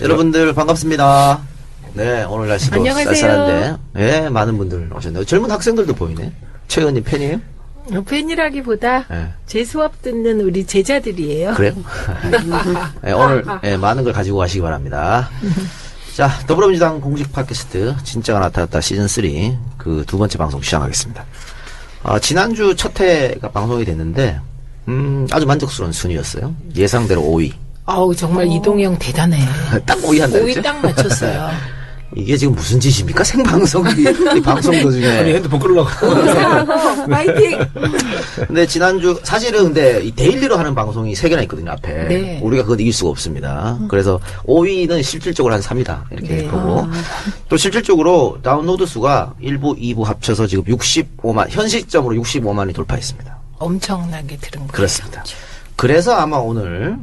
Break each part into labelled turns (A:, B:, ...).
A: 여러분들 반갑습니다. 네, 오늘 날씨도
B: 안녕하세요.
A: 쌀쌀한데, 네, 많은 분들 오셨네요. 젊은 학생들도 보이네. 최 의원님 팬이에요?
B: 팬이라기보다
A: 네.
B: 제 수업 듣는 우리 제자들이에요.
A: 그래요? 네, 오늘 많은 걸 가지고 가시기 바랍니다. 자, 더불어민주당 공식 팟캐스트 진짜가 나타났다 시즌3 그 두 번째 방송 시작하겠습니다. 지난주 첫 회가 방송이 됐는데 아주 만족스러운 순위였어요. 예상대로 5위.
B: 아우 정말 이동영 대단해.
A: 딱 5위 한다
B: 5위 딱 맞췄어요.
A: 이게 지금 무슨 짓입니까? 생방송, 이 방송 도중에.
C: 아니, 핸드폰 끌으려고.
B: 파이팅!
A: 근데 지난주, 사실은 근데 이 데일리로 하는 방송이 3개나 있거든요, 앞에.
B: 네.
A: 우리가 그건 이길 수가 없습니다. 그래서 5위는 실질적으로 한 3위다. 이렇게
B: 네.
A: 보고. 또 실질적으로 다운로드 수가 1부, 2부 합쳐서 지금 65만, 현 시점으로 65만이 돌파했습니다.
B: 엄청나게 들은 거예요.
A: 그렇습니다. 그래서 아마 오늘,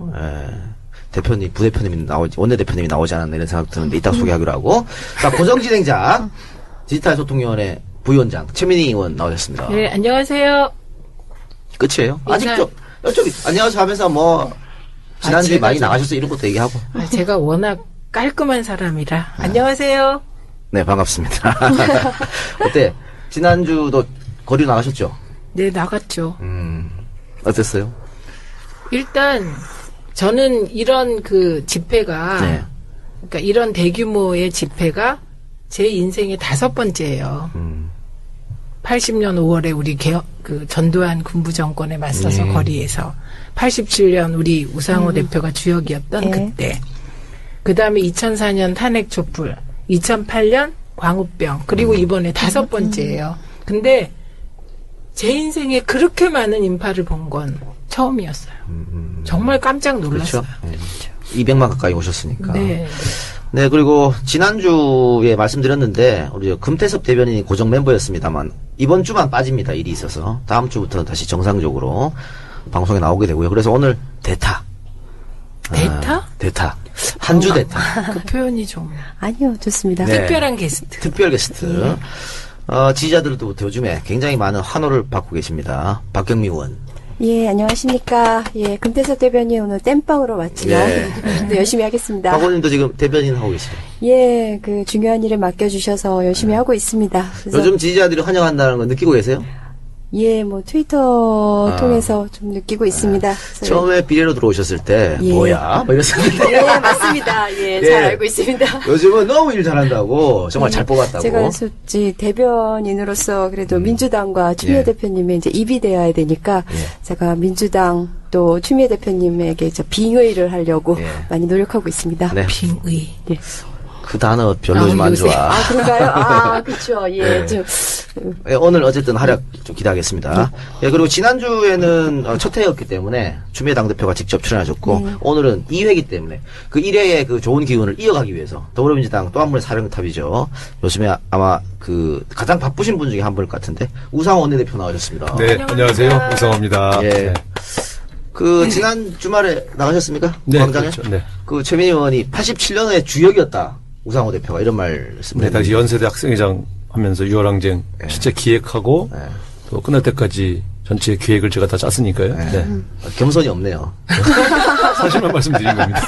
A: 대표님, 부대표님이 원내대표님이 나오지 않았나 이런 생각 드는데 이따 소개하기로 하고. 자, 고정진행자, 디지털소통위원회 부위원장, 최민희 의원 나오셨습니다.
B: 네, 안녕하세요.
A: 끝이에요?
B: 인사-
A: 아직도, 저기, 안녕하세요 하면서 뭐, 지난주에
B: 제가
A: 많이
B: 좀-
A: 나가셔서 이런 것도 얘기하고.
B: 제가 워낙 깔끔한 사람이라. 안녕하세요.
A: 네, 반갑습니다. 어때? 지난주도 거리 나가셨죠?
B: 네, 나갔죠.
A: 어땠어요?
B: 일단 저는 이런 그 집회가
A: 네.
B: 그러니까 이런 대규모의 집회가 제 인생의 5번째예요. 80년 5월에 우리 전두환 군부 정권에 맞서서 거리에서 87년 우리 우상호 대표가 주역이었던 그때. 그다음에 2004년 탄핵 촛불, 2008년 광우병, 그리고 이번에 5번째예요. 근데 제 인생에 그렇게 많은 인파를 본 건 처음이었어요. 정말 깜짝 놀랐어요.
A: 그렇죠? 200만 가까이 오셨으니까.
B: 네.
A: 네, 그리고 지난주에 말씀드렸는데, 우리 금태섭 대변인이 고정 멤버였습니다만, 이번 주만 빠집니다. 일이 있어서. 다음 주부터 다시 정상적으로 방송에 나오게 되고요. 그래서 오늘 대타.
B: 대타?
A: 대타. 한 주 대타.
B: 그 표현이 좀
D: 아니요, 좋습니다.
A: 네.
B: 특별한 게스트.
A: 특별 게스트. 지지자들로부터 요즘에 굉장히 많은 환호를 받고 계십니다. 박경미 의원.
D: 예, 안녕하십니까. 예, 금태섭 대변인 오늘 땜빵으로 왔지요.
A: 네.
D: 네, 열심히 하겠습니다.
A: 박 의원님도 지금 대변인 하고 계시죠.
D: 예, 그 중요한 일을 맡겨주셔서 열심히 하고 있습니다. 그래서
A: 요즘 지지자들이 환영한다는 거 느끼고 계세요?
D: 예, 뭐 트위터 통해서 좀 느끼고 있습니다. 그래서
A: 처음에 비례로 들어오셨을 때,
D: 예.
A: 뭐야? 뭐 이랬었는데.
D: 예, 맞습니다. 예,
A: 예.
D: 잘 알고 있습니다.
A: 요즘은 너무 일 잘한다고, 정말 잘 뽑았다고.
D: 제가 솔직히 대변인으로서 그래도 민주당과 추미애
A: 예.
D: 대표님의 이제 입이 되어야 되니까
A: 예.
D: 제가 민주당 또 추미애 대표님에게 빙의를 하려고
A: 예.
D: 많이 노력하고 있습니다.
A: 네.
B: 빙의.
D: 예.
A: 그 단어 별로 좀 안
B: 요새-
A: 좋아.
D: 아, 그런가요? 아, 그렇죠. 예,
A: 네.
D: 좀
A: 예, 오늘 어쨌든 활약 좀 기대하겠습니다. 예, 그리고 지난주에는 첫 회였기 때문에 추미애 당대표가 직접 출연하셨고, 오늘은 2회이기 때문에 그 1회의 그 좋은 기운을 이어가기 위해서 더불어민주당 또 한 분의 사령탑이죠. 요즘에 아마 그 가장 바쁘신 분 중에 한 분일 것 같은데, 우상호 원내대표 나오셨습니다.
C: 네, 안녕하세요. 우성호입니다.
A: 예.
C: 네.
A: 그 지난 주말에 나가셨습니까?
C: 네,
A: 광장에?
C: 그렇죠. 네.
A: 그 최민희 의원이 87년의 주역이었다. 우상호 대표가 이런 말씀을
C: 네, 당시 연세대 학생회장 하면서 유월항쟁 실제 기획하고
A: 네.
C: 또 끝날 때까지 전체 기획을 제가 다 짰으니까요. 네.
A: 겸손이 없네요.
C: 사실만 말씀드린 겁니다.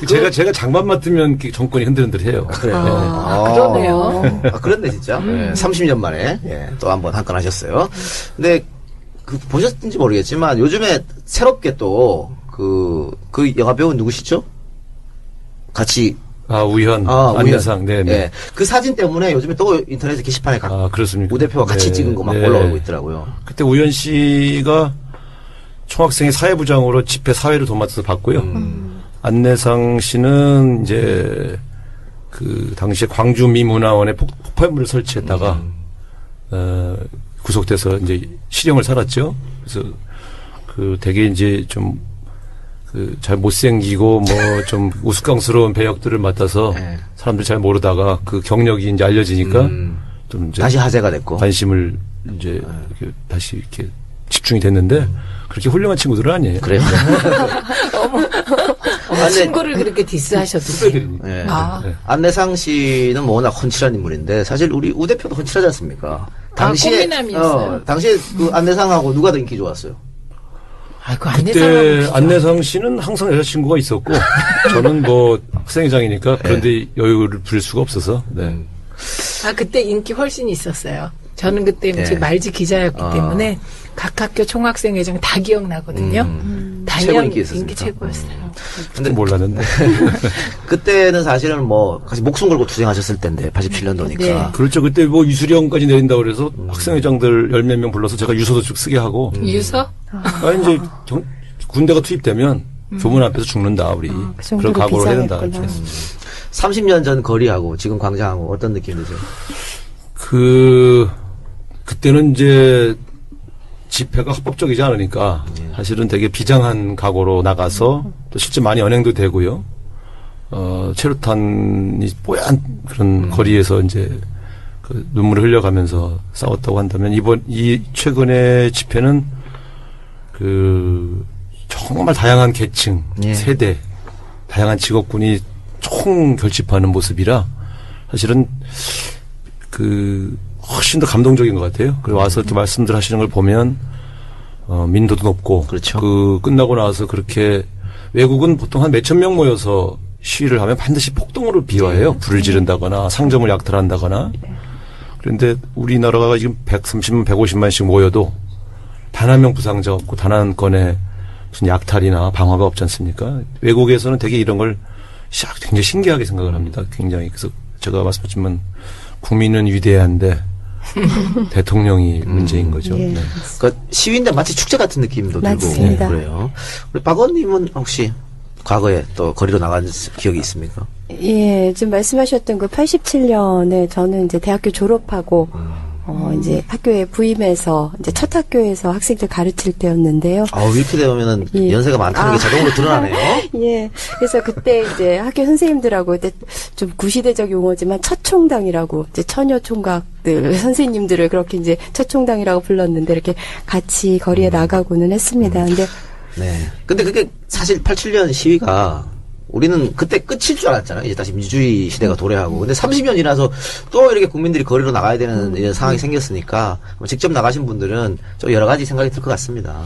C: 제가 장만 맡으면 정권이 흔들흔들해요.
A: 그래요.
B: 그러네요.
A: 그렇네, 진짜. 30년 만에, 또 한 번 한 건 하셨어요. 근데, 보셨는지 모르겠지만, 요즘에 새롭게 또, 그 영화배우 누구시죠? 같이,
C: 우현,
A: 우연.
C: 안내상, 네, 네.
A: 예. 그 사진 때문에 요즘에 또 인터넷 게시판에
C: 그렇습니까?
A: 우 대표가 같이
C: 네,
A: 찍은 거 막
C: 네.
A: 올라오고 있더라고요.
C: 그때 우현 씨가 총학생회 사회부장으로 집회 사회를 도맡아서 봤고요. 안내상 씨는 이제 그 당시에 광주 미문화원에 폭발물을 설치했다가 구속돼서 이제 실형을 살았죠. 그래서 그 되게 이제 좀 그 잘 못생기고 뭐 좀 우스꽝스러운 배역들을 맡아서
A: 네.
C: 사람들이 잘 모르다가 그 경력이 이제 알려지니까 좀 이제
A: 다시 화제가 됐고.
C: 관심을 이제 이렇게 다시 이렇게 집중이 됐는데 그렇게 훌륭한 친구들은 아니에요.
A: 그래요.
B: 친구를 그렇게 디스하셔도 돼요.
C: 후배들이니까.
A: 예.
C: 네.
A: 안내상 씨는 뭐 워낙 헌칠한 인물인데 사실 우리 우 대표도 헌칠하지 않습니까? 당시에
B: 꽃미남이었어요.
A: 당시에 그 안내상하고 누가 더 인기 좋았어요?
B: 아, 그
C: 그때 안내상 씨는 항상 여자친구가 있었고 저는 뭐 학생회장이니까 그런데 여유를 부릴 수가 없어서. 네.
B: 아, 그때 인기 훨씬 있었어요. 저는 그때
A: 네.
B: 말지 기자였기 때문에 각 학교 총학생회장 다 기억나거든요.
A: 최고
B: 당연
A: 인기 있었습니까?
B: 인기 최고였어요.
C: 근데 몰랐는데.
A: 그때는 사실은 뭐 같이 목숨 걸고 투쟁하셨을 텐데 87년도니까.
B: 네.
C: 그렇죠. 그때 뭐 유수령까지 내린다 그래서 학생회장들 10몇 명 불러서 제가 유서도 쭉 쓰게 하고.
B: 유서?
C: 이제 군대가 투입되면 교문 앞에서 죽는다 우리.
D: 그 정도로
C: 그런 각오를 해야 된다.
D: 비장했구나.
C: 이렇게.
A: 30년 전 거리하고 지금 광장하고 어떤 느낌 드세요?
C: 그때는 이제 집회가 합법적이지 않으니까 사실은 되게 비장한 각오로 나가서 또 실제 많이 언행도 되고요. 체류탄이 뽀얀 그런 거리에서 이제 그 눈물을 흘려가면서 싸웠다고 한다면 이 최근의 집회는 정말 다양한 계층,
A: 예.
C: 세대, 다양한 직업군이 총 결집하는 모습이라 사실은 훨씬 더 감동적인 것 같아요. 그리고 와서 이렇게 말씀들 하시는 걸 보면, 민도도 높고.
A: 그렇죠.
C: 끝나고 나서 그렇게 외국은 보통 한 몇천 명 모여서 시위를 하면 반드시 폭동으로 비화해요. 불을 지른다거나 상점을 약탈한다거나. 그런데 우리나라가 지금 130만, 150만씩 모여도 단 한 명 부상자 없고 단 한 건의 무슨 약탈이나 방화가 없지 않습니까? 외국에서는 되게 이런 걸 굉장히 신기하게 생각을 합니다. 굉장히. 그래서 제가 말씀드렸지만 국민은 위대한데 대통령이 문제인 거죠.
D: 예.
C: 네.
A: 그러니까 시위인데 마치 축제 같은 느낌도 들고
D: 맞습니다.
A: 그래요. 우리 박 의원님은 혹시 과거에 또 거리로 나간 기억이 있습니까?
D: 예, 지금 말씀하셨던 그 87년에 저는 이제 대학교 졸업하고 이제 학교에 부임해서 이제 첫 학교에서 학생들 가르칠 때였는데요.
A: 이렇게 되면은
D: 예.
A: 연세가 많다는 게 자동으로 드러나네요.
D: 예. 그래서 그때 이제 학교 선생님들하고 그때 좀 구시대적 용어지만 첫총당이라고 이제 처녀 총각들 선생님들을 그렇게 이제 첫총당이라고 불렀는데 이렇게 같이 거리에 나가고는 했습니다. 근데
A: 네. 근데 그게 사실 87년 시위가 우리는 그때 끝일 줄 알았잖아요. 이제 다시 민주주의 시대가 도래하고. 근데 30년 지나서 또 이렇게 국민들이 거리로 나가야 되는 이런 상황이 생겼으니까 직접 나가신 분들은 좀 여러 가지 생각이 들 것 같습니다.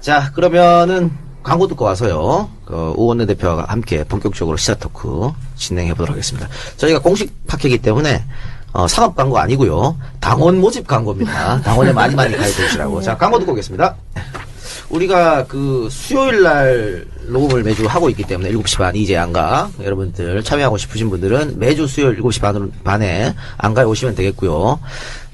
A: 자, 그러면은 광고 듣고 와서요. 우원내 대표와 함께 본격적으로 시사 토크 진행해 보도록 하겠습니다. 저희가 공식 팟캐이기 때문에 상업 광고 아니고요. 당원 모집 광고입니다. 당원에 많이 가입해 주시라고. 자, 광고 듣고 오겠습니다. 우리가 수요일 날 녹음을 매주 하고 있기 때문에 7시 반 이제 안가 여러분들 참여하고 싶으신 분들은 매주 수요일 7시 반에 안가에 오시면 되겠고요.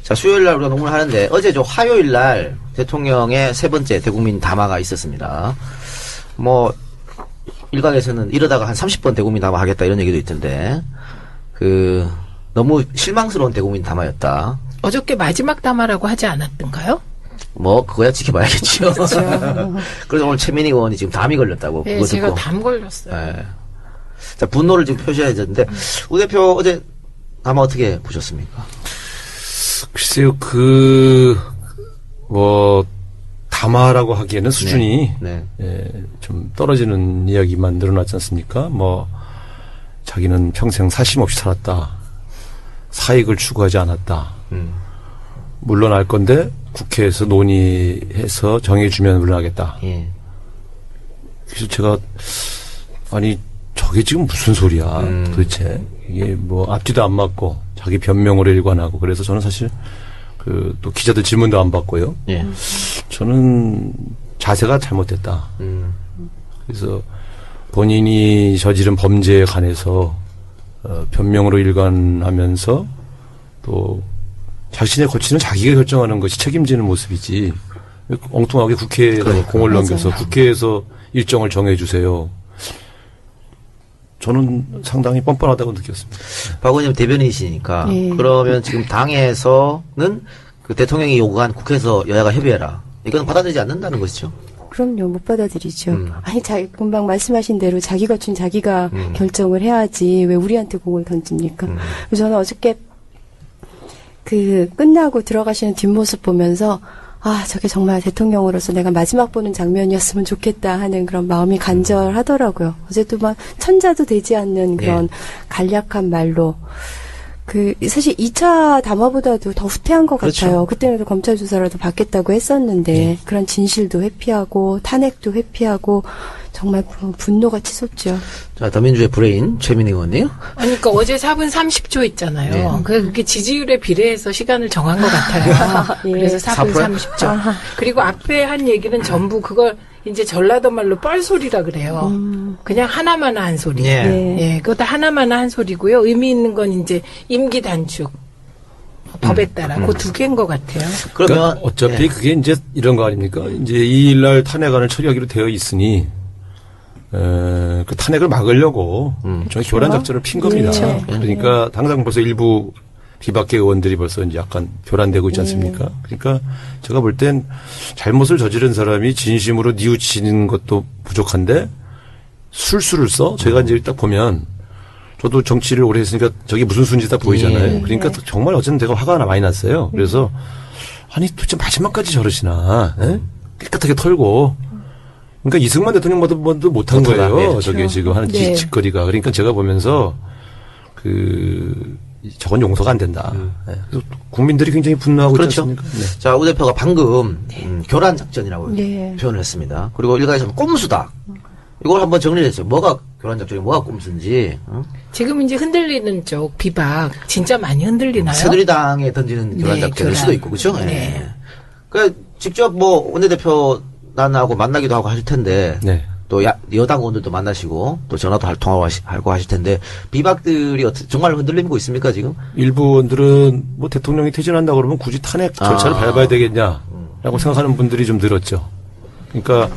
A: 자, 수요일 날 우리가 녹음을 하는데 어제 화요일 날 대통령의 세 번째 대국민 담화가 있었습니다. 뭐 일각에서는 이러다가 한 30번 대국민 담화 하겠다 이런 얘기도 있던데 너무 실망스러운 대국민 담화였다.
B: 어저께 마지막 담화라고 하지 않았던가요?
A: 뭐 그거야 지켜봐야겠죠. 그래서 오늘 최민희 의원이 지금 담이 걸렸다고.
B: 네,
A: 그거
B: 제가
A: 듣고.
B: 담 걸렸어요.
A: 네. 자, 분노를 지금 표시해야 되는데 우 대표 어제 담화 어떻게 보셨습니까?
C: 글쎄요, 담화라고 하기에는 수준이
A: 네.
C: 좀 떨어지는 이야기만 늘어났지 않습니까? 자기는 평생 사심 없이 살았다. 사익을 추구하지 않았다. 물러날 건데 국회에서 논의해서 정해주면 물러나겠다.
A: 예.
C: 그래서 제가 저게 지금 무슨 소리야 도대체. 이게 앞뒤도 안 맞고 자기 변명으로 일관하고 그래서 저는 사실 또 기자들 질문도 안 받고요.
A: 예.
C: 저는 자세가 잘못됐다. 그래서 본인이 저지른 범죄에 관해서 변명으로 일관하면서 또 자신의 거취는 자기가 결정하는 것이 책임지는 모습이지 엉뚱하게 국회에다가 공을 넘겨서 국회에서 일정을 정해주세요. 저는 상당히 뻔뻔하다고 느꼈습니다.
A: 박 의원님 대변인이시니까
D: 예.
A: 그러면 지금 당에서는 대통령이 요구한 국회에서 여야가 협의해라. 이건 받아들이지 않는다는 것이죠.
D: 그럼요, 못 받아들이죠. 금방 말씀하신 대로 자기 거춘 자기가 결정을 해야지 왜 우리한테 공을 던집니까? 그래서 저는 어저께 끝나고 들어가시는 뒷모습 보면서 저게 정말 대통령으로서 내가 마지막 보는 장면이었으면 좋겠다 하는 그런 마음이 간절하더라고요. 어제도 천자도 되지 않는 그런 간략한 말로 사실 2차 담화보다도 더 후퇴한 것
A: 그렇죠.
D: 같아요. 그때는 검찰 조사라도 받겠다고 했었는데, 그런 진실도 회피하고, 탄핵도 회피하고, 정말 분노가 치솟죠.
A: 자, 더민주의 브레인 최민희 의원님.
B: 그러니까 어제 4분 30초 있잖아요.
A: 네.
B: 그게 지지율에 비례해서 시간을 정한 것 같아요.
D: 예.
B: 그래서 4분 30초.
D: 아하.
B: 그리고 앞에 한 얘기는 전부 그걸 이제 전라도 말로 뻘소리라 그래요. 그냥 하나마나 한 소리.
A: 예.
D: 네.
B: 예, 그것도 하나마나 한 소리고요. 의미 있는 건 이제 임기 단축. 법에 따라 그 두 개인 것 같아요.
A: 그러면
C: 그러니까 어차피
A: 예.
C: 그게 이제 이런 거 아닙니까? 이제 2일날 탄핵안을 처리하기로 되어 있으니 그 탄핵을 막으려고 일종의 교란 작전을 핀 겁니다.
D: 예.
C: 그러니까 당장 벌써 일부 비박계 의원들이 벌써 이제 약간 교란되고 있지 않습니까? 그러니까 제가 볼 땐 잘못을 저지른 사람이 진심으로 뉘우치는 것도 부족한데 술수를 써? 제가 이제 딱 보면 저도 정치를 오래 했으니까 저게 무슨 수인지 딱 보이잖아요.
A: 예.
C: 그러니까 정말 어쨌든 내가 화가 많이 났어요. 그래서 아니 도대체 마지막까지 저러시나? 예? 깨끗하게 털고. 그러니까 이승만 대통령보다 못한
A: 못하다.
C: 거예요.
A: 네,
C: 저게 지금 하는
D: 네.
C: 짓거리가. 그러니까 제가 보면서 저건 용서가 안 된다. 예. 그래서 국민들이 굉장히 분노하고 있지
A: 그렇죠.
C: 않습니까? 네.
A: 자, 우 대표가 방금 교란 작전이라고
D: 네.
A: 표현을 했습니다. 그리고 일각에서는 꼼수다. 이걸 한번 정리를 했어요. 뭐가 교란 작전이 뭐가 꼼수인지.
B: 지금 이제 흔들리는 쪽 비박 진짜 많이 흔들리나요?
A: 새누리당에 던지는 교란
B: 네,
A: 작전일
B: 교란.
A: 수도 있고 그렇죠?
B: 네.
A: 예. 그러니까 직접 뭐 원내대표 난하고 만나기도 하고 하실 텐데
C: 네.
A: 또 여당 의원들도 만나시고 또 전화도 통화하고 하실 텐데 비박들이 정말 흔들리고 있습니까 지금?
C: 일부 의원들은 뭐 대통령이 퇴진한다 그러면 굳이 탄핵 절차를 밟아야 되겠냐라고 생각하는 분들이 좀 늘었죠. 그러니까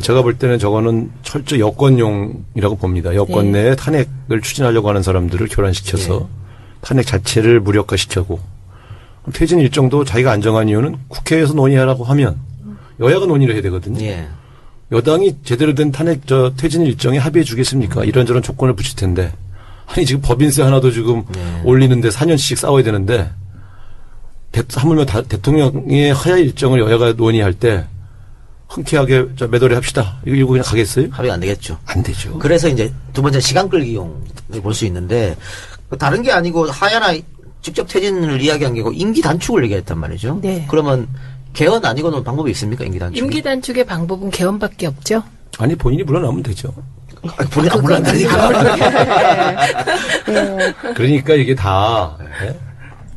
C: 제가 볼 때는 저거는 철저 여권용이라고 봅니다. 여권 내에 탄핵을 추진하려고 하는 사람들을 교란시켜서 탄핵 자체를 무력화시켜고 퇴진 일정도 자기가 안정한 이유는 국회에서 논의하라고 하면 여야가 논의를 해야 되거든요.
A: 예.
C: 여당이 제대로 된 탄핵 퇴진 일정에 합의해 주겠습니까? 이런저런 조건을 붙일 텐데 아니 지금 법인세 하나도 지금 올리는데 4년씩 싸워야 되는데 하물며 대통령의 하야 일정을 여야가 논의할 때 흔쾌하게 매도리 합시다. 이거 그냥 가겠어요?
A: 합의가 안 되겠죠.
C: 안 되죠.
A: 그래서 이제 두 번째 시간 끌기용을 볼 수 있는데 다른 게 아니고 하야나 직접 퇴진을 이야기한 게고 임기 단축을 얘기했단 말이죠.
B: 네.
A: 그러면 개헌 아니고는 방법이 있습니까? 임기 단축.
B: 임기 단축의 방법은 개헌밖에 없죠.
C: 아니 본인이 물러나면 되죠.
A: 본인 안 물러나니까.
C: 그러니까 이게 다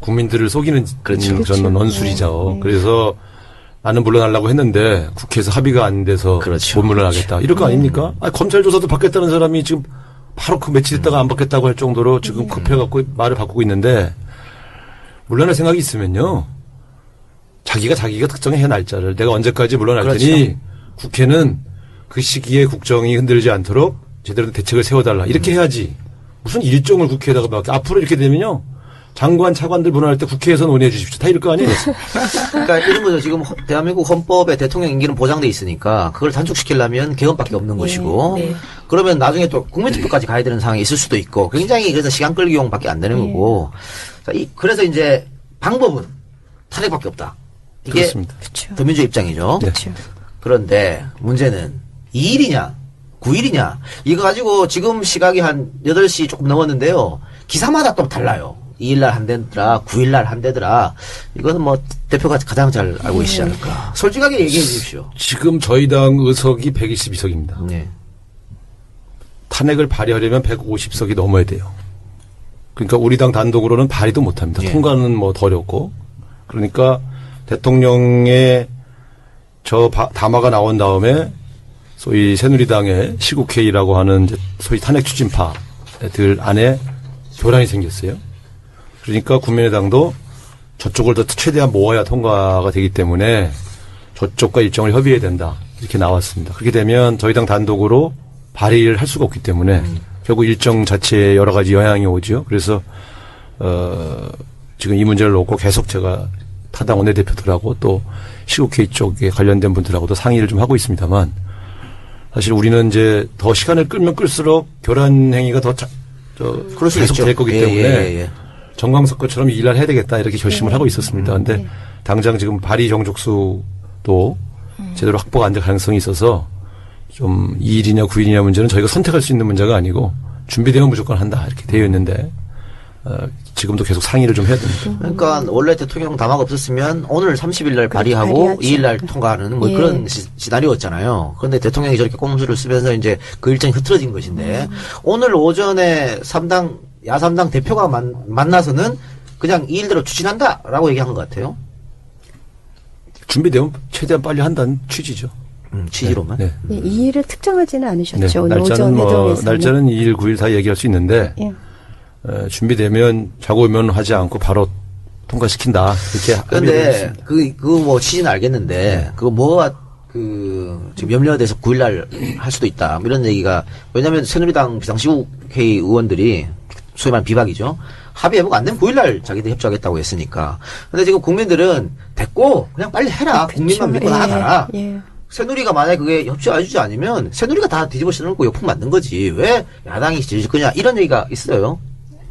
C: 국민들을 속이는
A: 그렇죠.
C: 저는 논술이죠. 그래서 나는 물러나려고 했는데 국회에서 합의가 안 돼서
A: 그렇죠.
C: 못 물러나겠다. 이럴 거 아닙니까? 아니, 검찰 조사도 받겠다는 사람이 지금 바로 그 며칠 있다가 안 받겠다고 할 정도로 지금 급해갖고 말을 바꾸고 있는데 물러날 생각이 있으면요. 자기가 특정해 날짜를 내가 언제까지 물러날
A: 그렇죠.
C: 테니 국회는 그 시기에 국정이 흔들리지 않도록 제대로 된 대책을 세워달라. 이렇게 해야지. 무슨 일정을 국회에다가 막 앞으로 이렇게 되면요. 장관, 차관들 물러날 때 국회에서 논의해 주십시오. 다 이럴 거 아니에요?
A: 그러니까 이런 거죠. 지금 대한민국 헌법에 대통령 임기는 보장돼 있으니까 그걸 단축시키려면 개헌밖에 없는 것이고
B: 네.
A: 그러면 나중에 또 국민투표까지 가야 되는 상황이 있을 수도 있고 굉장히 그래서 시간 끌기용밖에 안 되는 거고 자, 그래서 이제 방법은 탄핵밖에 없다. 이게
C: 그렇습니다.
A: 더민주 입장이죠.
C: 네.
A: 그런데 문제는 2일이냐 9일이냐 이거 가지고 지금 시각이 한 8시 조금 넘었는데요. 기사마다 또 달라요. 2일날 한대더라, 9일날 한대더라. 이거는 뭐 대표가 가장 잘 알고 계시지 않을까. 솔직하게 얘기해 주십시오.
C: 지금 저희 당 의석이 122석입니다.
A: 네.
C: 탄핵을 발의하려면 150석이 넘어야 돼요. 그러니까 우리 당 단독으로는 발의도 못합니다.
A: 예.
C: 통과는 뭐 더 어렵고. 그러니까 대통령의 담화가 나온 다음에 소위 새누리당의 시국회의라고 하는 이제 소위 탄핵 추진파들 안에 교란이 생겼어요. 그러니까 국민의당도 저쪽을 더 최대한 모아야 통과가 되기 때문에 저쪽과 일정을 협의해야 된다. 이렇게 나왔습니다. 그렇게 되면 저희 당 단독으로 발의를 할 수가 없기 때문에 결국 일정 자체에 여러 가지 영향이 오죠. 그래서 지금 이 문제를 놓고 계속 제가 타당 원내대표들하고 또 시국회의 쪽에 관련된 분들하고도 상의를 좀 하고 있습니다만 사실 우리는 이제 더 시간을 끌면 끌수록 교란 행위가 더
A: 그럴 수
C: 계속
A: 있죠.
C: 될 거기
A: 예,
C: 때문에
A: 예.
C: 정광석 것처럼 2일날 해야 되겠다 이렇게 결심을 하고 있었습니다. 그런데 당장 지금 발의 정족수도 제대로 확보가 안 될 가능성이 있어서 좀 2일이냐 9일이냐 문제는 저희가 선택할 수 있는 문제가 아니고 준비되면 무조건 한다 이렇게 되어 있는데 지금도 계속 상의를 좀 해야 됩니다.
A: 그러니까 원래 대통령 담화가 없었으면 오늘 30일 날 발의하고
D: 발의하죠.
A: 2일 날 통과하는 뭐
D: 예.
A: 그런 시나리오였잖아요. 그런데 대통령이 저렇게 꼼수를 쓰면서 이제 그 일정이 흐트러진 것인데 오늘 오전에 야삼당 대표가 만나서는 그냥 2일대로 추진한다라고 얘기한 것 같아요.
C: 준비되면 최대한 빨리 한다는 취지죠.
A: 취지로만.
C: 네.
D: 예, 이 일을 특정하지는 않으셨죠.
C: 네.
D: 오늘 오전
C: 날짜는
D: 회동에서는.
C: 날짜는 2일, 9일 다 얘기할 수 있는데
D: 예.
C: 준비되면 자고 오면 하지 않고 바로 통과시킨다. 이렇게
A: 그런데 그 뭐 취지는 알겠는데 그거 뭐가 지금 염려돼서 9일 날 할 수도 있다. 뭐 이런 얘기가 왜냐하면 새누리당 비상시국회의 의원들이 소위 말하는 비박이죠. 합의해보고 안 되면 9일 날 자기들 협조하겠다고 했으니까. 근데 지금 국민들은 됐고 그냥 빨리 해라. 국민만 믿고 나아가라.
D: 예.
A: 새누리가 만약에 그게 협조해주지 않으면 새누리가 다 뒤집어 씌워놓고 역풍 만든 거지. 왜 야당이 지질 거냐 이런 얘기가 있어요.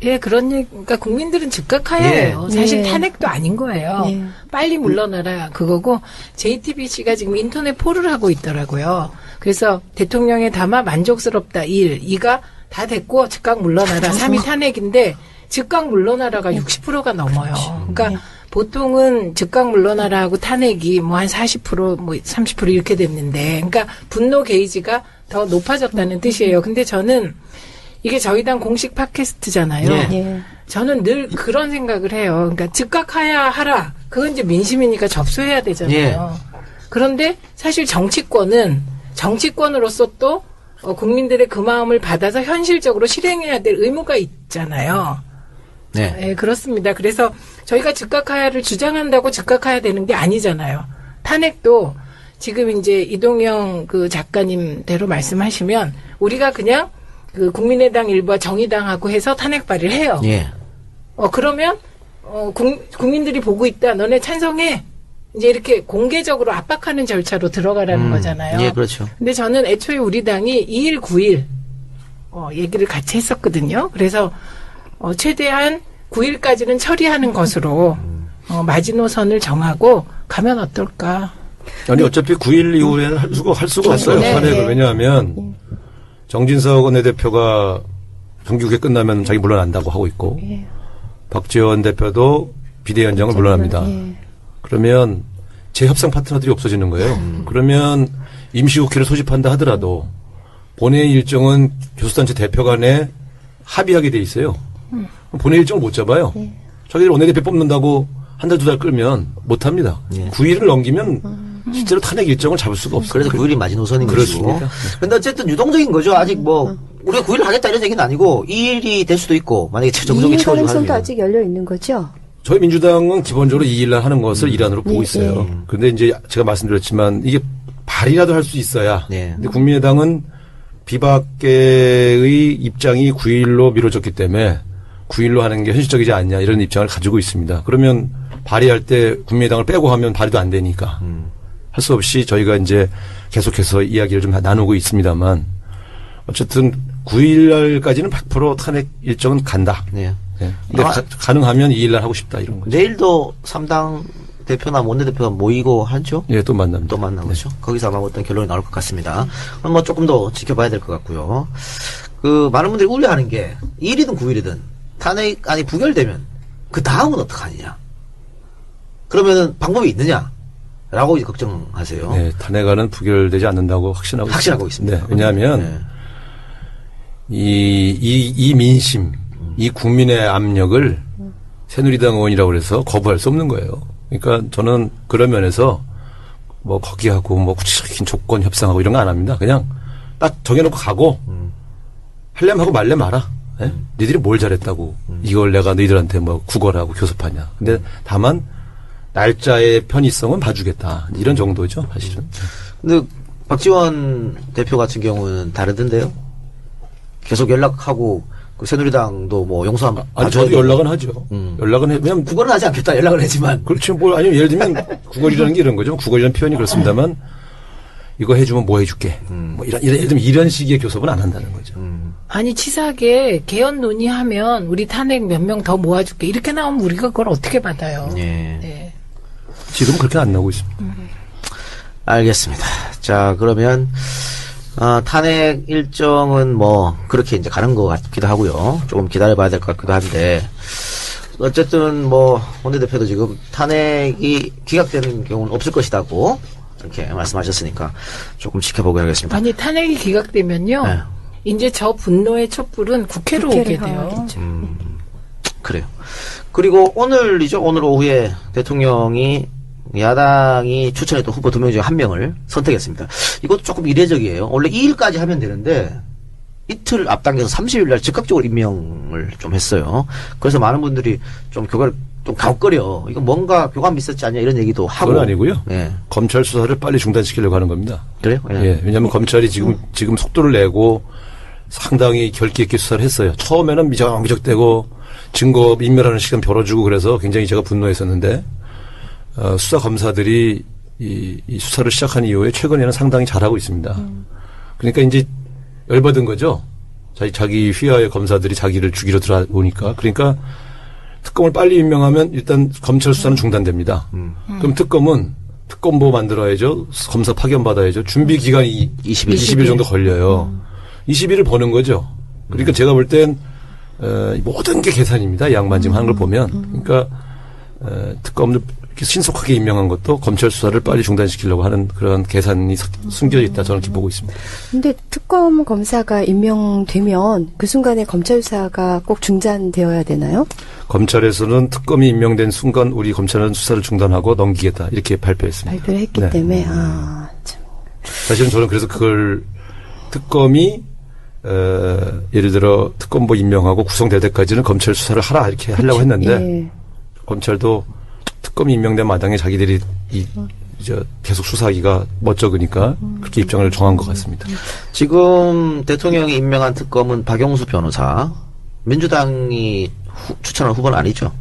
B: 예, 그런 얘기, 그러니까 국민들은 즉각하야예요.
D: 예.
B: 사실
D: 예.
B: 탄핵도 아닌 거예요.
D: 예.
B: 빨리 물러나라 그거고 JTBC가 지금 인터넷 포를 하고 있더라고요. 그래서 대통령의 담화 만족스럽다 1, 2가 다 됐고 즉각 물러나라 3이 탄핵인데 즉각 물러나라가 60%가 넘어요. 그러니까 보통은 즉각 물러나라 하고 탄핵이 뭐 한 40%, 뭐 30% 이렇게 됐는데, 그러니까 분노 게이지가 더 높아졌다는 뜻이에요. 근데 저는 이게 저희 당 공식 팟캐스트잖아요.
D: 예.
B: 저는 늘 그런 생각을 해요. 그러니까 즉각하야 하라. 그건 이제 민심이니까 접수해야 되잖아요. 그런데 사실 정치권으로서 또 국민들의 그 마음을 받아서 현실적으로 실행해야 될 의무가 있잖아요.
A: 네.
B: 네, 그렇습니다. 그래서 저희가 즉각하야를 주장한다고 즉각하야 되는 게 아니잖아요. 탄핵도 지금 이제 이동영 그 작가님대로 말씀하시면 우리가 그냥 그 국민의당 일부와 정의당하고 해서 탄핵 발의를 해요.
A: 예.
B: 그러면 국민들이 보고 있다. 너네 찬성해. 이제 이렇게 공개적으로 압박하는 절차로 들어가라는 거잖아요.
A: 예, 그렇죠.
B: 근데 저는 애초에 우리 당이 2일, 9일 얘기를 같이 했었거든요. 그래서 최대한 9일까지는 처리하는 것으로 마지노선을 정하고 가면 어떨까?
C: 아니 어차피 9일 이후에는 할 수가 없어요.
B: 네,
C: 탄핵을.
B: 네.
C: 왜냐하면 정진석 원내대표가 정기국회 끝나면 자기 물러난다고 하고 있고
D: 예.
C: 박지원 대표도 비대위원장을 물러납니다.
D: 예.
C: 그러면 제 협상 파트너들이 없어지는 거예요. 그러면 임시국회를 소집한다 하더라도 본회의 일정은 교수단체 대표 간에 합의하게 돼 있어요. 본회의 일정을 못 잡아요. 자기들 원내대표 뽑는다고 한 달, 2달 끌면 못 합니다. 9일을 넘기면 실제로 탄핵 일정을 잡을 수가 없어요.
A: 그래서 9일이 마지노선인 것이고.
C: 그렇습니다.
A: 근데 어쨌든 유동적인 거죠. 아직 뭐 우리가 9일 하겠다 이런 얘기는 아니고 2일이 될 수도 있고 만약에 정적이
D: 2일
A: 채워지고
D: 가능성도
A: 하면.
D: 아직 열려 있는 거죠?
C: 저희 민주당은 기본적으로 2일 날 하는 것을 일환으로 보고 있어요.
D: 예.
C: 그런데 이제 제가 말씀드렸지만 이게 발의라도 할 수 있어야.
A: 네.
C: 근데 국민의당은 비박계의 입장이 9일로 미뤄졌기 때문에 9일로 하는 게 현실적이지 않냐 이런 입장을 가지고 있습니다. 그러면 발의할 때 국민의당을 빼고 하면 발의도 안 되니까 할 수 없이 저희가 이제 계속해서 이야기를 좀 나누고 있습니다만 어쨌든 9일 날까지는 100% 탄핵 일정은 간다.
A: 네.
C: 네. 근데
A: 아.
C: 가능하면 2일 날 하고 싶다 이런 거죠.
A: 내일도 3당 대표나 원내대표가 모이고 하죠.
C: 예, 또 만납니다.
A: 또 만나보죠. 거기서 아마 어떤 결론이 나올 것 같습니다. 그럼 뭐 조금 더 지켜봐야 될 것 같고요. 많은 분들이 우려하는 게 2일이든 9일이든 탄핵안이 부결되면 그 다음은 어떡하느냐. 그러면은 방법이 있느냐. 라고 이제 걱정하세요.
C: 네, 탄핵안은 부결되지 않는다고
A: 확신하고 있습니다.
C: 네, 왜냐하면
A: 네.
C: 이 민심, 이 국민의 압력을 새누리당 의원이라고 해서 거부할 수 없는 거예요. 그러니까 저는 그런 면에서 뭐 거기하고 뭐 구체적인 조건 협상하고 이런 거 안 합니다. 그냥 딱 정해놓고 가고 하려면 하고 말래 마라. 예? 니들이 뭘 잘했다고 이걸 내가 너희들한테 뭐 구걸하고 교섭하냐. 근데 다만 날짜의 편의성은 봐주겠다. 이런 정도죠, 사실은.
A: 근데 박지원 대표 같은 경우는 다르던데요? 계속 연락하고 그 새누리당도 뭐 용서하면
C: 아니, 저도 연락은 하죠. 연락은 해. 왜냐면
A: 구걸은 하지 않겠다 연락을 했지만
C: 그렇지, 뭐, 아니면 예를 들면, 구걸이라는 게 이런 거죠. 구걸이라는 표현이 그렇습니다만, 이거 해주면 뭐 해줄게. 뭐 예를 들면 이런 식의 교섭은 안 한다는 거죠.
B: 아니 치사하게 개헌 논의하면 우리 탄핵 몇 명 더 모아줄게 이렇게 나오면 우리가 그걸 어떻게 받아요?
A: 예.
B: 네.
C: 지금 그렇게 안 나오고 있습니다.
A: 알겠습니다. 자 그러면 탄핵 일정은 뭐 그렇게 이제 가는 것 같기도 하고요. 조금 기다려봐야 될 것 같기도 한데 어쨌든 뭐 원내대표도 지금 탄핵이 기각되는 경우는 없을 것이다고 이렇게 말씀하셨으니까 조금 지켜보겠습니다.
B: 아니 탄핵이 기각되면요.
A: 네.
B: 이제 저 분노의 촛불은 국회로 오게 돼요.
D: 향하겠죠.
A: 그래요. 그리고 오늘이죠. 오늘 오후에 대통령이 야당이 추천했던 후보 2명 중에 1명을 선택했습니다. 이것도 조금 이례적이에요. 원래 2일까지 하면 되는데 이틀 앞당겨서 30일 날 즉각적으로 임명을 좀 했어요. 그래서 많은 분들이 좀 교과를 좀 가혹거려. 이거 뭔가 교감 있었지 않냐 이런 얘기도 하고.
C: 그건 아니고요.
A: 예.
C: 검찰 수사를 빨리 중단시키려고 하는 겁니다.
A: 그래요?
C: 예. 왜냐하면 검찰이 지금 속도를 내고 상당히 결기 있게 수사를 했어요. 처음에는 미적대고 증거 인멸하는 시간 벌어주고 그래서 굉장히 제가 분노했었는데 수사 검사들이 이 수사를 시작한 이후에 최근에는 상당히 잘하고 있습니다. 그러니까 이제 열받은 거죠. 자기 휘하의 검사들이 자기를 죽이러 들어오니까. 그러니까 특검을 빨리 임명하면 일단 검찰 수사는 중단됩니다. 그럼 특검보 만들어야죠. 검사 파견 받아야죠. 준비 기간이 20일 정도 걸려요. 20일을 버는 거죠. 그러니까 제가 볼 땐 모든 게 계산입니다. 이 양반 지금 하는 걸 보면. 그러니까 특검을 이렇게 신속하게 임명한 것도 검찰 수사를 빨리 중단시키려고 하는 그런 계산이 숨겨져 있다 저는 이렇게 보고 있습니다.
D: 근데 특검 검사가 임명되면 그 순간에 검찰 수사가 꼭 중단되어야 되나요?
C: 검찰에서는 특검이 임명된 순간 우리 검찰은 수사를 중단하고 넘기겠다 이렇게 발표했습니다.
D: 발표를 했기
C: 네.
D: 때문에 참.
C: 사실은 저는 그래서 그걸 특검이 예를 들어 특검보 임명하고 구성될 때까지는 검찰 수사를 하라 이렇게 하려고 했는데
D: 예.
C: 검찰도 특검이 임명된 마당에 자기들이 계속 수사하기가 멋쩍으니까 그렇게 입장을 정한 것 같습니다.
A: 지금 대통령이 임명한 특검은 박영수 변호사. 민주당이 추천한 후보는 아니죠.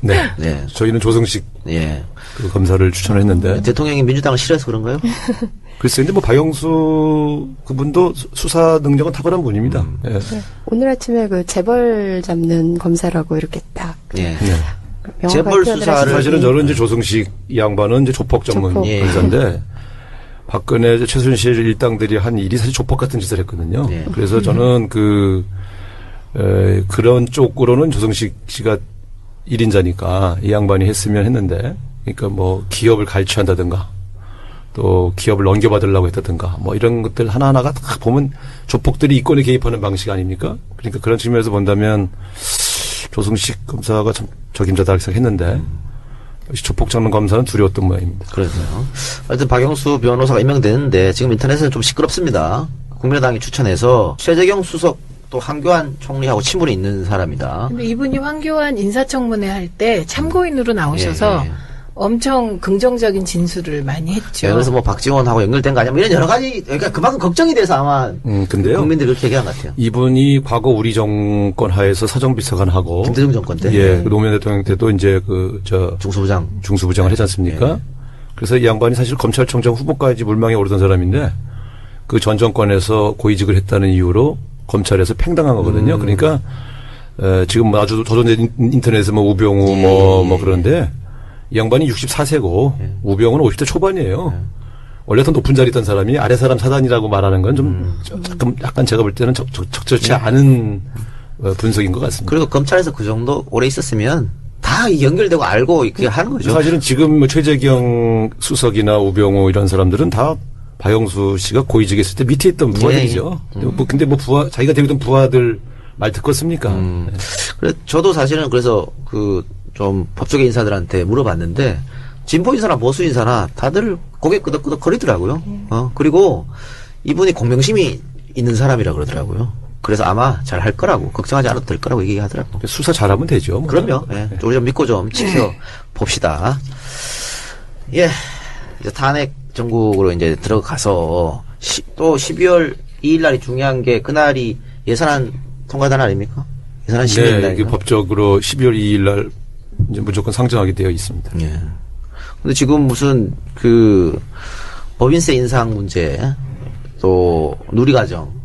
C: 네.
A: 네.
C: 저희는 조성식
A: 예.
C: 그 검사를 추천을 했는데
A: 대통령이 민주당을 싫어해서 그런가요?
C: 글쎄요. 근데 뭐 박영수 그분도 수사 능력은 탁월한 분입니다. 예.
D: 네. 오늘 아침에 그 재벌 잡는 검사라고 이렇게 딱
A: 예.
C: 네.
D: 명확하게
A: 재벌
D: 표현을
A: 수사를
D: 하시더니
C: 사실은 저는 이제 조성식 이 양반은 이제 조폭 전문
D: 조폭.
A: 예.
C: 검사인데 박근혜 최순실 일당들이 한 일이 사실 조폭 같은 짓을 했거든요.
A: 예.
C: 그래서 저는 그런 쪽으로는 조성식 씨가 1인자니까 이 양반이 했으면 했는데 그러니까 뭐 기업을 갈취한다든가 또 기업을 넘겨받으려고 했다든가 뭐 이런 것들 하나하나가 다 보면 조폭들이 이권에 개입하는 방식 아닙니까? 그러니까 그런 측면에서 본다면 조성식 검사가 참 적임자다 생각했는데 역시 조폭 잡는 검사는 두려웠던 모양입니다.
A: 그래서요. 하여튼 박영수 변호사가 임명되는데 지금 인터넷에는 좀 시끄럽습니다. 국민의당이 추천해서 최재경 수석 또 황교안 총리하고 친분이 있는 사람이다.
B: 근데 이분이 황교안 인사청문회 할 때 참고인으로 나오셔서
A: 예, 예.
B: 엄청 긍정적인 진술을 많이 했죠.
A: 예, 그래서 뭐 박지원하고 연결된 거 아니야? 뭐 이런 여러 가지, 그러니까 그만큼 걱정이 돼서 아마
C: 근데요.
A: 국민들이 그렇게 얘기한 것 같아요.
C: 이분이 과거 우리 정권 하에서 사정비서관하고
A: 김대중 정권 때.
C: 예, 그 노무현 대통령 때도 이제
A: 중수부장.
C: 중수부장을 하지 않습니까?
A: 예.
C: 그래서 이 양반이 사실 검찰총장 후보까지 물망에 오르던 사람인데 그 전 정권에서 고위직을 했다는 이유로 검찰에서 팽당한 거거든요. 그러니까 지금 아주 조선 인터넷에 뭐 우병우 뭐 그런데 이 양반이 64세고 우병우는 50대 초반이에요. 원래 더 높은 자리 있던 사람이 아래 사람 사단이라고 말하는 건 좀 약간 제가 볼 때는 적절치 않은 분석인 것 같습니다.
A: 그리고 검찰에서 그 정도 오래 있었으면 다 연결되고 알고 그렇게 하는 거죠.
C: 사실은 지금 뭐 최재경 수석이나 우병우 이런 사람들은 다 박영수 씨가 고위직에 있을 때 밑에 있던 부하들이죠. 근데 뭐 자기가 되고 있던 부하들 말 듣고 씁니까?
A: 그래, 저도 사실은 그래서 좀 법조계 인사들한테 물어봤는데 진보 인사나 보수 인사나 다들 고개 끄덕끄덕 거리더라고요. 그리고 이분이 공명심이 있는 사람이라 그러더라고요. 그래서 아마 잘 할 거라고 걱정하지 않아도 될 거라고 얘기하더라고요.
C: 수사 잘하면 되죠. 뭐.
A: 그럼요. 예. 우리 좀 믿고 좀 지켜 봅시다. 예. 이제 탄핵 전국으로 이제 들어가서 또 12월 2일 날이 중요한 게 그날이 예산안 통과된 날 아닙니까? 예산안 심의
C: 네,
A: 날.
C: 이게 법적으로 12월 2일 날 이제 무조건 상정하게 되어 있습니다.
A: 예. 근데 지금 무슨 법인세 인상 문제 또 누리과정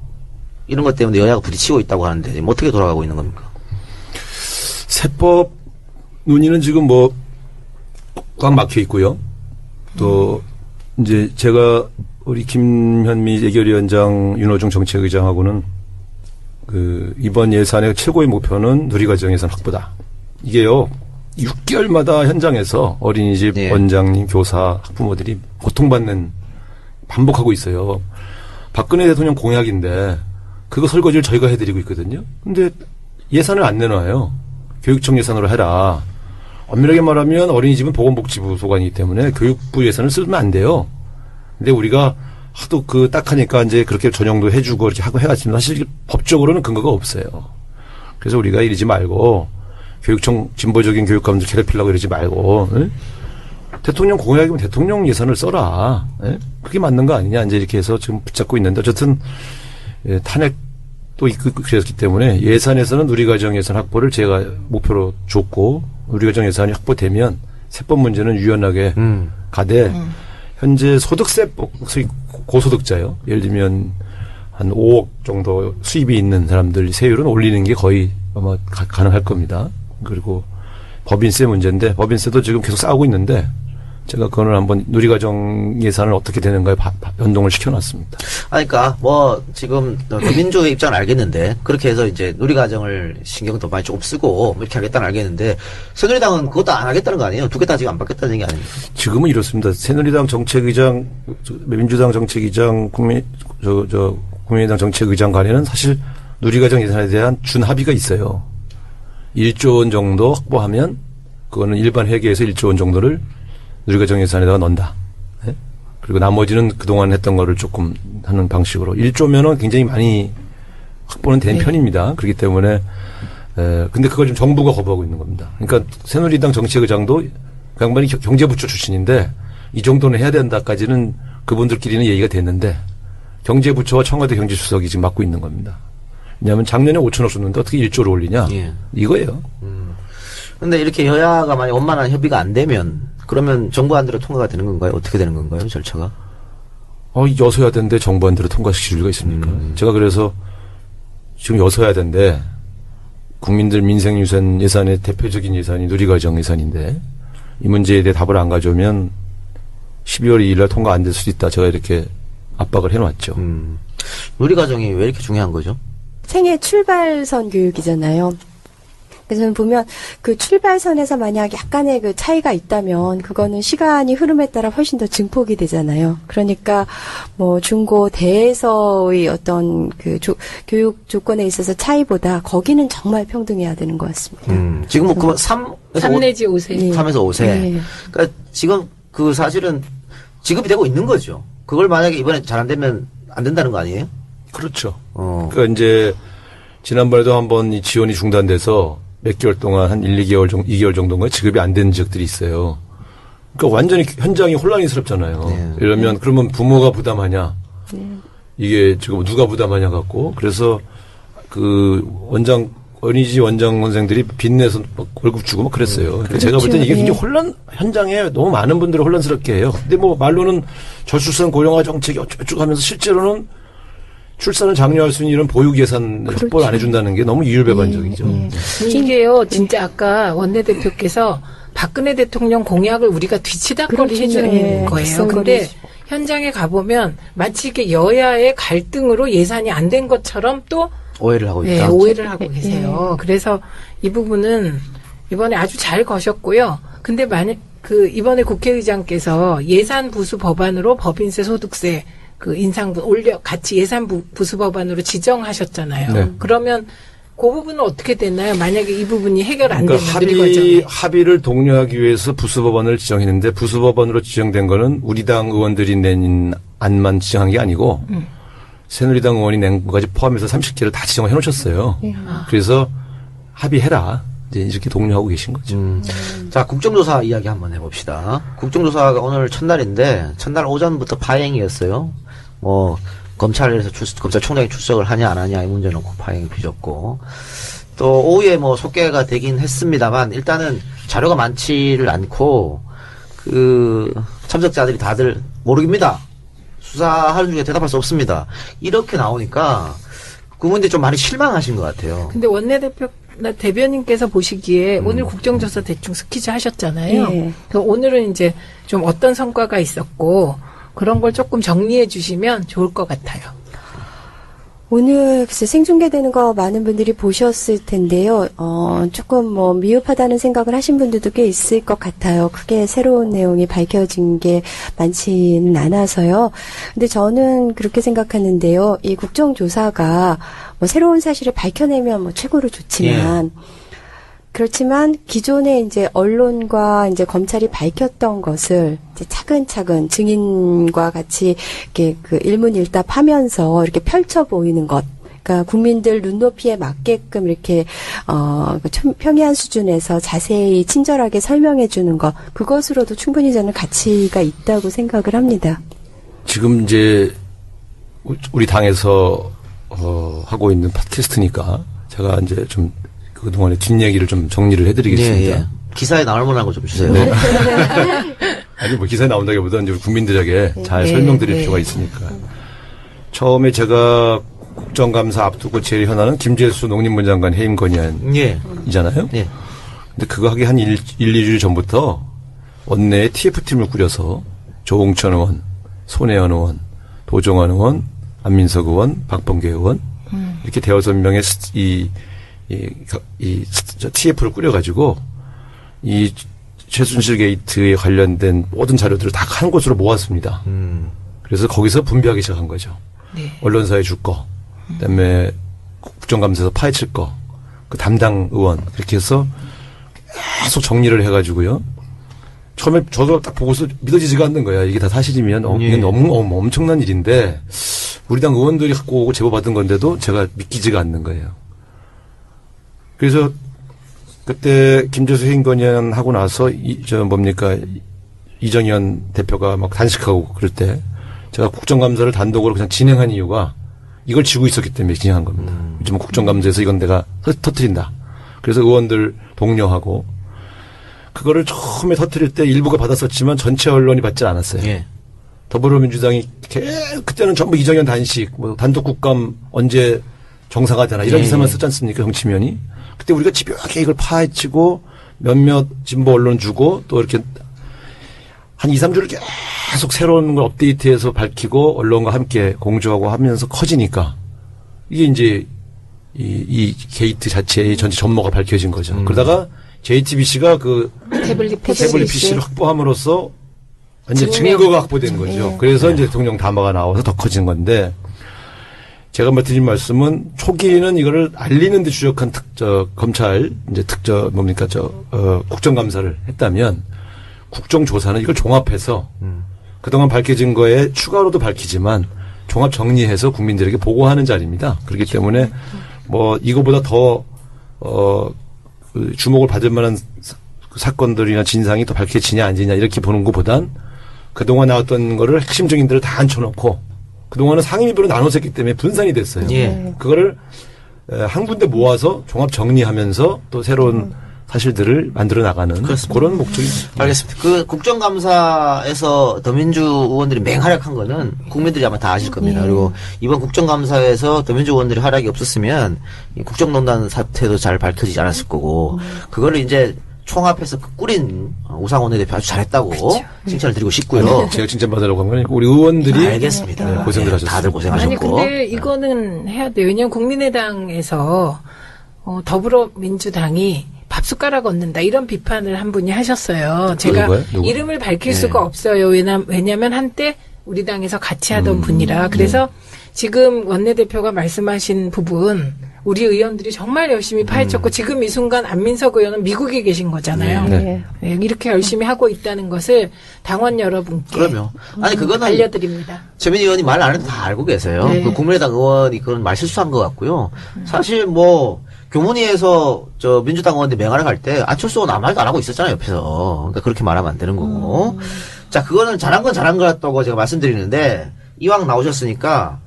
A: 이런 것 때문에 여야가 부딪히고 있다고 하는데 지금 어떻게 돌아가고 있는 겁니까?
C: 세법 논의는 지금 뭐 꽉 막혀 있고요. 또 이제 제가 우리 김현미 예결위원장 윤호중 정책의장하고는 이번 예산의 최고의 목표는 누리과정 예산 확보다. 이게요, 6개월마다 현장에서 어린이집
A: 예.
C: 원장님, 교사, 학부모들이 고통받는, 반복하고 있어요. 박근혜 대통령 공약인데, 그거 설거지를 저희가 해드리고 있거든요. 근데 예산을 안 내놔요. 교육청 예산으로 해라. 엄밀하게 말하면 어린이집은 보건복지부 소관이기 때문에 교육부 예산을 쓰면 안 돼요. 근데 우리가 하도 딱하니까 이제 그렇게 전용도 해주고 이렇게 하고 해가지고 사실 법적으로는 근거가 없어요. 그래서 우리가 이러지 말고 교육청 진보적인 교육감들 괴롭히려고 이러지 말고, 응? 대통령 공약이면 대통령 예산을 써라. 응? 그게 맞는 거 아니냐 이제 이렇게 해서 지금 붙잡고 있는데 어쨌든 탄핵도 있고 그랬기 때문에 예산에서는 누리과정 예산 확보를 제가 목표로 줬고 누리과정 예산이 확보되면 세법 문제는 유연하게 가되 현재 소득세 소위 고소득자요. 예를 들면 한 5억 정도 수입이 있는 사람들 세율은 올리는 게 거의 아마 가능할 겁니다. 그리고 법인세 문제인데 법인세도 지금 계속 싸우고 있는데 제가 그거는 한번 누리과정 예산을 어떻게 되는가에 연동을 시켜놨습니다.
A: 그러니까 뭐 지금 민주의 입장은 알겠는데 그렇게 해서 이제 누리과정을 신경 더 많이 조금 쓰고 뭐 이렇게 하겠다는 알겠는데 새누리당은 그것도 안 하겠다는 거 아니에요? 두 개 다 지금 안 받겠다는 얘기 아닙니까?
C: 지금은 이렇습니다. 새누리당 정책의장, 민주당 정책의장, 국민의당 정책의장 간에는 사실 누리과정 예산에 대한 준합의가 있어요. 1조 원 정도 확보하면 그거는 일반 회계에서 1조 원 정도를 누리과정 예산에다가 넣는다. 네? 그리고 나머지는 그동안 했던 거를 조금 하는 방식으로. 1조면은 굉장히 많이 확보는 된 편입니다. 그렇기 때문에, 근데 그걸 지금 정부가 거부하고 있는 겁니다. 그러니까 새누리당 정책의장도 그 양반이 경제부처 출신인데 이 정도는 해야 된다까지는 그분들끼리는 얘기가 됐는데 경제부처와 청와대 경제수석이 지금 맡고 있는 겁니다. 왜냐하면 작년에 5천억 줬는데 어떻게 1조를 올리냐.
A: 예.
C: 이거예요.
A: 근데 이렇게 여야가 만약 원만한 협의가 안 되면 그러면 정부안대로 통과가 되는 건가요? 어떻게 되는 건가요? 절차가?
C: 여소야대인데 정부안대로 통과시킬 리가 있습니까? 제가 그래서 지금 여소야대인데 국민들 민생 유산 예산의 대표적인 예산이 누리과정 예산인데 이 문제에 대해 답을 안 가져오면 12월 2일 날 통과 안 될 수도 있다. 제가 이렇게 압박을 해놨죠.
A: 누리과정이 왜 이렇게 중요한 거죠?
D: 생애 출발선 교육이잖아요. 그래서 저는 보면 그 출발선에서 만약 약간의 그 차이가 있다면 그거는 시간이 흐름에 따라 훨씬 더 증폭이 되잖아요. 그러니까 뭐 중고 대에서의 어떤 그 교육 조건에 있어서 차이보다 거기는 정말 평등해야 되는 것 같습니다.
A: 지금 뭐 3
B: 내지 5세.
D: 네.
A: 3에서 5세.
D: 네.
A: 그러니까 지금 그 사실은 지급이 되고 있는 거죠. 그걸 만약에 이번에 잘 안 되면 안 된다는 거 아니에요?
C: 그렇죠.
A: 어.
C: 그러니까 이제 지난번에도 한번 이 지원이 중단돼서 몇 개월 동안 한 1, 2개월 정도인가 지급이 안 되는 지역들이 있어요. 그러니까 완전히 현장이 혼란스럽잖아요.
A: 네.
C: 이러면 그러면 부모가 부담하냐? 이게 지금 누가 부담하냐 갖고 그래서 그 어린이집 원장 선생들이 빚내서 막 월급 주고 막 그랬어요. 그러니까 제가 볼 때는 이게 굉장히 현장에 너무 많은 분들을 혼란스럽게 해요. 근데 뭐 말로는 저출산 고령화 정책이 어쩌고 하면서 실제로는 출산을 장려할 수 있는 이런 보육 예산 확보를 안 해준다는 게 너무 이율배반적이죠.
B: 이게요, 진짜 아까 원내대표께서 박근혜 대통령 공약을 우리가 뒤치다거리 해주는 거예요. 근데 현장에 가보면 마치 이게 여야의 갈등으로 예산이 안 된 것처럼 또
A: 오해를 하고 있다.
B: 오해를 하고 계세요. 그래서 이 부분은 이번에 아주 잘 거셨고요. 근데 만약 이번에 국회의장께서 예산 부수 법안으로 법인세, 소득세 그 인상분 같이 예산 부수 법안으로 지정하셨잖아요.
C: 네.
B: 그러면 그 부분은 어떻게 됐나요? 만약에 이 부분이 해결 안 되면
C: 그러니까 합의를 독려하기 위해서 부수 법안을 지정했는데 부수 법안으로 지정된 거는 우리 당 의원들이 낸 안만 지정한 게 아니고 새누리당 의원이 낸 것까지 포함해서 30개를 다 지정해 놓으셨어요. 그래서 합의해라. 이제 이렇게 독려하고 계신 거죠.
A: 자, 국정조사 이야기 한번 해봅시다. 국정조사가 오늘 첫날인데 첫날 오전부터 파행이었어요. 뭐 검찰에서 검찰총장이 출석을 하냐 안 하냐 이 문제 놓고 파행이 빚었고 또 오후에 뭐 속개가 되긴 했습니다만 일단은 자료가 많지를 않고 그 참석자들이 다들 모르겠습니다. 수사하는 중에 대답할 수 없습니다. 이렇게 나오니까 그 문제 좀 많이 실망하신 것 같아요.
B: 근데 대변인께서 보시기에 오늘 국정조사 대충 스키즈 하셨잖아요.
D: 네.
B: 그래서 오늘은 이제 좀 어떤 성과가 있었고 그런 걸 조금 정리해 주시면 좋을 것 같아요.
D: 오늘 글쎄 생중계되는 거 많은 분들이 보셨을 텐데요. 조금 뭐 미흡하다는 생각을 하신 분들도 꽤 있을 것 같아요. 크게 새로운 내용이 밝혀진 게 많지는 않아서요. 근데 저는 그렇게 생각하는데요. 이 국정조사가 뭐 새로운 사실을 밝혀내면 뭐 최고로 좋지만 그렇지만 기존에 이제 언론과 이제 검찰이 밝혔던 것을 이제 차근차근 증인과 같이 이렇게 그 일문일답하면서 이렇게 펼쳐 보이는 것. 그러니까 국민들 눈높이에 맞게끔 이렇게 평이한 수준에서 자세히 친절하게 설명해 주는 것. 그것으로도 충분히 저는 가치가 있다고 생각을 합니다.
C: 지금 이제 우리 당에서 하고 있는 팟캐스트니까 제가 이제 좀 그동안의 뒷얘기를 좀 정리를 해드리겠습니다.
A: 예, 예. 기사에 나올 만한 거 좀 주세요.
C: 네. 아니 뭐 기사에 나온다기보다는 이제 국민들에게 잘 설명드릴 필요가 있으니까. 처음에 제가 국정감사 앞두고 제일 현안은 김재수 농림부 장관 해임 건의안이잖아요.
A: 예.
C: 근데 그거 하기 한 2주일 전부터 원내에 TF팀을 꾸려서 조홍천 의원, 손혜원 의원, 도종환 의원, 안민석 의원, 박범계 의원 이렇게 대여섯 명의 TF를 꾸려가지고 이 최순실 게이트에 관련된 모든 자료들을 다 한 곳으로 모았습니다. 그래서 거기서 분배하기 시작한 거죠.
B: 네.
C: 언론사에 줄 거, 그다음에 국정감사에서 파헤칠 거, 그 담당 의원 이렇게 해서 계속 정리를 해가지고요. 처음에 저도 딱 보고서 믿어지지가 않는 거야. 이게 다 사실이면 이게 너무 엄청난 일인데 우리 당 의원들이 갖고 오고 제보받은 건데도 제가 믿기지가 않는 거예요. 그래서 그때 김재수 해임 건의안 하고 나서 이정현 대표가 막 단식하고 그럴 때 제가 국정감사를 단독으로 그냥 진행한 이유가 이걸 지고 있었기 때문에 진행한 겁니다. 요즘 국정감사에서 이건 내가 터뜨린다. 그래서 의원들 독려하고 그거를 처음에 터뜨릴 때 일부가 받았었지만 전체 언론이 받지 않았어요.
A: 예.
C: 더불어민주당이 그때는 전부 이정현 단식, 뭐 단독 국감 언제 정상화되나 이런 기사만 쓰지 않습니까? 정치면이. 그때 우리가 집요하게 이걸 파헤치고 몇몇 진보 언론 주고 또 이렇게 한 2, 3주를 계속 새로운 걸 업데이트해서 밝히고 언론과 함께 공조하고 하면서 커지니까 이게 이제 이 게이트 자체의 전체 전모가 밝혀진 거죠. 그러다가 JTBC가 그 태블릿 PC를 확보함으로써 완전 증거가 확보된 거죠. 그래서 이제 대통령 담화가 나와서 더 커진 건데 제가 드린 말씀은 초기에는 이거를 알리는 데 주력한 검찰, 이제 국정감사를 했다면 국정조사는 이걸 종합해서 그동안 밝혀진 거에 추가로도 밝히지만 종합 정리해서 국민들에게 보고하는 자리입니다. 그렇기 때문에 뭐 이거보다 더, 주목을 받을 만한 사건들이나 진상이 더 밝혀지냐 안 지냐 이렇게 보는 것보단 그동안 나왔던 거를 핵심 증인들을 다 앉혀놓고 그동안은 상임위별로 나눠졌기 때문에 분산이 됐어요.
A: 예.
C: 그거를 한 군데 모아서 종합 정리하면서 또 새로운 사실들을 만들어 나가는 그런 목적이
A: 알겠습니다. 그 국정감사에서 더민주 의원들이 맹활약한 거는 국민들이 아마 다 아실 겁니다. 그리고 이번 국정감사에서 더민주 의원들이 활약이 없었으면 이 국정농단 사태도 잘 밝혀지지 않았을 거고 그거를 이제 총합해서 꾸린 우상원 원내대표 아주 잘했다고 칭찬을 드리고 싶고요.
C: 제가 칭찬받으려고 한 건 아니고 우리 의원들이
A: 알겠습니다.
C: 네, 고생들 하셨어요.
A: 다들 고생하셨고.
B: 아니 근데 이거는 해야 돼요. 왜냐하면 국민의당에서 더불어민주당이 밥숟가락 얻는다 이런 비판을 한 분이 하셨어요. 제가
C: 누구?
B: 이름을 밝힐 수가 없어요. 왜냐하면 한때 우리 당에서 같이 하던 분이라. 그래서 지금 원내대표가 말씀하신 부분 우리 의원들이 정말 열심히 파헤쳤고 지금 이 순간 안민석 의원은 미국에 계신 거잖아요. 네, 이렇게 열심히 하고 있다는 것을 당원 여러분께
A: 그럼요. 아니 그거는
B: 알려드립니다.
A: 최민희 의원이 말 안 해도 다 알고 계세요.
B: 네.
A: 그 국민의당 의원이 그건 말 실수한 것 같고요. 사실 뭐 교문위에서 민주당 의원들 맹활약 할 때 안철수 의원 아무 말도 안 하고 있었잖아요 옆에서. 그러니까 그렇게 말하면 안 되는 거고. 자 그거는 잘한 건 잘한 것 같다고 제가 말씀드리는데 이왕 나오셨으니까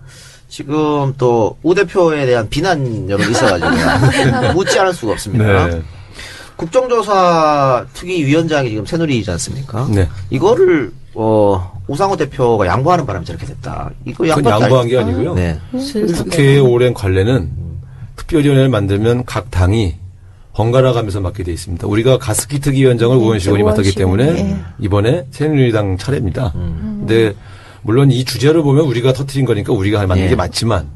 A: 지금 또 우 대표에 대한 비난 여론이 있어가지고 묻지 않을 수가 없습니다.
C: 네.
A: 국정조사 특위위원장이 지금 새누리이지 않습니까?
C: 네.
A: 이거를 우상호 대표가 양보하는 바람에 저렇게 됐다. 이거
C: 그건 양보한 게 아니고요.
A: 네.
C: 국회의 오랜 관례는 특별위원회를 만들면 각 당이 번갈아 가면서 맡게 돼 있습니다. 우리가 가습기 특위위원장을 우원식 의원이 맡았기 때문에 이번에 새누리당 차례입니다. 근데 물론 이 주제를 보면 우리가 터뜨린 거니까 우리가 맞는 게 맞지만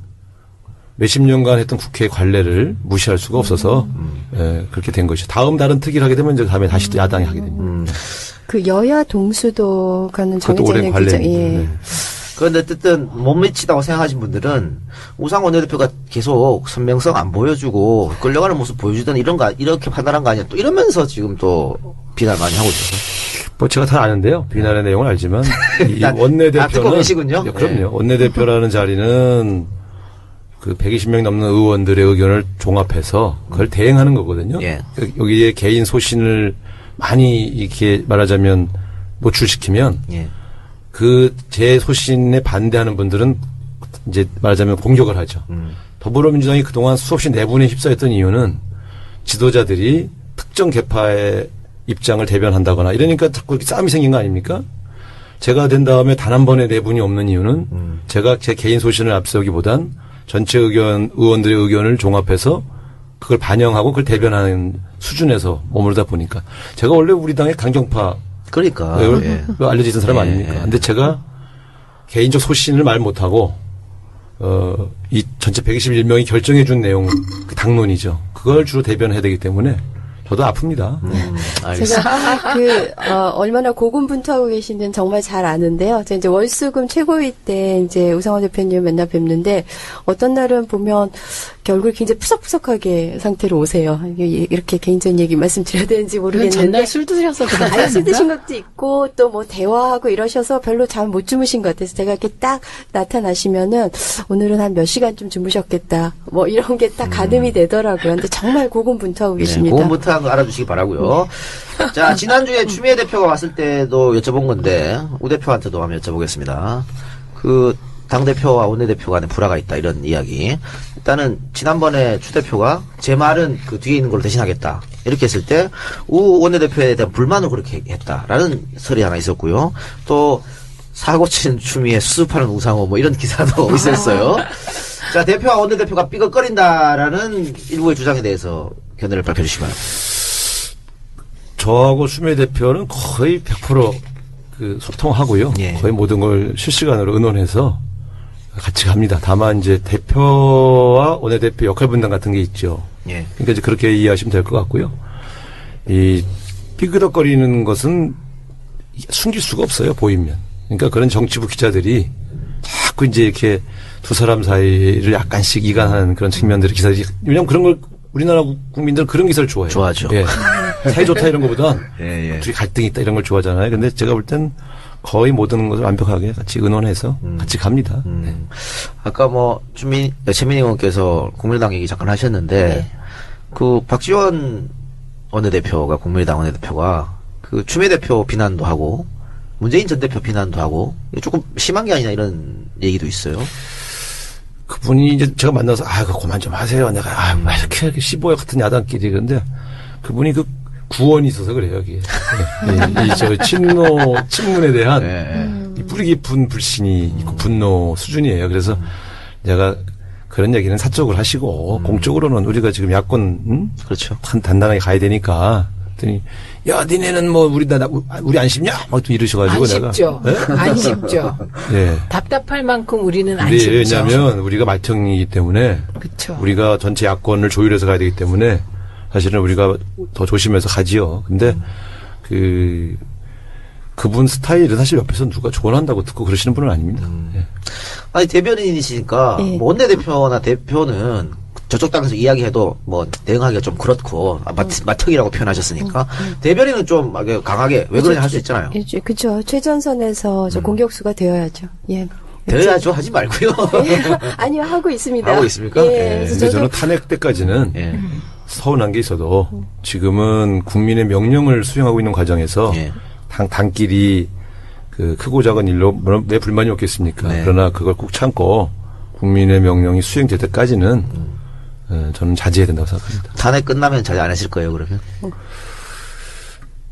C: 몇십 년간 했던 국회 관례를 무시할 수가 없어서 예, 그렇게 된 것이죠. 다른 특위를 하게 되면 이제 다음에 다시 또 야당이 하게 됩니다.
D: 그 여야 동수도가는
C: 그것도
D: 정해져
C: 오랜
D: 있는 규정.
C: 관례입니다.
D: 예.
C: 네.
A: 그런데 어쨌든 못 미치다고 생각하신 분들은 우상원 원내대표가 계속 선명성 안 보여주고 끌려가는 모습 보여주던 이렇게 판단한 거 아니야 또 이러면서 지금 또 비난 많이 하고 있어요.
C: 뭐 제가 다 아는데요. 비난의 내용을 알지만 이
A: 듣고
C: 원내대표는
A: 계시군요.
C: 그럼요.
A: 네.
C: 원내대표라는 자리는 그 120명 넘는 의원들의 의견을 종합해서 그걸 대행하는 거거든요.
A: 예.
C: 여기에 개인 소신을 많이 이렇게 말하자면 노출시키면
A: 예.
C: 그 제 소신에 반대하는 분들은 이제 말하자면 공격을 하죠. 더불어민주당이 그동안 수없이 내분에 휩싸였던 이유는 지도자들이 특정 계파의 입장을 대변한다거나 이러니까 자꾸 이렇게 싸움이 생긴 거 아닙니까? 제가 된 다음에 단 한 번의 내분이 없는 이유는 제가 제 개인 소신을 앞세우기보단 전체 의원들의 의견을 종합해서 그걸 반영하고 그걸 대변하는 수준에서 머무르다 보니까 제가 원래 우리 당의 강경파
A: 그러니까 예.
C: 알려져 있던 사람
A: 예.
C: 아닙니까? 근데 제가 개인적 소신을 말 못하고 이 전체 121명이 결정해 준 내용 그 당론이죠. 그걸 주로 대변해야 되기 때문에 저도 아픕니다.
A: 알겠습니다.
D: 제가 얼마나 고군분투하고 계신지는 정말 잘 아는데요. 제가 이제 월수금 최고위 때 이제 우상원 대표님 맨날 뵙는데 어떤 날은 보면 얼굴이 굉장히 푸석푸석하게 상태로 오세요. 이렇게 개인적인 얘기 말씀드려야 되는지
B: 그건
D: 모르겠는데
B: 전날 술 드셔서 그런
D: 아예 술 드신 것도 있고 또 뭐 대화하고 이러셔서 별로 잠 못 주무신 것 같아서 제가 이렇게 딱 나타나시면은 오늘은 한 몇 시간 좀 주무셨겠다. 뭐 이런 게 딱 가늠이 되더라고요. 근데 정말 고군분투하고 계십니다.
A: 고군분투한 거 알아주시기 바라고요. 자, 지난주에 추미애 대표가 왔을 때도 여쭤본 건데 우 대표한테도 한번 여쭤보겠습니다. 그 당대표와 원내대표 간에 불화가 있다 이런 이야기. 일단은 지난번에 추 대표가 제 말은 그 뒤에 있는 걸로 대신하겠다 이렇게 했을 때 우 원내대표에 대한 불만을 그렇게 했다라는 설이 하나 있었고요. 또 사고친 추미애 수습하는 우상호 뭐 이런 기사도 있었어요. 자, 대표와 원내대표가 삐걱거린다라는 일부의 주장에 대해서 견해를 밝혀주시기 바랍니다.
C: 저하고 추미애 대표는 거의 100% 그 소통하고요.
A: 예.
C: 거의 모든 걸 실시간으로 의논해서 같이 갑니다. 다만 이제 대표와 원내대표 역할 분담 같은 게 있죠.
A: 예.
C: 그러니까 이제 그렇게 이해하시면 될 것 같고요. 이 삐그덕거리는 것은 숨길 수가 없어요. 보이면. 그러니까 그런 정치부 기자들이 자꾸 이제 이렇게 두 사람 사이를 약간씩 이간하는 그런 측면들의 기사들이 왜냐면 그런 걸 우리나라 국민들은 그런 기사를 좋아해요.
A: 좋아하죠.
C: 예. 사이 좋다 이런 것보단
A: 예, 예.
C: 둘이 갈등이 있다 이런 걸 좋아하잖아요. 근데 제가 볼 땐 거의 모든 것을 완벽하게 같이 의논해서 같이 갑니다. 네.
A: 아까 뭐 최민희 의원께서 국민의당 얘기 잠깐 하셨는데 그 박지원 원내대표가 국민의당 원내대표가 그 추미애 대표 비난도 하고 문재인 전 대표 비난도 하고 조금 심한 게 아니냐 이런 얘기도 있어요.
C: 그분이 이제 제가 만나서 그거 그만 좀 하세요. 내가 왜 이렇게 씹어요 같은 야당끼리 그런데 그분이 그 구원이 있어서 그래요 여기. 저 친문에 대한 이 뿌리 깊은 불신이 있고 분노 수준이에요. 그래서 내가 그런 얘기는 사적으로 하시고 공적으로는 우리가 지금 야권
A: 그렇죠.
C: 단단하게 가야 되니까. 그랬더니 야 니네는 뭐 우리 안 씹냐? 막 또 이러셔가지고
B: 안
C: 내가
B: 쉽죠.
C: 네?
B: 안 쉽죠.
C: 네.
B: 답답할 만큼 우리는 안
C: 네,
B: 쉽죠.
C: 왜냐하면 우리가 맏형이기 때문에
B: 그렇죠.
C: 우리가 전체 야권을 조율해서 가야 되기 때문에 사실은 우리가 더 조심해서 가지요. 근데 그분 스타일은 사실 옆에서 누가 조언한다고 듣고 그러시는 분은 아닙니다. 예.
A: 아니 대변인이시니까
D: 예.
A: 뭐 원내대표나 대표는 저쪽 당에서 이야기해도 뭐 대응하기가 좀 그렇고 맏형이라고 표현하셨으니까 대변인은 좀 강하게 왜 그러냐 할 수 있잖아요.
D: 그렇죠. 최전선에서 공격수가 되어야죠. 예.
A: 되어야죠 하지 말고요.
D: 아니요, 하고 있습니다.
A: 하고 있습니까?
D: 예.
A: 예.
D: 그래서
C: 근데 저는 탄핵 때까지는
A: 예.
C: 서운한 게 있어도 지금은 국민의 명령을 수행하고 있는 과정에서
A: 예.
C: 당끼리 그 크고 작은 일로 왜 불만이 없겠습니까?
A: 네.
C: 그러나 그걸 꼭 참고 국민의 명령이 수행될 때까지는 저는 자제해야 된다고 생각합니다.
A: 탄핵 끝나면 자제 안 하실 거예요 그러면?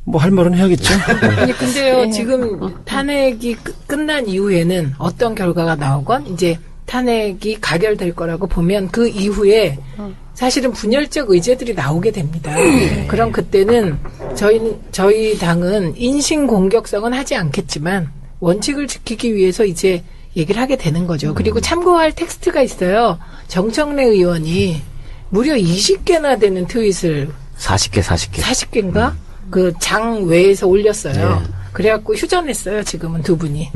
C: 뭐 할 말은 해야겠죠.
B: 아니 근데요 지금 탄핵이 끝난 이후에는 어떤 결과가 나오건 이제 탄핵이 가결될 거라고 보면 그 이후에 사실은 분열적 의제들이 나오게 됩니다. 그럼 그때는 저희 당은 인신 공격성은 하지 않겠지만 원칙을 지키기 위해서 이제 얘기를 하게 되는 거죠. 그리고 참고할 텍스트가 있어요. 정청래 의원이 무려 20개나 되는 트윗을 40개인가? 그 장 외에서 올렸어요. 그래갖고 휴전했어요. 지금은 두 분이.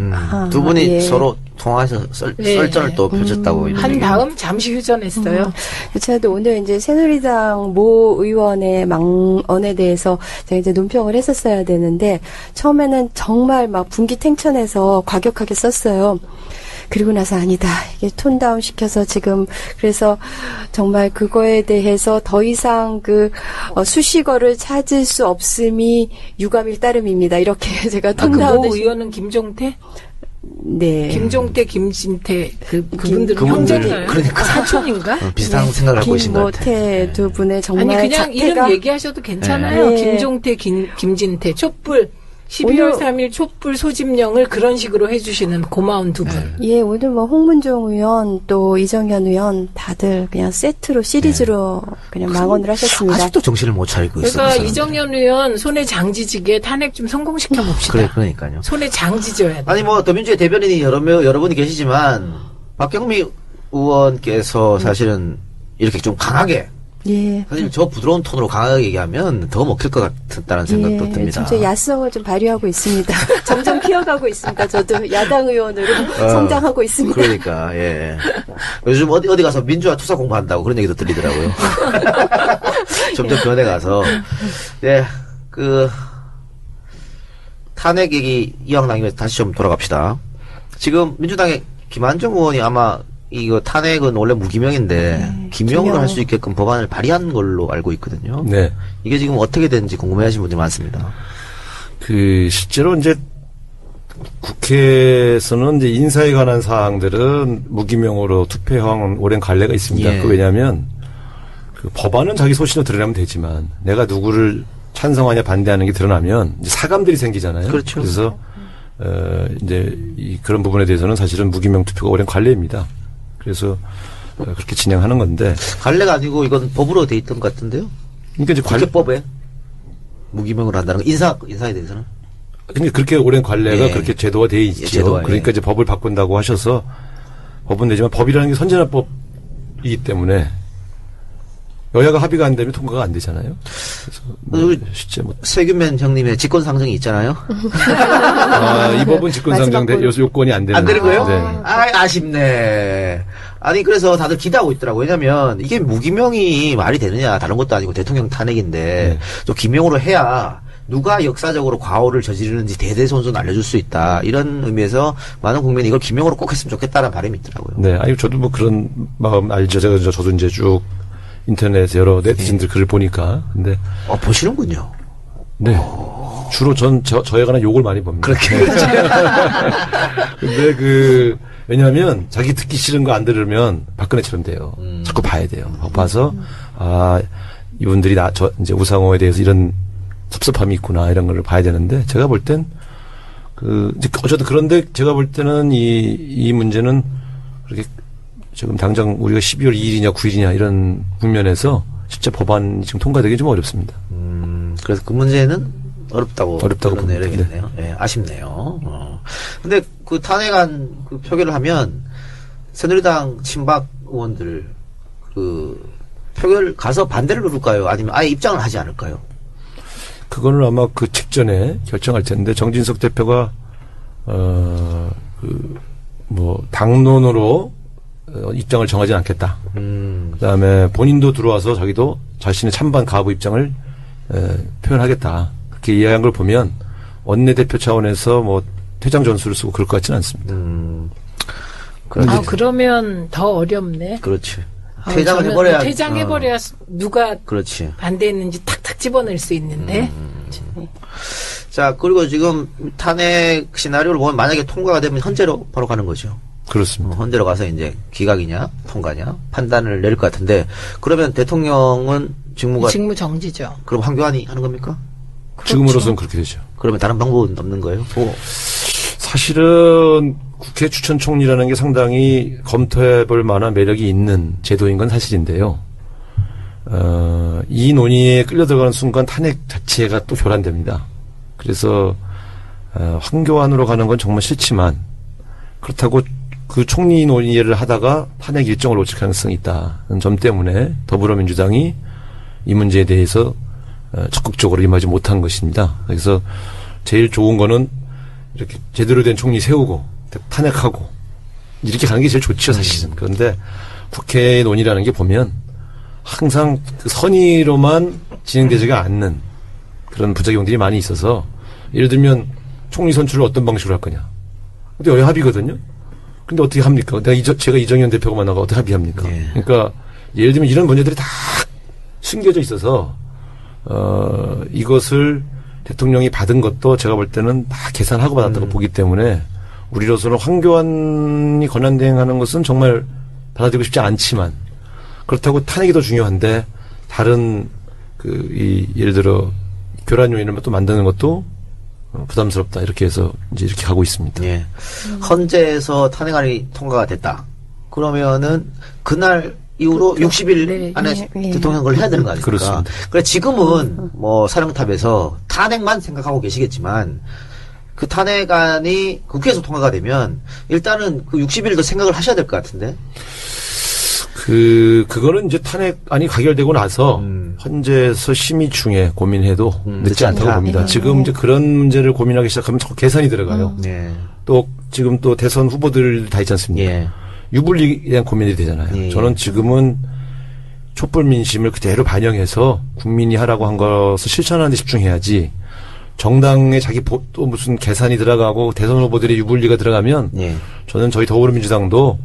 A: 두 분이
D: 예.
A: 서로 통화해서 썰전을 또 펼쳤다고. 이런
B: 한
A: 얘기.
B: 다음 잠시 휴전했어요.
D: 저도 오늘 이제 새누리당 모 의원의 망언에 대해서 제가 이제 논평을 했었어야 되는데 처음에는 정말 막 분기탱천해서 과격하게 썼어요. 그리고 나서 아니다. 이게 톤다운 시켜서 지금 그래서 정말 그거에 대해서 더 이상 수식어를 찾을 수 없음이 유감일 따름입니다. 이렇게 제가 톤다운을
B: 그모 의원은 김종태?
D: 네.
B: 김종태, 김진태 그분들은
A: 그분들,
B: 형제인가요?
A: 그러니까.
B: 사촌인가?
A: 비슷한 생각을 하고 계신 것 같아요.
D: 김모태 두 분의 정말
B: 아니 그냥 이름
D: 자태가
B: 얘기하셔도 괜찮아요.
D: 네.
B: 김종태, 김진태, 촛불 12월 3일 촛불 소집령을 그런 식으로 해주시는 고마운 두 분.
D: 예, 오늘 뭐 홍문종 의원 또 이정현 의원 다들 그냥 세트로 시리즈로 그냥 망언을 하셨습니다.
A: 아직도 정신을 못 차리고 있어요.
B: 그러니까
A: 그 사람들.
B: 이정현 의원 손에 장지지게 탄핵 좀 성공시켜 봅시다.
A: 그러니까요.
B: 손에 장지져야 돼.
A: 아니 뭐 더민주의 대변인이 여러분이 계시지만 박경미 의원께서 사실은 이렇게 좀 강하게
D: 예.
A: 사실 저 부드러운 톤으로 강하게 얘기하면 더 먹힐 것 같다는 생각도 듭니다.
D: 진짜 야성을 좀 발휘하고 있습니다. 점점 키워가고 있습니다. 저도 야당 의원으로 성장하고 있습니다.
A: 그러니까 예. 요즘 어디 가서 민주화 투사 공부한다고 그런 얘기도 들리더라고요. 점점 변해가서 예. 탄핵 얘기 이왕 나뉘면서 다시 좀 돌아갑시다. 지금 민주당의 김한정 의원이 아마 이거 탄핵은 원래 무기명인데 기명으로
D: 기명.
A: 할 수 있게끔 법안을 발의한 걸로 알고 있거든요.
C: 네.
A: 이게 지금 어떻게 되는지 궁금해하시는 분들이 많습니다.
C: 실제로 이제 국회에서는 이제 인사에 관한 사항들은 무기명으로 투표형 오랜 관례가 있습니다.
A: 예.
C: 왜냐하면 법안은 자기 소신으로 드러나면 되지만 내가 누구를 찬성하냐 반대하는 게 드러나면 이제 사감들이 생기잖아요.
A: 그렇죠.
C: 그래서 이제 그런 부분에 대해서는 사실은 무기명 투표가 오랜 관례입니다. 그래서 그렇게 진행하는 건데.
A: 관례가 아니고 이건 법으로 돼 있던 것 같은데요.
C: 그러니까 이제
A: 국회법에 무기명으로 한다는 거 인사에 대해서는.
C: 근데 그렇게 오랜 관례가
A: 예.
C: 그렇게 제도화 돼 있죠.
A: 제도화, 예.
C: 그러니까 이제 법을 바꾼다고 하셔서 법은 되지만 법이라는 게 선진화법이기 때문에 여야가 합의가 안 되면 통과가 안 되잖아요. 그래서
A: 우리
C: 실제
A: 세균맨 형님의 직권상정이 있잖아요.
C: 이 법은 직권상정 요건이 안 되는.
A: 안 되는 거예요?
C: 네.
A: 아쉽네. 아니 그래서 다들 기대하고 있더라고. 왜냐면 이게 무기명이 말이 되느냐. 다른 것도 아니고 대통령 탄핵인데
C: 네.
A: 또 기명으로 해야 누가 역사적으로 과오를 저지르는지 대대손손 알려줄 수 있다. 이런 의미에서 많은 국민이 이걸 기명으로 꼭 했으면 좋겠다는 바람이 있더라고요.
C: 네. 아니 저도 뭐 그런 마음 알죠. 저도 이제 쭉 인터넷에 여러 네티즌들 글을 보니까. 근데
A: 보시는군요.
C: 네. 주로 저에 관한 욕을 많이 봅니다.
A: 그렇게.
C: 근데 왜냐하면 자기 듣기 싫은 거 안 들으면 박근혜처럼 돼요. 자꾸 봐야 돼요. 봐서 이분들이 이제 우상호에 대해서 이런 섭섭함이 있구나 이런 걸 봐야 되는데 제가 볼 땐 이제 어쨌든 그런데 제가 볼 때는 이 문제는 그렇게 지금 당장 우리가 12월 2일이냐 9일이냐 이런 국면에서 실제 법안이 지금 통과되기 좀 어렵습니다.
A: 그래서 그 문제는 어렵다고
C: 봅니다.
A: 내려야겠네요. 네, 아쉽네요. 근데 그 탄핵안 표결을 하면 새누리당 친박 의원들 표결 가서 반대를 누를까요? 아니면 아예 입장을 하지 않을까요?
C: 그거는 아마 그 직전에 결정할 텐데 정진석 대표가 당론으로 입장을 정하지 않겠다. 그다음에 본인도 들어와서 자기도 자신의 찬반 가부 입장을 표현하겠다. 그렇게 이해한 걸 보면 원내대표 차원에서 퇴장 전술을 쓰고 그럴 것 같지는 않습니다.
B: 그러면 더 어렵네.
A: 그렇지. 퇴장을 해버려야.
B: 퇴장해버려야 누가
A: 그렇지.
B: 반대했는지 탁탁 집어낼 수 있는데.
A: 자, 그리고 지금 탄핵 시나리오를 보면 만약에 통과가 되면 헌재로 바로 가는 거죠.
C: 그렇습니다.
A: 헌재로 가서 이제 기각이냐 통과냐 판단을 내릴 것 같은데 그러면 대통령은
B: 직무 정지죠.
A: 그럼 황교안이 하는 겁니까?
C: 지금으로서는 그렇게 되죠.
A: 그러면 다른 방법은 없는 거예요?
C: 사실은 국회 추천 총리라는 게 상당히 검토해볼 만한 매력이 있는 제도인 건 사실인데요. 이 논의에 끌려 들어가는 순간 탄핵 자체가 또 교란됩니다. 그래서 황교안으로 가는 건 정말 싫지만 그렇다고 그 총리 논의를 하다가 탄핵 일정을 놓칠 가능성이 있다는 점 때문에 더불어민주당이 이 문제에 대해서 적극적으로 임하지 못한 것입니다. 그래서 제일 좋은 거는 이렇게 제대로 된 총리 세우고 탄핵하고 이렇게 가는 게 제일 좋죠, 사실은. 그런데 국회 논의라는 게 보면 항상 그 선의로만 진행되지가 않는 그런 부작용들이 많이 있어서 예를 들면 총리 선출을 어떤 방식으로 할 거냐. 근데 여야 합의거든요. 근데 어떻게 합니까? 제가 이정현 대표가 만나고 어떻게 합의합니까?
A: 예.
C: 그러니까 예를 들면 이런 문제들이 다 숨겨져 있어서 이것을 대통령이 받은 것도 제가 볼 때는 다 계산하고 받았다고 보기 때문에 우리로서는 황교안이 권한대행하는 것은 정말 받아들이고 싶지 않지만 그렇다고 탄핵이 더 중요한데 다른 예를 들어 교란 요인을 또 만드는 것도 부담스럽다 이렇게 해서 이제 이렇게 가고 있습니다.
A: 예. 헌재에서 탄핵안이 통과가 됐다. 그러면은 그날 이후로 60일
B: 네.
A: 안에
D: 네.
A: 대통령을 해야 되는 거 아닙니까?
C: 그렇습니다.
A: 그래 지금은 뭐 사령탑에서 탄핵만 생각하고 계시겠지만 그 탄핵안이 국회에서 통과가 되면 일단은 그 60일도 생각을 하셔야 될 것 같은데.
C: 그거는 이제 탄핵안이 가결되고 나서 헌재에서 심의 중에 고민해도 늦지 않다고
A: 않다.
C: 봅니다. 지금 이제 그런 문제를 고민하기 시작하면 자꾸 계산이 들어가요.
A: 네.
C: 또 지금 또 대선 후보들 다 있지 않습니까?
A: 예.
C: 유불리에 대한 고민이 되잖아요.
A: 예.
C: 저는 지금은 촛불 민심을 그대로 반영해서 국민이 하라고 한 것을 실천하는 데 집중해야지 정당에 또 무슨 계산이 들어가고 대선 후보들의 유불리가 들어가면
A: 예.
C: 저는 저희 더불어민주당도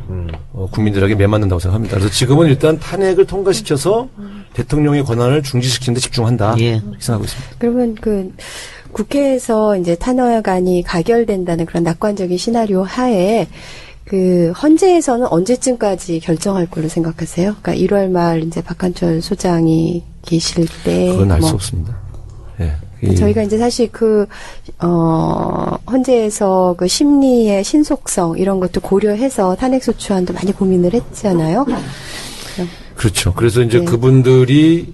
C: 국민들에게 매맞는다고 생각합니다. 그래서 지금은 일단 탄핵을 통과시켜서 대통령의 권한을 중지시키는 데 집중한다.
A: 예.
C: 이렇게 생각하고 있습니다.
D: 그러면 국회에서 이제 탄핵안이 가결된다는 그런 낙관적인 시나리오 하에 헌재에서는 언제쯤까지 결정할 걸로 생각하세요? 그러니까 1월 말 이제 박한철 소장이 계실 때.
C: 그건 알 수 없습니다. 예.
D: 저희가 이제 사실 헌재에서 심리의 신속성 이런 것도 고려해서 탄핵소추안도 많이 고민을 했잖아요.
C: 그렇죠. 그래서 이제
D: 네.
C: 그분들이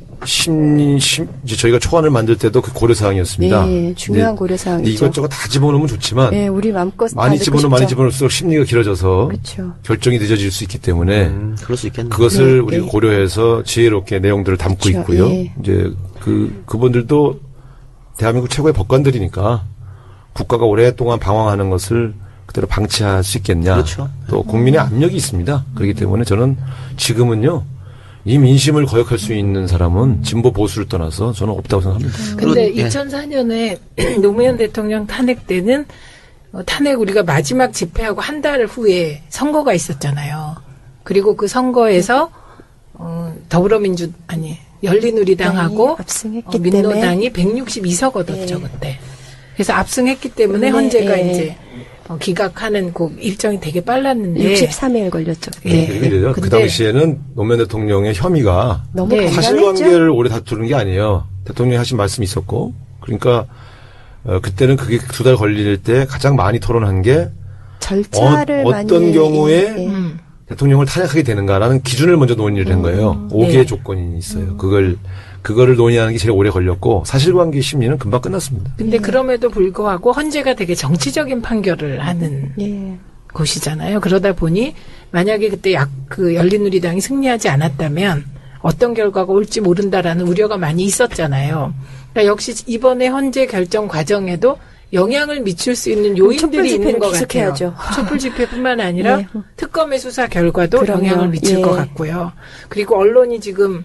C: 이제 저희가 초안을 만들 때도 그 고려사항이었습니다.
D: 네, 중요한 고려사항이죠.
C: 이것저것 다 집어넣으면 좋지만
D: 네, 우리 마음껏
C: 많이 집어넣을수록 심리가 길어져서
D: 그렇죠.
C: 결정이 늦어질 수 있기 때문에
A: 그럴 수 있겠네.
C: 그것을
D: 네,
C: 우리가
D: 네.
C: 고려해서 지혜롭게 내용들을 담고
D: 그렇죠.
C: 있고요.
D: 예.
C: 이제 그분들도 대한민국 최고의 법관들이니까 국가가 오랫동안 방황하는 것을 그대로 방치할 수 있겠냐.
A: 그렇죠.
C: 또 국민의 압력이 있습니다. 그렇기 때문에 저는 지금은요. 이 민심을 거역할 수 있는 사람은 진보 보수를 떠나서 저는 없다고 생각합니다.
B: 근데
A: 그리고, 예.
B: 2004년에 노무현 대통령 탄핵 때는 탄핵 우리가 마지막 집회하고 한 달 후에 선거가 있었잖아요. 그리고 그 선거에서 열린우리당하고
D: 압승했기
B: 민노당이 162석 얻었죠,
D: 예.
B: 그때. 그래서 압승했기 때문에
D: 네,
B: 헌재가
D: 예.
B: 이제 기각하는 그 일정이 되게 빨랐는데
D: 63일 걸렸죠.
B: 예.
C: 그런데요. 그
B: 근데-
C: 당시에는 노무현 대통령의 혐의가
D: 너무
B: 네.
C: 사실관계를 오래 다투는 게 아니에요. 대통령이 하신 말씀이 있었고, 그러니까 그때는 그게 2달 걸릴 때 가장 많이 토론한 게
D: 절차를 많이
C: 어떤 경우에
D: 예.
C: 대통령을 탄핵하게 되는가라는 기준을 먼저 논의를 한 거예요. 5개의
B: 네.
C: 조건이 있어요. 그거를 논의하는 게 제일 오래 걸렸고 사실관계 심리는 금방 끝났습니다.
B: 근데 그럼에도 불구하고 헌재가 되게 정치적인 판결을 하는
D: 예.
B: 곳이잖아요. 그러다 보니 만약에 그때 열린우리당이 승리하지 않았다면 어떤 결과가 올지 모른다라는 우려가 많이 있었잖아요. 그러니까 역시 이번에 헌재 결정 과정에도 영향을 미칠 수 있는 요인들이
D: 촛불
B: 있는
D: 집회는
B: 것 같아요.
D: 계속해야죠.
B: 촛불 집회뿐만 아니라
D: 네.
B: 특검의 수사 결과도
D: 그럼요.
B: 영향을 미칠
D: 예.
B: 것 같고요. 그리고 언론이 지금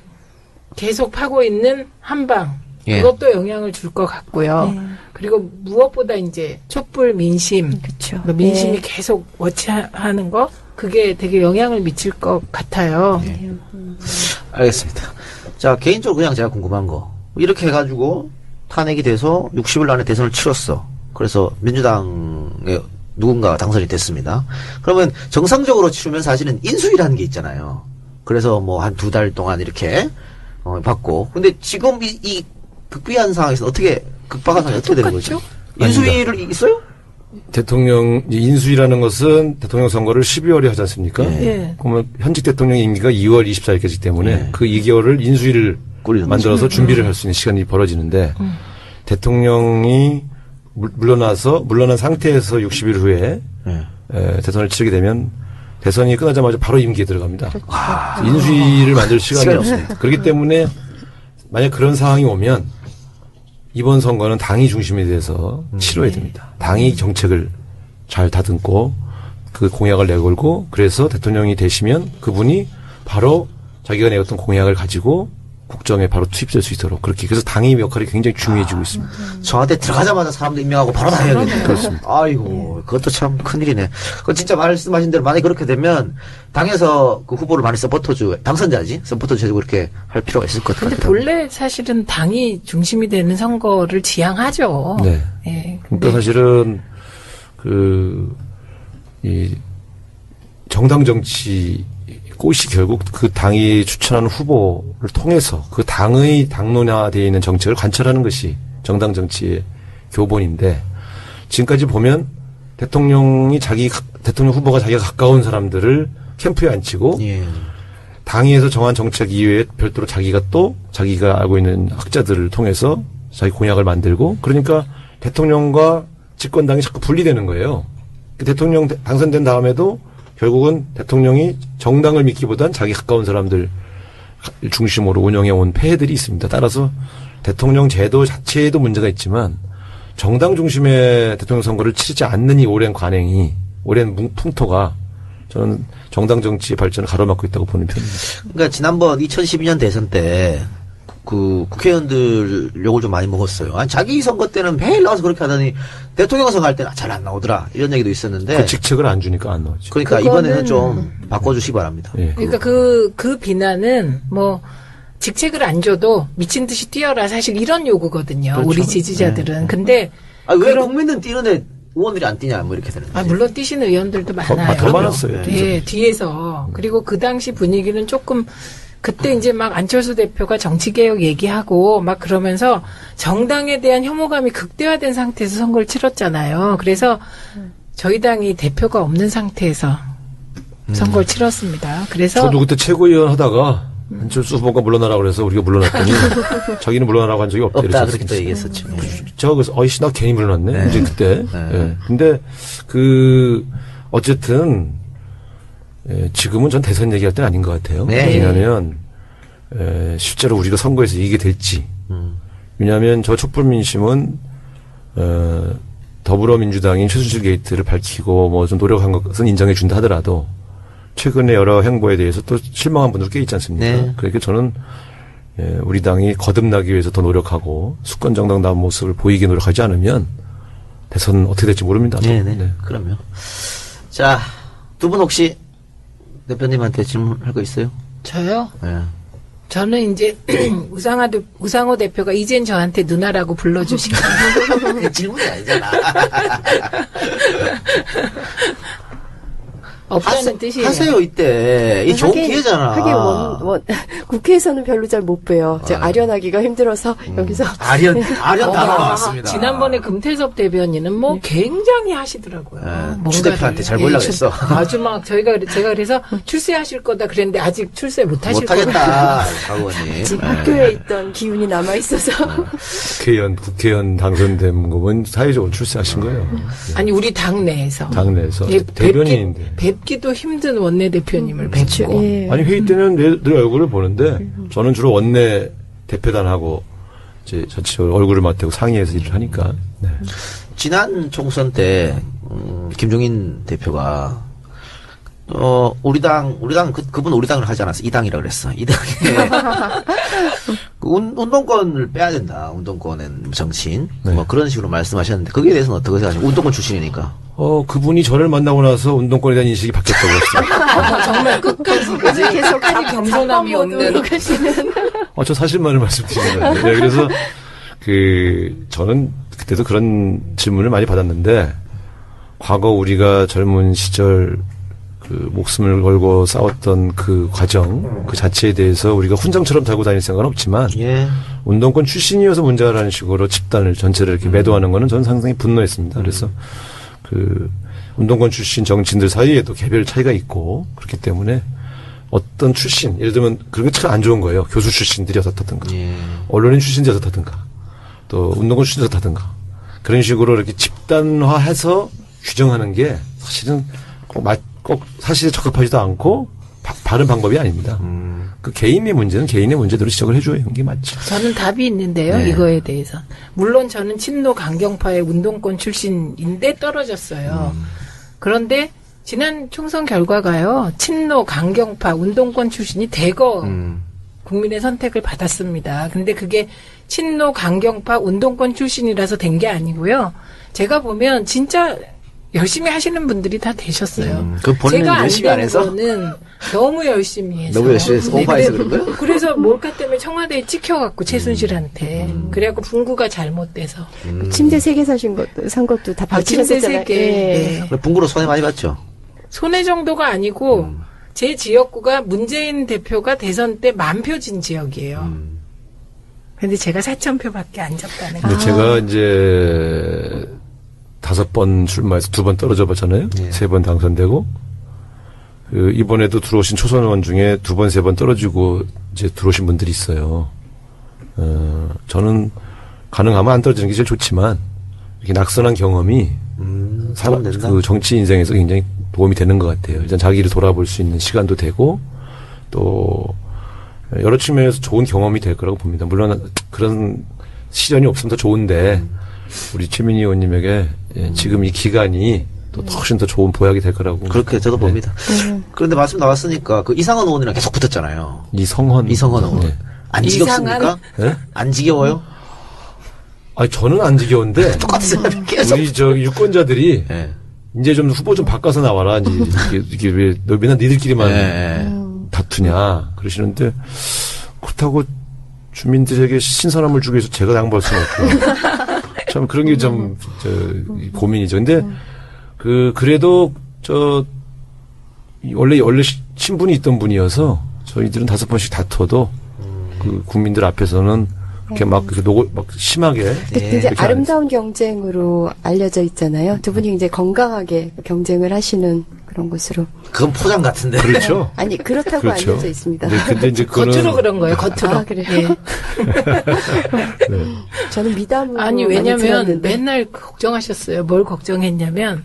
B: 계속 파고 있는 한방
A: 예.
B: 그것도 영향을 줄 것 같고요.
D: 네.
B: 그리고 무엇보다 이제 촛불 민심,
D: 그렇죠.
B: 민심이
D: 예.
B: 계속 워치하는 거 그게 되게 영향을 미칠 것 같아요.
A: 알겠습니다. 자, 개인적으로 그냥 제가 궁금한 거. 이렇게 해가지고 탄핵이 돼서 60일 안에 대선을 치렀어. 그래서 민주당의 누군가가 당선이 됐습니다. 그러면 정상적으로 치르면 사실은 인수위라는 게 있잖아요. 그래서 뭐 한 2달 동안 이렇게 받고. 근데 지금 이 극비한 상황에서 어떻게 극박한 상황이 어떻게 되는 거죠? 인수위를 있어요?
C: 대통령 인수위라는 것은 대통령 선거를 12월에 하지 않습니까?
B: 예.
C: 그러면 현직 대통령 임기가 2월 24일까지 때문에
A: 예.
C: 그 2개월을 인수위를
A: 꾸리는
C: 만들어서 준비를 할 수 있는 시간이 벌어지는데 대통령이 물러난 상태에서 60일 후에
A: 예.
C: 대선을 치르게 되면 대선이 끝나자마자 바로 임기에 들어갑니다. 인수위를 만들 시간이 없습니다. 그렇기 때문에 만약 그런 상황이 오면 이번 선거는 당이 중심이 돼서 치러야 됩니다. 당이 정책을 잘 다듬고 그 공약을 내걸고 그래서 대통령이 되시면 그분이 바로 자기가 내었던 공약을 가지고 국정에 바로 투입될 수 있도록 그렇게 그래서 당의 역할이 굉장히 중요해지고 있습니다.
A: 청와대 들어가자마자 사람들 임명하고 바로 다녀야겠네요. 그렇습니다. 아이고, 그것도 참 큰일이네. 그 진짜 말씀하신 대로 만약에 그렇게 되면 당에서 그 후보를 많이 당선자지? 서포터주 해주고 그렇게 할 필요가 있을 것 같아요.
B: 근데 본래 사실은 당이 중심이 되는 선거를 지향하죠.
C: 네.
B: 예.
C: 그러니까 사실은 이 정당 정치 꽃이 결국 그 당이 추천하는 후보를 통해서 그 당의 당론화되어 있는 정책을 관철하는 것이 정당 정치의 교본인데 지금까지 보면 대통령 후보가 자기가 가까운 사람들을 캠프에 앉히고
A: 예.
C: 당에서 정한 정책 이외에 별도로 자기가 알고 있는 학자들을 통해서 자기 공약을 만들고 그러니까 대통령과 집권당이 자꾸 분리되는 거예요. 대통령 당선된 다음에도 결국은 대통령이 정당을 믿기보단 자기 가까운 사람들 중심으로 운영해온 폐해들이 있습니다. 따라서 대통령 제도 자체에도 문제가 있지만 정당 중심의 대통령 선거를 치르지 않는 이 오랜 관행이 오랜 풍토가 저는 정당 정치의 발전을 가로막고 있다고 보는 편입니다.
A: 그러니까 지난번 2012년 대선 때 그 국회의원들 욕을 좀 많이 먹었어요. 아니 자기 선거 때는 매일 나와서 그렇게 하더니 대통령 선거 할 때는 잘 안 나오더라 이런 얘기도 있었는데
C: 그 직책을 안 주니까 안 나오죠.
A: 그러니까 이번에는 좀 바꿔주시기 바랍니다.
C: 예.
B: 그러니까 그 비난은 뭐 직책을 안 줘도 미친 듯이 뛰어라 사실 이런 요구거든요.
A: 그렇죠.
B: 우리 지지자들은. 근데
A: 왜 국민은 뛰는데 의원들이 안 뛰냐 뭐 이렇게 되는 거죠.
B: 물론 뛰시는 의원들도 많아요.
C: 더 많았어요.
B: 예, 뒤에서. 그리고 그 당시 분위기는 조금 그때 이제 막 안철수 대표가 정치개혁 얘기하고 막 그러면서 정당에 대한 혐오감이 극대화된 상태에서 선거를 치렀잖아요. 그래서 저희 당이 대표가 없는 상태에서 선거를 치렀습니다. 그래서
C: 저도 그때 최고위원 하다가 안철수 후보가 물러나라고 그래서 우리가 물러났더니 자기는 물러나라고 한 적이 없다.
A: 없다 그렇게 또 얘기했었죠.
C: 제가 그래서 어이씨 나 괜히 물러났네.
A: 네.
C: 이제 그때.
A: 네.
C: 예. 근데 어쨌든 지금은 전 대선 얘기할 때는 아닌 것 같아요.
A: 네.
C: 왜냐하면 실제로 우리가 선거에서 이기게 될지. 왜냐하면 저 촛불민심은 더불어민주당인 최순실 게이트를 밝히고 뭐 좀 노력한 것은 인정해 준다 하더라도 최근에 여러 행보에 대해서 또 실망한 분들 꽤 있지 않습니까?
A: 네.
C: 그러니까 저는 우리 당이 거듭나기 위해서 더 노력하고 수권 정당다운 모습을 보이게 노력하지 않으면 대선 어떻게 될지 모릅니다.
A: 네네.
C: 네.
A: 그럼요. 자, 두 분 혹시 대표님한테 질문할 거 있어요?
B: 저요?
A: 네.
B: 저는 이제 우상호 대표가 이젠 저한테 누나라고 불러주시고
A: 질문이 아니잖아.
B: 없다는 뜻이에요.
A: 하세요 이때. 이 좋은 기회잖아.
D: 하긴 국회에서는 별로 잘 못 봬요. 제가 아련하기가 힘들어서 여기서
A: 아련 단어 나왔습니다.
B: 지난번에 금태섭 대변인은 뭐 굉장히 하시더라고요.
A: 네. 추 대표한테 잘 보려고 했어.
B: 아주 막 제가 그래서 출세하실 거다 그랬는데 아직 출세 못 하실 거다.
A: 못하겠다. 박의원님.
D: 지금 학교에 있던 기운이 남아 있어서
C: 국회의원 당선된 거면 사회적으로 출세하신 거예요.
B: 아니 우리 당 내에서.
C: 당내에서 대변인인데.
B: 뵙기도 힘든 원내대표님을 뵙고.
D: 예.
C: 아니 회의 때는 늘 얼굴을 보는데 저는 주로 원내 대표단하고 이제 전체 얼굴을 맞대고 상의해서 일을 하니까. 네.
A: 지난 총선 때 김종인 대표가 그분 우리 당을 하지 않았어. 이 당이라 그랬어. 이 당에 운동권을 빼야 된다. 운동권은 정치인
C: 네.
A: 뭐 그런 식으로 말씀하셨는데 거기에 대해서는 어떻게 생각하세요? 운동권 출신이니까.
C: 그분이 저를 만나고 나서 운동권에 대한 인식이 바뀌었다고 했어요.
B: 정말 끝까지 계속까지 겸손함이 없는.
C: 저 사실만을 말씀드리는 거예요. 네, 그래서 저는 그때도 그런 질문을 많이 받았는데 과거 우리가 젊은 시절 목숨을 걸고 싸웠던 그 과정, 그 자체에 대해서 우리가 훈장처럼 달고 다닐 생각은 없지만,
A: 예. 운동권
C: 출신이어서 문제라는 식으로 집단을 전체를 이렇게 매도하는 거는 저는 상당히 분노했습니다. 그래서 운동권 출신 정치인들 사이에도 개별 차이가 있고, 그렇기 때문에 어떤 출신, 예를 들면 그런 게 참 안 좋은 거예요. 교수 출신들이 어떻다든가,
A: 예.
C: 언론인 출신들이 어떻다든가, 또 운동권 출신들이 어떻다든가, 그런 식으로 이렇게 집단화해서 규정하는 게 사실은 꼭 꼭 사실에 적합하지도 않고 바른 방법이 아닙니다. 그 개인의 문제는 개인의 문제대로 지적을 해줘야 하는 게 맞죠.
B: 저는 답이 있는데요.
A: 네.
B: 이거에 대해서. 물론 저는 친노 강경파의 운동권 출신인데 떨어졌어요. 그런데 지난 총선 결과가요. 친노 강경파 운동권 출신이 대거 국민의 선택을 받았습니다. 근데 그게 친노 강경파 운동권 출신이라서 된 게 아니고요. 제가 보면 진짜 열심히 하시는 분들이 다 되셨어요.
A: 그럼 본인은
B: 제가
A: 열심히 안 해서?
B: 거는 너무 열심히 해서.
A: 너무 열심히 해서 오바해서
B: 그래-
A: 그런 거예요?
B: 그래서 몰카 때문에 청와대에 찍혀갖고 최순실한테. 그래갖고 분구가 잘못돼서.
D: 침대 3개 산 것도 다
B: 침대
D: 바치셨잖아요.
B: 3개. 네.
A: bun구로 손해 많이 봤죠.
B: 손해 정도가 아니고 제 지역구가 문재인 대표가 대선 때 10,000표 진 지역이에요. 근데 제가 4,000표밖에 안 졌다는
C: 근데
B: 거.
C: 제가 이제 5번 출마해서 2번 떨어져 봤잖아요.
A: 예.
C: 3번 당선되고 그 이번에도 들어오신 초선 의원 중에 2번, 3번 떨어지고 이제 들어오신 분들이 있어요. 저는 가능하면 안 떨어지는 게 제일 좋지만 이렇게 낙선한 경험이
A: 사람 된다.
C: 그 정치 인생에서 굉장히 도움이 되는 것 같아요. 일단 자기를 돌아볼 수 있는 시간도 되고 또 여러 측면에서 좋은 경험이 될 거라고 봅니다. 물론 그런 시련이 없으면 더 좋은데 우리 최민희 의원님에게 지금 이 기간이 또 훨씬 더 좋은 보약이 될 거라고.
A: 그렇게 저도 봅니다. 그런데 말씀 나왔으니까 그 이상한 의원이랑 계속 붙었잖아요.
C: 이성헌
A: 의원.
C: 네.
A: 안 지겹습니까?
C: 네?
A: 안 지겨워요?
C: 아니 저는 안 지겨운데
A: 똑같은 사람이 계속.
C: 우리 저 유권자들이
A: 예.
C: 이제 좀 후보 좀 바꿔서 나와라. 이제 이게 왜 너 맨날 니들끼리만
A: 예.
C: 다투냐 그러시는데 그렇다고 주민들에게 신선함을 주기 위해서 제가 양보할 수는 없고 참 그런 게 좀 고민이죠. 근데 그래도 원래 친분이 있던 분이어서 저희들은 5번씩 다퉈도 그 국민들 앞에서는 그렇게 막 심하게
D: 굉장히
C: 그렇게
D: 아름다운 경쟁으로 알려져 있잖아요. 두 분이 굉장히 건강하게 경쟁을 하시는 그런 것으로.
A: 그건 포장 같은데.
C: 그렇죠.
D: 아니, 그렇다고
C: 그렇죠.
D: 알려져 있습니다.
C: 네, 근데 이제 그거는
B: 겉으로 그런 거예요. 겉으로.
D: 아, 그래요?
B: 예.
D: 저는 미담으로
B: 아니
D: 많이
B: 왜냐면
D: 들었는데.
B: 맨날 걱정하셨어요. 뭘 걱정했냐면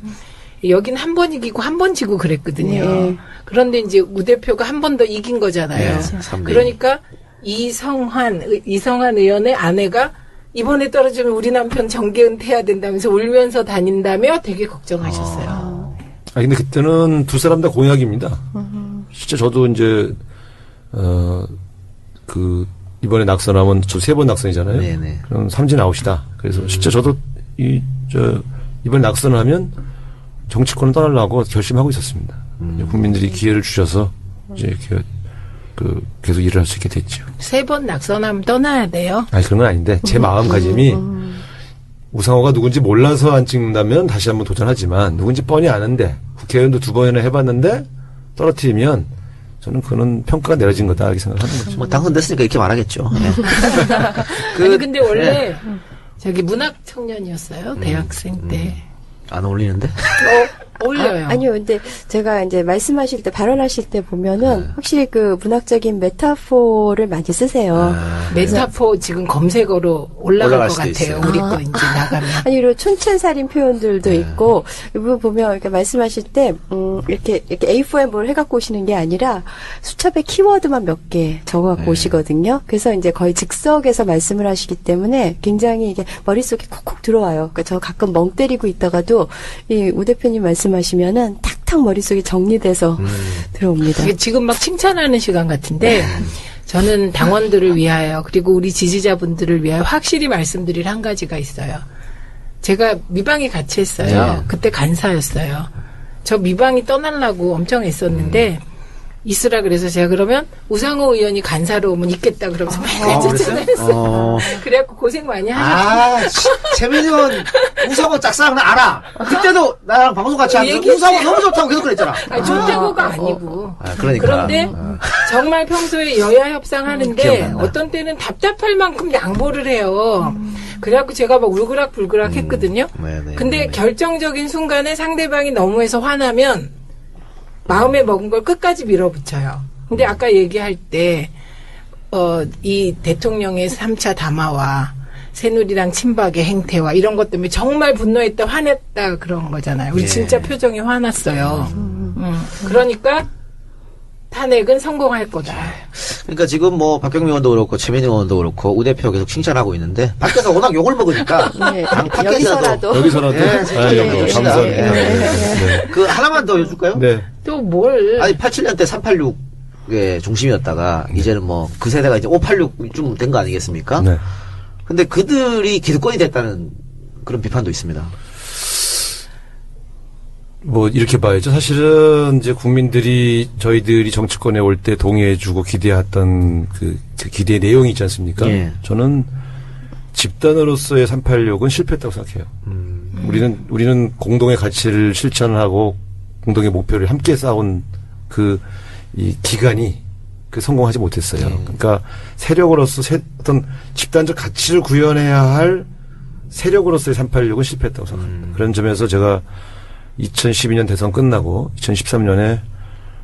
B: 여긴 한 번 이기고 한 번 지고 그랬거든요.
D: 네.
B: 그런데 이제 우 대표가 한 번 더 이긴 거잖아요.
A: 네, 3대2.
B: 그러니까 이성환 의원의 아내가 이번에 떨어지면 우리 남편 정계 은퇴해야 된다면서 울면서 다닌다며 되게 걱정하셨어요.
C: 아 근데 그때는 두 사람 다 공약입니다. 진짜 저도 이제 이번에 낙선하면 저 3번 낙선이잖아요.
A: 네네.
C: 그럼 삼진 아웃이다. 그래서 진짜 저도 이번에 낙선하면 정치권을 떠나려고 결심하고 있었습니다. 이제 국민들이 기회를 주셔서 이제 이렇게 계속 일을 할 수 있게 됐죠.
B: 3번 낙선하면 떠나야 돼요.
C: 아니 그런 건 아닌데 제 마음가짐이 우상호가 누군지 몰라서 안 찍는다면 다시 한번 도전하지만 누군지 뻔히 아는데 국회의원도 2번이나 해봤는데 떨어뜨리면 저는 그거는 평가가 내려진 거다 이렇게 생각하는 거죠.
A: 뭐 당선됐으니까 이렇게 말하겠죠. 예.
B: 아니 근데 원래
A: 네.
B: 저기 문학 청년이었어요. 대학생 때.
A: 안 어울리는데?
B: 어울려요.
D: 아니요, 근데 제가 이제 말씀하실 때, 발언하실 때 보면은 확실히 그 문학적인 메타포를 많이 쓰세요.
B: 메타포 지금 검색어로 올라갈
A: 올라갈
B: 것
A: 수도
B: 같아요.
A: 있어요.
B: 우리 거 이제 나가면.
D: 아니, 그리고 촌철살인 표현들도 있고, 이 부분 보면 이렇게 말씀하실 때, 이렇게 A4에 뭘 해갖고 오시는 게 아니라 수첩에 키워드만 몇 개 적어갖고 오시거든요. 그래서 이제 거의 즉석에서 말씀을 하시기 때문에 굉장히 이게 머릿속에 콕콕 들어와요. 그러니까 저 가끔 멍 때리고 있다가도 이 우 대표님 말씀하시면은 탁탁 머릿속에 정리돼서 들어옵니다.
B: 이게 지금 막 칭찬하는 시간 같은데 저는 당원들을 위하여 그리고 우리 지지자분들을 위하여 확실히 말씀드릴 한 가지가 있어요. 제가 미방이 같이 했어요.
A: 네.
B: 그때 간사였어요. 저 미방이 떠나려고 엄청 애썼는데 있으라 그래서 제가 그러면 우상호 의원이 간사로 오면 있겠다 그러면서 맨날 쫓아다녔어요. 그래갖고 고생 많이 하셨어요.
A: 최민희 의원 우상호 짝사랑은 알아. 그때도 나랑 방송 같이 하는데
B: 얘기했지.
A: 우상호 너무 좋다고 계속 그랬잖아.
B: 아니, 좋다고가 아니고.
A: 그러니까.
B: 그런데 정말 평소에 여야 협상하는데
A: 기억난다.
B: 어떤 때는 답답할 만큼 양보를 해요. 그래갖고 제가 막 울그락불그락 했거든요.
A: 네네.
B: 근데 결정적인 순간에 상대방이 너무해서 화나면 마음에 먹은 걸 끝까지 밀어붙여요. 근데 아까 얘기할 때, 이 대통령의 3차 담화와 새누리당 친박의 행태와 이런 것 때문에 정말 분노했다, 화냈다 그런 거잖아요. 우리
A: 예.
B: 진짜 표정이 화났어요. 그러니까 탄핵은 성공할 거다.
A: 그러니까 지금 뭐 박경미 의원도 그렇고 최민희 의원도 그렇고 우 대표 계속 칭찬하고 있는데 밖에서 워낙 욕을 먹으니까
D: 네.
A: 당 밖에서도
C: 여기서라도
A: 네,
C: 감사합니다.
A: 네. 그 하나만 더 해줄까요?
C: 네.
B: 또 뭘?
A: 아니 87년 때 386의 중심이었다가 이제는 뭐 그 세대가 이제 586쯤 된 거 아니겠습니까?
C: 네.
A: 근데 그들이 기득권이 됐다는 그런 비판도 있습니다.
C: 뭐 이렇게 봐야죠. 사실은 이제 국민들이 저희들이 정치권에 올 때 동의해주고 기대했던 그 기대 내용이 있지 않습니까?
A: 예.
C: 저는 집단으로서의 386은 실패했다고 생각해요. 우리는 공동의 가치를 실천하고 공동의 목표를 함께 쌓은 이 기간이 성공하지 못했어요. 그러니까 세력으로서 어떤 집단적 가치를 구현해야 할 세력으로서의 386은 실패했다고 생각합니다. 그런 점에서 제가 2012년 대선 끝나고 2013년에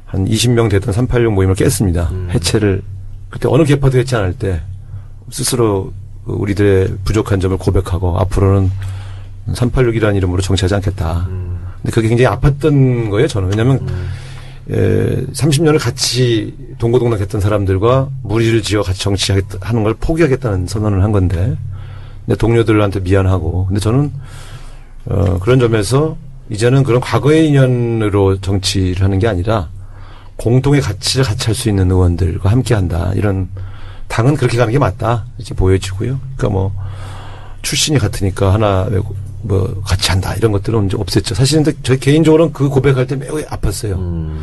C: 한 20명 되던 386 모임을 깼습니다. 해체를 그때 어느 개파도 해체 안 할 때 스스로 우리들의 부족한 점을 고백하고 앞으로는 386이라는 이름으로 정치하지 않겠다. 근데 그게 굉장히 아팠던 거예요, 저는. 왜냐하면 30년을 같이 동고동락했던 사람들과 무리를 지어 같이 정치하는 걸 포기하겠다는 선언을 한 건데, 내 동료들한테 미안하고, 근데 저는 그런 점에서 이제는 그런 과거의 인연으로 정치를 하는 게 아니라 공동의 가치를 같이 할 수 있는 의원들과 함께한다. 이런 당은 그렇게 가는 게 맞다. 이렇게 보여지고요. 그러니까 뭐 출신이 같으니까 하나 뭐 같이 한다 이런 것들은 이제 없앴죠. 사실은 저 개인적으로는 그 고백할 때 매우 아팠어요.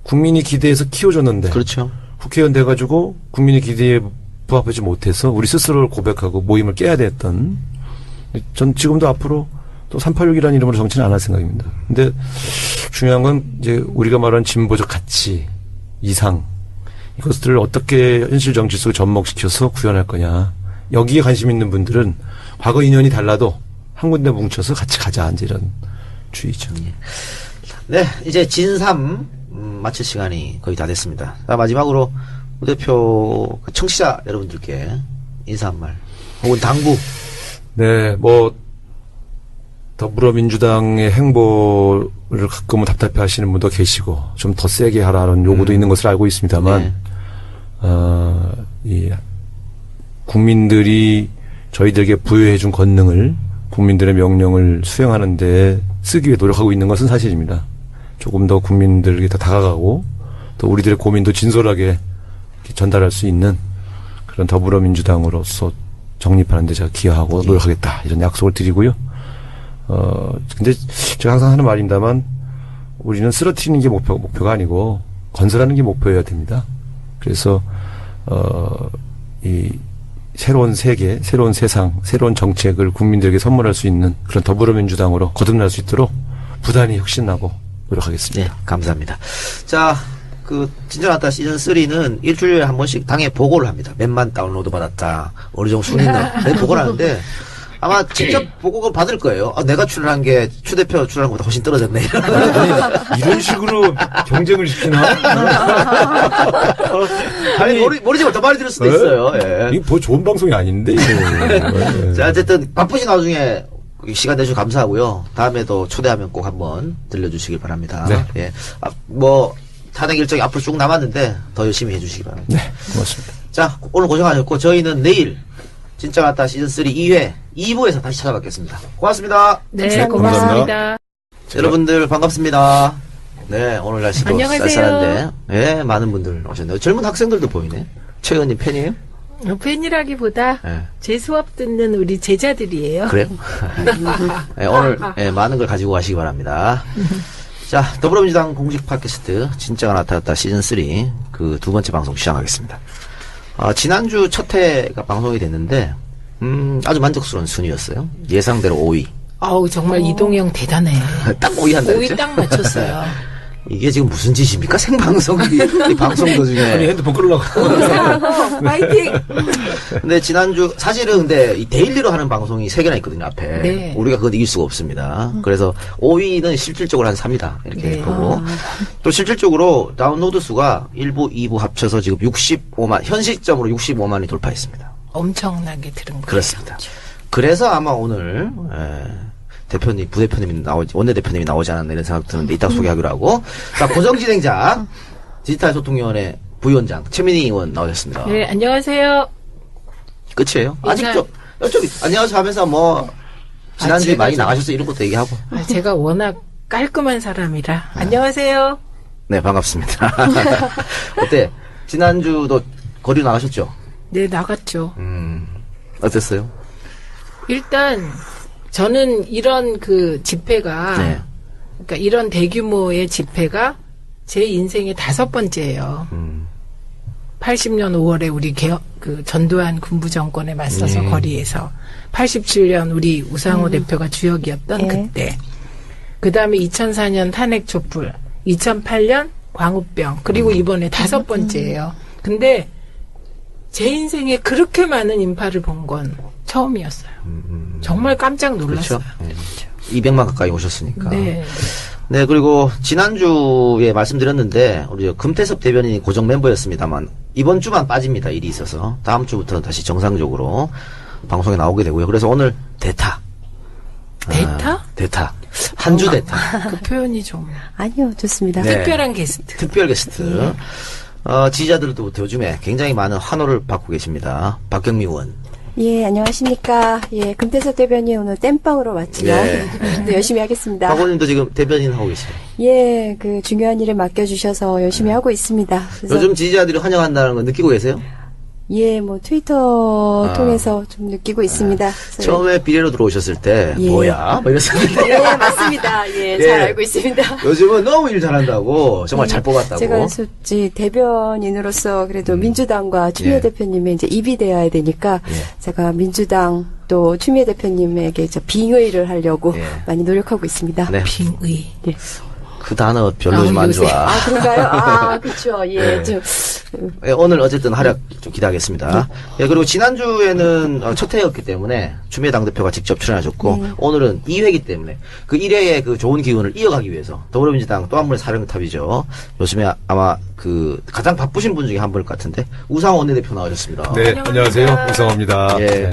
C: 국민이 기대해서 키워줬는데
A: 그렇죠.
C: 국회의원 돼가지고 국민의 기대에 부합하지 못해서 우리 스스로를 고백하고 모임을 깨야 됐던. 전 지금도 앞으로 또 386이라는 이름으로 정치는 안 할 생각입니다. 근데 중요한 건 이제 우리가 말하는 진보적 가치, 이상 이것들을 어떻게 현실 정치 속에 접목시켜서 구현할 거냐. 여기에 관심 있는 분들은 과거 인연이 달라도 한 군데 뭉쳐서 같이 가자. 이제 이런 주의죠.
A: 네, 이제 진3 마칠 시간이 거의 다 됐습니다. 자, 마지막으로 우 대표 청취자 여러분들께 인사 한 말 혹은 당부.
C: 네, 뭐 더불어민주당의 행보를 가끔은 답답해 하시는 분도 계시고 좀 더 세게 하라는 요구도 있는 것을 알고 있습니다만 이 국민들이 저희들에게 부여해 준 권능을 국민들의 명령을 수행하는 데 쓰기 위해 노력하고 있는 것은 사실입니다. 조금 더 국민들에게 더 다가가고 또 우리들의 고민도 진솔하게 전달할 수 있는 그런 더불어민주당으로서 정립하는 데 제가 기여하고 노력하겠다 이런 약속을 드리고요. 근데 제가 항상 하는 말입니다만 우리는 쓰러뜨리는 게 목표가 아니고 건설하는 게 목표여야 됩니다. 그래서 이 새로운 세계, 새로운 세상, 새로운 정책을 국민들에게 선물할 수 있는 그런 더불어민주당으로 거듭날 수 있도록 부단히 혁신하고 노력하겠습니다.
A: 네, 감사합니다. 자, 진짜 왔다 시즌3는 일주일에 한 번씩 당에 보고를 합니다. 몇만 다운로드 받았다. 어느 정도 순위는 보고를 하는데 아마 직접 보고를 받을 거예요. 내가 출연한 게 추 대표 출연한 것보다 훨씬 떨어졌네.
C: 이런 식으로 경쟁을 시키나?
A: 아니, 모르지만 더 많이 들을 수도 있어요. 예.
C: 이거 뭐 좋은 방송이 아닌데, 이거.
A: 자, 어쨌든 바쁘신 와중에 시간 내주셔서 감사하고요. 다음에도 초대하면 꼭 한번 들려주시길 바랍니다.
C: 네.
A: 예. 탄핵 일정이 앞으로 쭉 남았는데 더 열심히 해주시기 바랍니다.
C: 네, 고맙습니다.
A: 자, 오늘 고생하셨고 저희는 내일 진짜 같다 시즌3 2회 2부에서 다시 찾아뵙겠습니다. 고맙습니다.
B: 네, 고맙습니다.
A: 여러분들 반갑습니다. 네, 오늘 날씨도
B: 안녕하세요.
A: 쌀쌀한데 네, 많은 분들 오셨네요. 젊은 학생들도 보이네. 최 의원님 팬이에요?
B: 팬이라기보다
A: 네.
B: 제 수업 듣는 우리 제자들이에요.
A: 그래요? 네, 오늘 많은 걸 가지고 가시기 바랍니다. 자, 더불어민주당 공식 팟캐스트 진짜가 나타났다 시즌3 그 두 번째 방송 시작하겠습니다. 지난주 첫 회가 방송이 됐는데 아주 만족스러운 순위였어요. 예상대로 5위.
B: 아우 정말 이동영 대단해.
A: 딱 5위 한다
B: 5위
A: 그랬죠?
B: 딱 맞췄어요.
A: 이게 지금 무슨 짓입니까? 생방송이 이 방송 도중에.
C: 아니, 핸드폰 끌으려고.
B: 파이팅.
A: 근데 지난주 사실은 근데 이 데일리로 하는 방송이 3개나 있거든요 앞에.
B: 네.
A: 우리가 그건 이길 수가 없습니다. 그래서 5위는 실질적으로 한 3위다 이렇게
B: 네.
A: 보고 또 실질적으로 다운로드 수가 1부, 2부 합쳐서 지금 65만 현 시점으로 65만이 돌파했습니다.
B: 엄청나게 들은 거예요.
A: 그렇습니다. 그래서 아마 오늘 대표님, 부대표님이 원내대표님이 나오지 않았나 이런 생각 드는데 이따 소개하기로 하고. 자, 고정 진행자, 디지털 소통위원회 부위원장 최민희 의원 나오셨습니다.
B: 네, 안녕하세요.
A: 끝이에요?
B: 인사-
A: 아직도, 여쪽이, 안녕하세요 하면서 뭐, 지난주에
B: 제가
A: 많이
B: 좀-
A: 나가셔서 이런 것도 얘기하고.
B: 제가 워낙 깔끔한 사람이라. 안녕하세요.
A: 네, 반갑습니다. 어때? 지난주도 거리로 나가셨죠?
B: 네, 나갔죠.
A: 어땠어요?
B: 일단 저는 이런 그 집회가
A: 네.
B: 그러니까 이런 대규모의 집회가 제 인생의 5번째예요. 80년 5월에 우리 그 전두환 군부 정권에 맞서서 거리에서 87년 우리 우상호 대표가 주역이었던
D: 네.
B: 그때. 그다음에 2004년 탄핵 촛불, 2008년 광우병, 그리고 이번에 5번째예요. 근데 제 인생에 그렇게 많은 인파를 본 건 처음이었어요. 정말 깜짝 놀랐어요.
A: 그렇죠? 200만 가까이 오셨으니까.
B: 네.
A: 네, 그리고 지난주에 말씀드렸는데 우리 금태섭 대변인이 고정 멤버였습니다만 이번 주만 빠집니다. 일이 있어서. 다음 주부터 다시 정상적으로 방송에 나오게 되고요. 그래서 오늘 대타.
B: 대타?
A: 대타. 한 주 대타.
B: 그 표현이 좀
D: 아니요, 좋습니다.
A: 네.
B: 특별한 게스트.
A: 특별 게스트. 지지자들도 요즘에 굉장히 많은 환호를 받고 계십니다. 박경미 의원.
D: 예, 안녕하십니까. 예, 금태섭 대변인 오늘 땜빵으로 왔지만
A: 네.
D: 네, 열심히 하겠습니다.
A: 박 의원님도 지금 대변인 하고 계세요.
D: 예, 그 중요한 일을 맡겨주셔서 열심히 하고 있습니다. 그래서
A: 요즘 지지자들이 환영한다는 거 느끼고 계세요?
D: 예, 뭐 트위터 통해서 좀 느끼고 있습니다. 그래서
A: 처음에 비례로 들어오셨을 때
D: 예.
A: 뭐야? 뭐 이랬었는데
D: 예, 맞습니다. 예,
A: 예.
D: 잘 알고 있습니다.
A: 요즘은 너무 일 잘한다고 정말 잘 뽑았다고.
D: 제가 솔직히 대변인으로서 그래도 민주당과 추미애
A: 예.
D: 대표님의 이제 입이 되어야 되니까
A: 예.
D: 제가 민주당 또 추미애 대표님에게 빙의를 하려고
A: 예.
D: 많이 노력하고 있습니다.
A: 네.
B: 빙의.
D: 예.
A: 그 단어 별로 좀 안
B: 요새-
A: 좋아.
D: 아, 그런가요? 아, 그렇죠. 예,
A: 네.
D: 좀
A: 예, 오늘 어쨌든 활약 좀 기대하겠습니다. 예, 그리고 지난주에는 첫 회였기 때문에 추미애 당대표가 직접 출연하셨고 오늘은 2회이기 때문에 그 1회의 그 좋은 기운을 이어가기 위해서 더불어민주당 또 한 분의 사령탑이죠. 요즘에 아마 그 가장 바쁘신 분 중에 한 분일 것 같은데 우상호 원내대표 나와주셨습니다.
C: 네, 안녕하세요. 우성호입니다.
A: 예.
C: 네.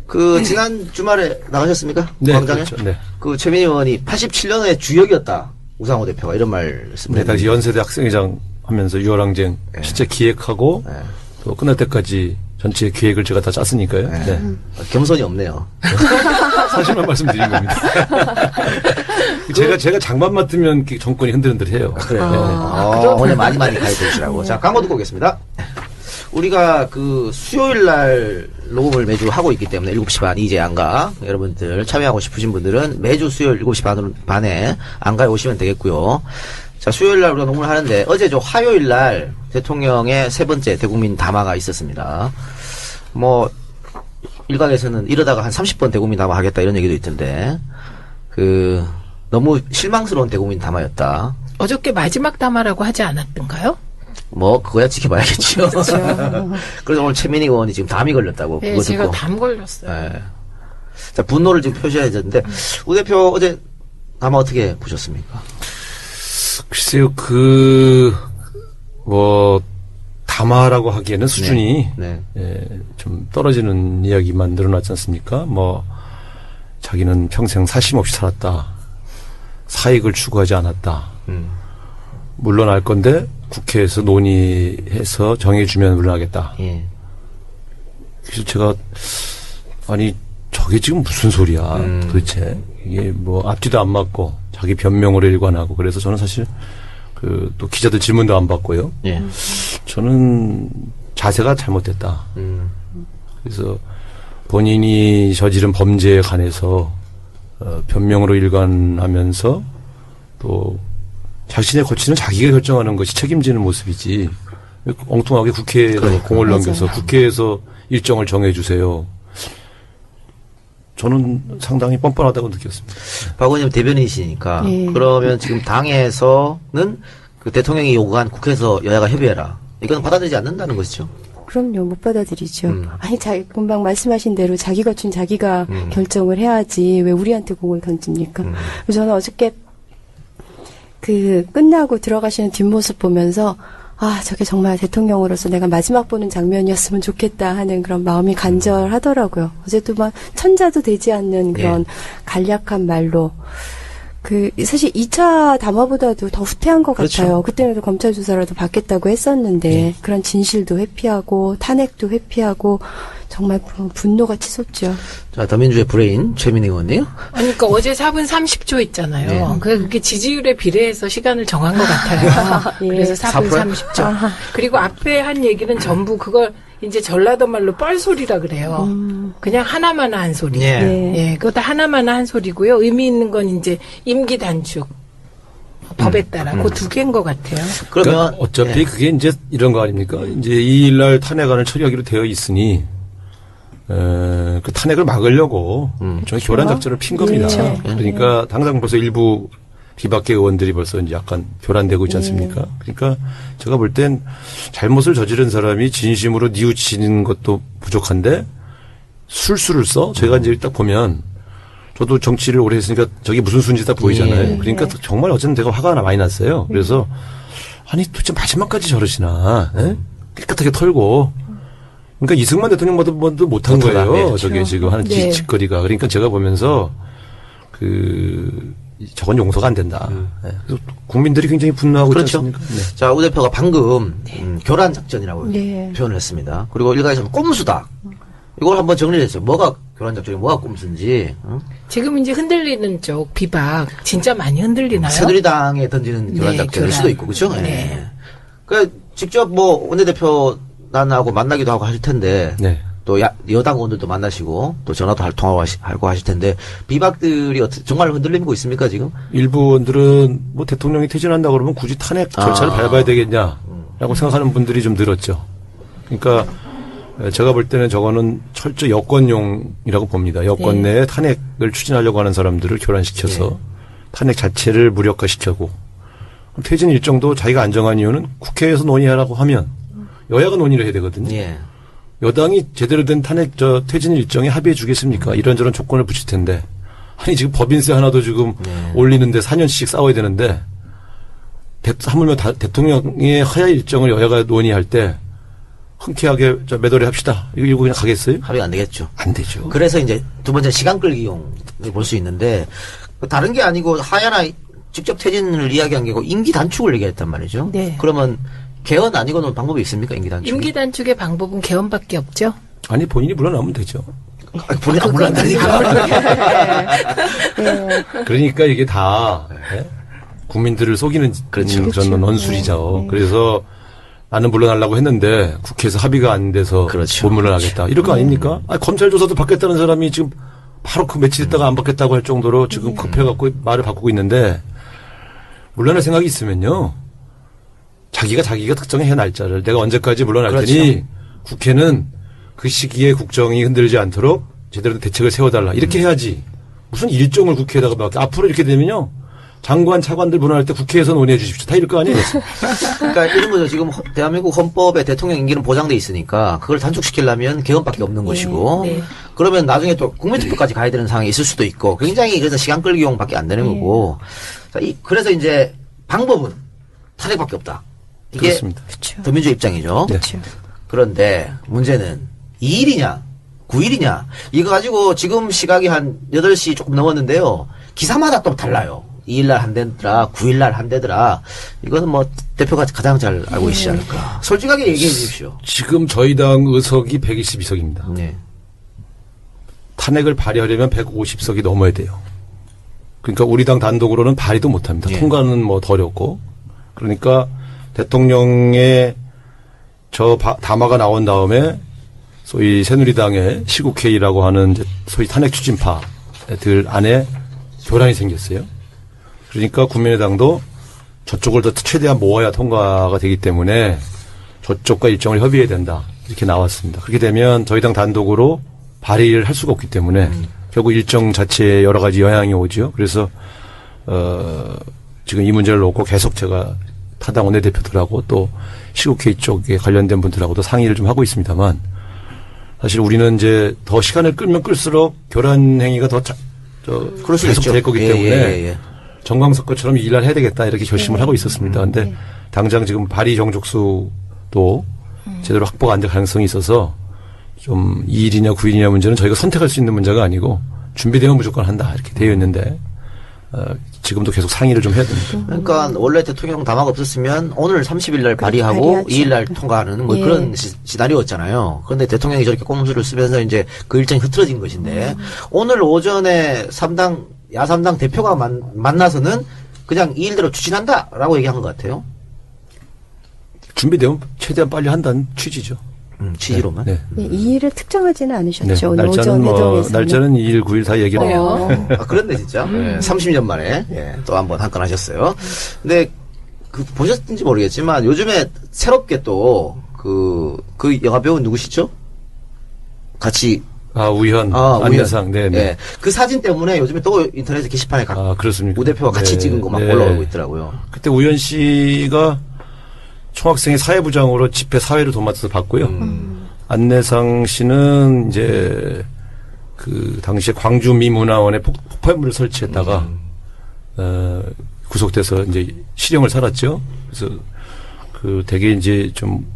A: 그 지난 주말에 나가셨습니까?
C: 네,
A: 광장에?
C: 그렇죠. 네.
A: 그 최민희 의원이 87년의 주역이었다. 우상호 대표가 이런 말씀을
C: 네, 당시 연세대 학생회장 하면서 6월항쟁 실제 기획하고 또 끝날 때까지 전체 기획을 제가 다 짰으니까요. 네.
A: 겸손이 없네요.
C: 사실만 말씀드린 겁니다. 제가 장관 맡으면 정권이 흔들흔들해요.
A: 그래요. 오늘 많이 가입해주시라고. 자, 광고 듣고 오겠습니다. 우리가 그 수요일 날 녹음을 매주 하고 있기 때문에 7시 반 이제 안가 여러분들 참여하고 싶으신 분들은 매주 수요일 7시 반에 안가에 오시면 되겠고요. 자, 수요일 날 우리가 녹음을 하는데 어제 저 화요일 날 대통령의 세 번째 대국민 담화가 있었습니다. 뭐 일각에서는 이러다가 한 30번 대국민 담화 하겠다 이런 얘기도 있던데 그 너무 실망스러운 대국민 담화였다.
B: 어저께 마지막 담화라고 하지 않았던가요?
A: 뭐 그거야 지켜봐야겠죠. 그래서 오늘 최민희 의원이 지금 담이 걸렸다고
B: 네,
A: 그거
B: 제가
A: 듣고.
B: 담 걸렸어요.
A: 예. 자, 분노를 지금 표시해야 되는데 우 대표 어제 담화 어떻게 보셨습니까?
C: 글쎄요, 담화라고 하기에는 수준이
A: 네.
C: 예, 좀 떨어지는 이야기만 늘어났지 않습니까? 뭐 자기는 평생 사심 없이 살았다. 사익을 추구하지 않았다. 물러날 건데 국회에서 논의해서 정해주면 물러나겠다.
A: 예.
C: 그래서 제가 아니 저게 지금 무슨 소리야 도대체. 이게 뭐 앞뒤도 안 맞고 자기 변명으로 일관하고 그래서 저는 사실 또 기자들 질문도 안 받고요.
A: 예.
C: 저는 자세가 잘못됐다. 그래서 본인이 저지른 범죄에 관해서 변명으로 일관하면서 또 자신의 거취는 자기가 결정하는 것이 책임지는 모습이지 엉뚱하게 국회에 공을 넘겨서 국회에서 일정을 정해주세요. 저는 상당히 뻔뻔하다고 느꼈습니다.
A: 박 의원님 대변인이시니까
D: 예.
A: 그러면 지금 당에서는 그 대통령이 요구한 국회에서 여야가 협의해라. 이건 받아들이지 않는다는 것이죠.
D: 그럼요, 못 받아들이죠. 아니, 금방 말씀하신 대로 자기가 준 자기가 결정을 해야지 왜 우리한테 공을 던집니까? 그래서 저는 어저께 끝나고 들어가시는 뒷모습 보면서 저게 정말 대통령으로서 내가 마지막 보는 장면이었으면 좋겠다 하는 그런 마음이 간절하더라고요. 어제도 막 천자도 되지 않는 그런 간략한 말로. 사실 2차 담화보다도 더 후퇴한 것
A: 그렇죠.
D: 같아요. 그때는 검찰 조사라도 받겠다고 했었는데, 그런 진실도 회피하고, 탄핵도 회피하고, 정말 분노가 치솟죠.
A: 자, 더민주의 브레인, 최민희 의원님.
B: 그러니까 어제 4분 30초 있잖아요.
A: 네.
B: 그게 지지율에 비례해서 시간을 정한 것 같아요.
D: 예.
B: 그래서 4분
A: 4%?
B: 30초. 그리고 앞에 한 얘기는 전부 그걸 이제 전라도 말로 뻘소리라 그래요. 그냥 하나마나 한 소리.
A: 예.
D: 네.
B: 예, 그것도 하나마나 한 소리고요. 의미 있는 건 이제 임기 단축. 법에 따라 그 두 개인 것 같아요.
A: 그러면
C: 그러니까 어차피
A: 예.
C: 그게 이제 이런 거 아닙니까? 이제 2일날 탄핵안을 처리하기로 되어 있으니 그 탄핵을 막으려고 일종의 교란 작전을 핀 겁니다.
D: 그렇죠.
C: 그러니까 당장 벌써 일부 비박계 의원들이 벌써 이제 약간 교란되고 있지 않습니까? 그러니까 제가 볼 땐 잘못을 저지른 사람이 진심으로 뉘우치는 것도 부족한데 술수를 써? 제가 이제 딱 보면 저도 정치를 오래 했으니까 저게 무슨 수인지 딱 보이잖아요. 그러니까 정말 어쨌든 내가 화가 많이 났어요. 그래서 아니 도대체 마지막까지 저러시나? 에? 깨끗하게 털고. 그러니까 이승만 대통령보다 못한
A: 못하다.
C: 거예요.
A: 네,
C: 저게 지금 하는
B: 네.
C: 짓거리가. 그러니까 제가 보면서 저건 용서가 안 된다. 그래서 국민들이 굉장히 분노하고
A: 그렇죠.
C: 있지 않습니까? 네.
A: 자, 우 대표가 방금 교란 작전이라고
D: 네.
A: 표현을 했습니다. 그리고 일각에서는 꼼수다. 이걸 한번 정리를 했어요. 뭐가 교란 작전이 뭐가 꼼수인지.
B: 지금 이제 흔들리는 쪽 비박 진짜 많이 흔들리나요?
A: 새누리당에 던지는 교란
B: 네,
A: 작전일
B: 교란.
A: 수도 있고 그렇죠?
B: 네.
A: 네. 그러니까 직접 뭐 원내대표 난하고 만나기도 하고 하실 텐데
C: 네.
A: 또 여당 의원들도 만나시고 또 전화도 통화하고 하실 텐데 비박들이 정말 흔들리고 있습니까 지금?
C: 일부 의원들은 뭐 대통령이 퇴진한다 그러면 굳이 탄핵 절차를 밟아야 되겠냐라고 생각하는 분들이 좀 늘었죠. 그러니까 제가 볼 때는 저거는 철저 여권용이라고 봅니다. 여권
B: 네.
C: 내에 탄핵을 추진하려고 하는 사람들을 교란시켜서 탄핵 자체를 무력화시켜고 퇴진 일정도 자기가 안정한 이유는 국회에서 논의하라고 하면 여야가 논의를 해야 되거든요.
A: 예.
C: 여당이 제대로 된 탄핵 퇴진 일정에 합의해 주겠습니까? 이런저런 조건을 붙일 텐데 아니 지금 법인세 하나도 지금 올리는데 4년씩 싸워야 되는데 하물며 대통령의 하야 일정을 여야가 논의할 때 흔쾌하게 매도를 합시다. 이거 그냥 가겠어요?
A: 합의가 안 되겠죠.
C: 안 되죠.
A: 그래서 이제 두 번째 시간 끌기용을 볼 수 있는데 다른 게 아니고 하야나 직접 퇴진을 이야기한 게고 임기 단축을 얘기했단 말이죠.
B: 네.
A: 그러면 개헌 아니고는 방법이 있습니까? 임기 단축.
B: 임기 단축의 방법은 개헌밖에 없죠.
C: 아니 본인이 물러나면 되죠.
A: 본인 안 물러난다니까.
C: 그러니까 이게 다 국민들을 속이는
A: 그렇죠.
C: 그런 논술이죠. 그래서 나는 물러나려고 했는데 국회에서 합의가 안 돼서
A: 그렇죠.
C: 못 물러나겠다. 이럴 거 아닙니까? 아니, 검찰 조사도 받겠다는 사람이 지금 바로 그 며칠 있다가 안 받겠다고 할 정도로 지금 급해갖고 말을 바꾸고 있는데 물러날 생각이 있으면요. 자기가 특정해 날짜를 내가 언제까지 물러날
A: 그렇죠.
C: 테니 국회는 그 시기에 국정이 흔들리지 않도록 제대로 된 대책을 세워달라. 이렇게 해야지. 무슨 일정을 국회에다가 막 앞으로 이렇게 되면요. 장관, 차관들 물러날 때 국회에서 논의해 주십시오. 다 이럴 거 아니에요?
A: 그러니까 이런 거죠. 지금 대한민국 헌법에 대통령 임기는 보장돼 있으니까 그걸 단축시키려면 개헌밖에 없는 것이고
B: 네.
A: 그러면 나중에 또 국민투표까지 가야 되는 상황이 있을 수도 있고 굉장히 그래서 시간 끌기용밖에 안 되는 거고 자, 그래서 이제 방법은 탄핵밖에 없다. 이게
C: 그렇습니다.
A: 더민주 입장이죠.
C: 네.
A: 그런데 문제는 2일이냐 9일이냐 이거 가지고 지금 시각이 한 8시 조금 넘었는데요. 기사마다 또 달라요. 2일날 한대더라 9일날 한대더라. 이거는 뭐 대표가 가장 잘 알고 계시지 않을까. 솔직하게 얘기해 주십시오.
C: 지금 저희 당 의석이 122석입니다.
A: 네.
C: 탄핵을 발의하려면 150석이 넘어야 돼요. 그러니까 우리 당 단독으로는 발의도 못합니다.
A: 예.
C: 통과는 뭐 더 어렵고. 그러니까 대통령의 담화가 나온 다음에 소위 새누리당의 시국회의라고 하는 이제 소위 탄핵 추진파들 안에 교란이 생겼어요. 그러니까 국민의당도 저쪽을 더 최대한 모아야 통과가 되기 때문에 저쪽과 일정을 협의해야 된다. 이렇게 나왔습니다. 그렇게 되면 저희 당 단독으로 발의를 할 수가 없기 때문에 결국 일정 자체에 여러 가지 영향이 오죠. 그래서 지금 이 문제를 놓고 계속 제가 타당 원내대표들하고 또 시국회의 쪽에 관련된 분들하고도 상의를 좀 하고 있습니다만 사실 우리는 이제 더 시간을 끌면 끌수록 교란 행위가 더
A: 그럴 수
C: 계속
A: 있죠.
C: 될 거기
A: 예,
C: 때문에
A: 예.
C: 정광석 것처럼 이 일 날 해야 되겠다 이렇게 결심을 하고 있었습니다. 근데 당장 지금 발의 정족수도 제대로 확보가 안 될 가능성이 있어서 좀 2일이냐 9일이냐 문제는 저희가 선택할 수 있는 문제가 아니고 준비되면 무조건 한다 이렇게 되어 있는데 지금도 계속 상의를 좀 해야 됩니다.
A: 그러니까 원래 대통령 담화가 없었으면 오늘 30일 날 발의하고 2일 날 통과하는 뭐 그런 시나리오였잖아요. 그런데 대통령이 저렇게 꼼수를 쓰면서 이제 그 일정이 흐트러진 것인데 오늘 오전에 야3당 대표가 만나서는 그냥 2일대로 추진한다라고 얘기한 것 같아요.
C: 준비되면 최대한 빨리 한다는 취지죠.
A: 취지로만.
C: 네.
D: 네, 이 일을 특정하지는 않으셨죠.
C: 네.
D: 오늘 오전 회동에서는.
C: 날짜는 2일, 9일 다 얘기를 해요.
A: 그런데 진짜 30년 만에 또 한 번 한 건 하셨어요. 근데 보셨는지 모르겠지만 요즘에 새롭게 또 그 영화 배우 누구시죠? 같이
C: 우현, 안내상, 네.
A: 네. 그 사진 때문에 요즘에 또 인터넷 게시판에
C: 그렇습니까?
A: 우 대표가 같이
C: 네.
A: 찍은 거 막
C: 네.
A: 올라오고 있더라고요.
C: 그때 우현 씨가 총학생회 사회부장으로 집회 사회를 도맡아서 봤고요. 안내상 씨는 이제 그 당시에 광주 미문화원에 폭발물을 설치했다가 구속돼서 이제 실형을 살았죠. 그래서 되게 이제 좀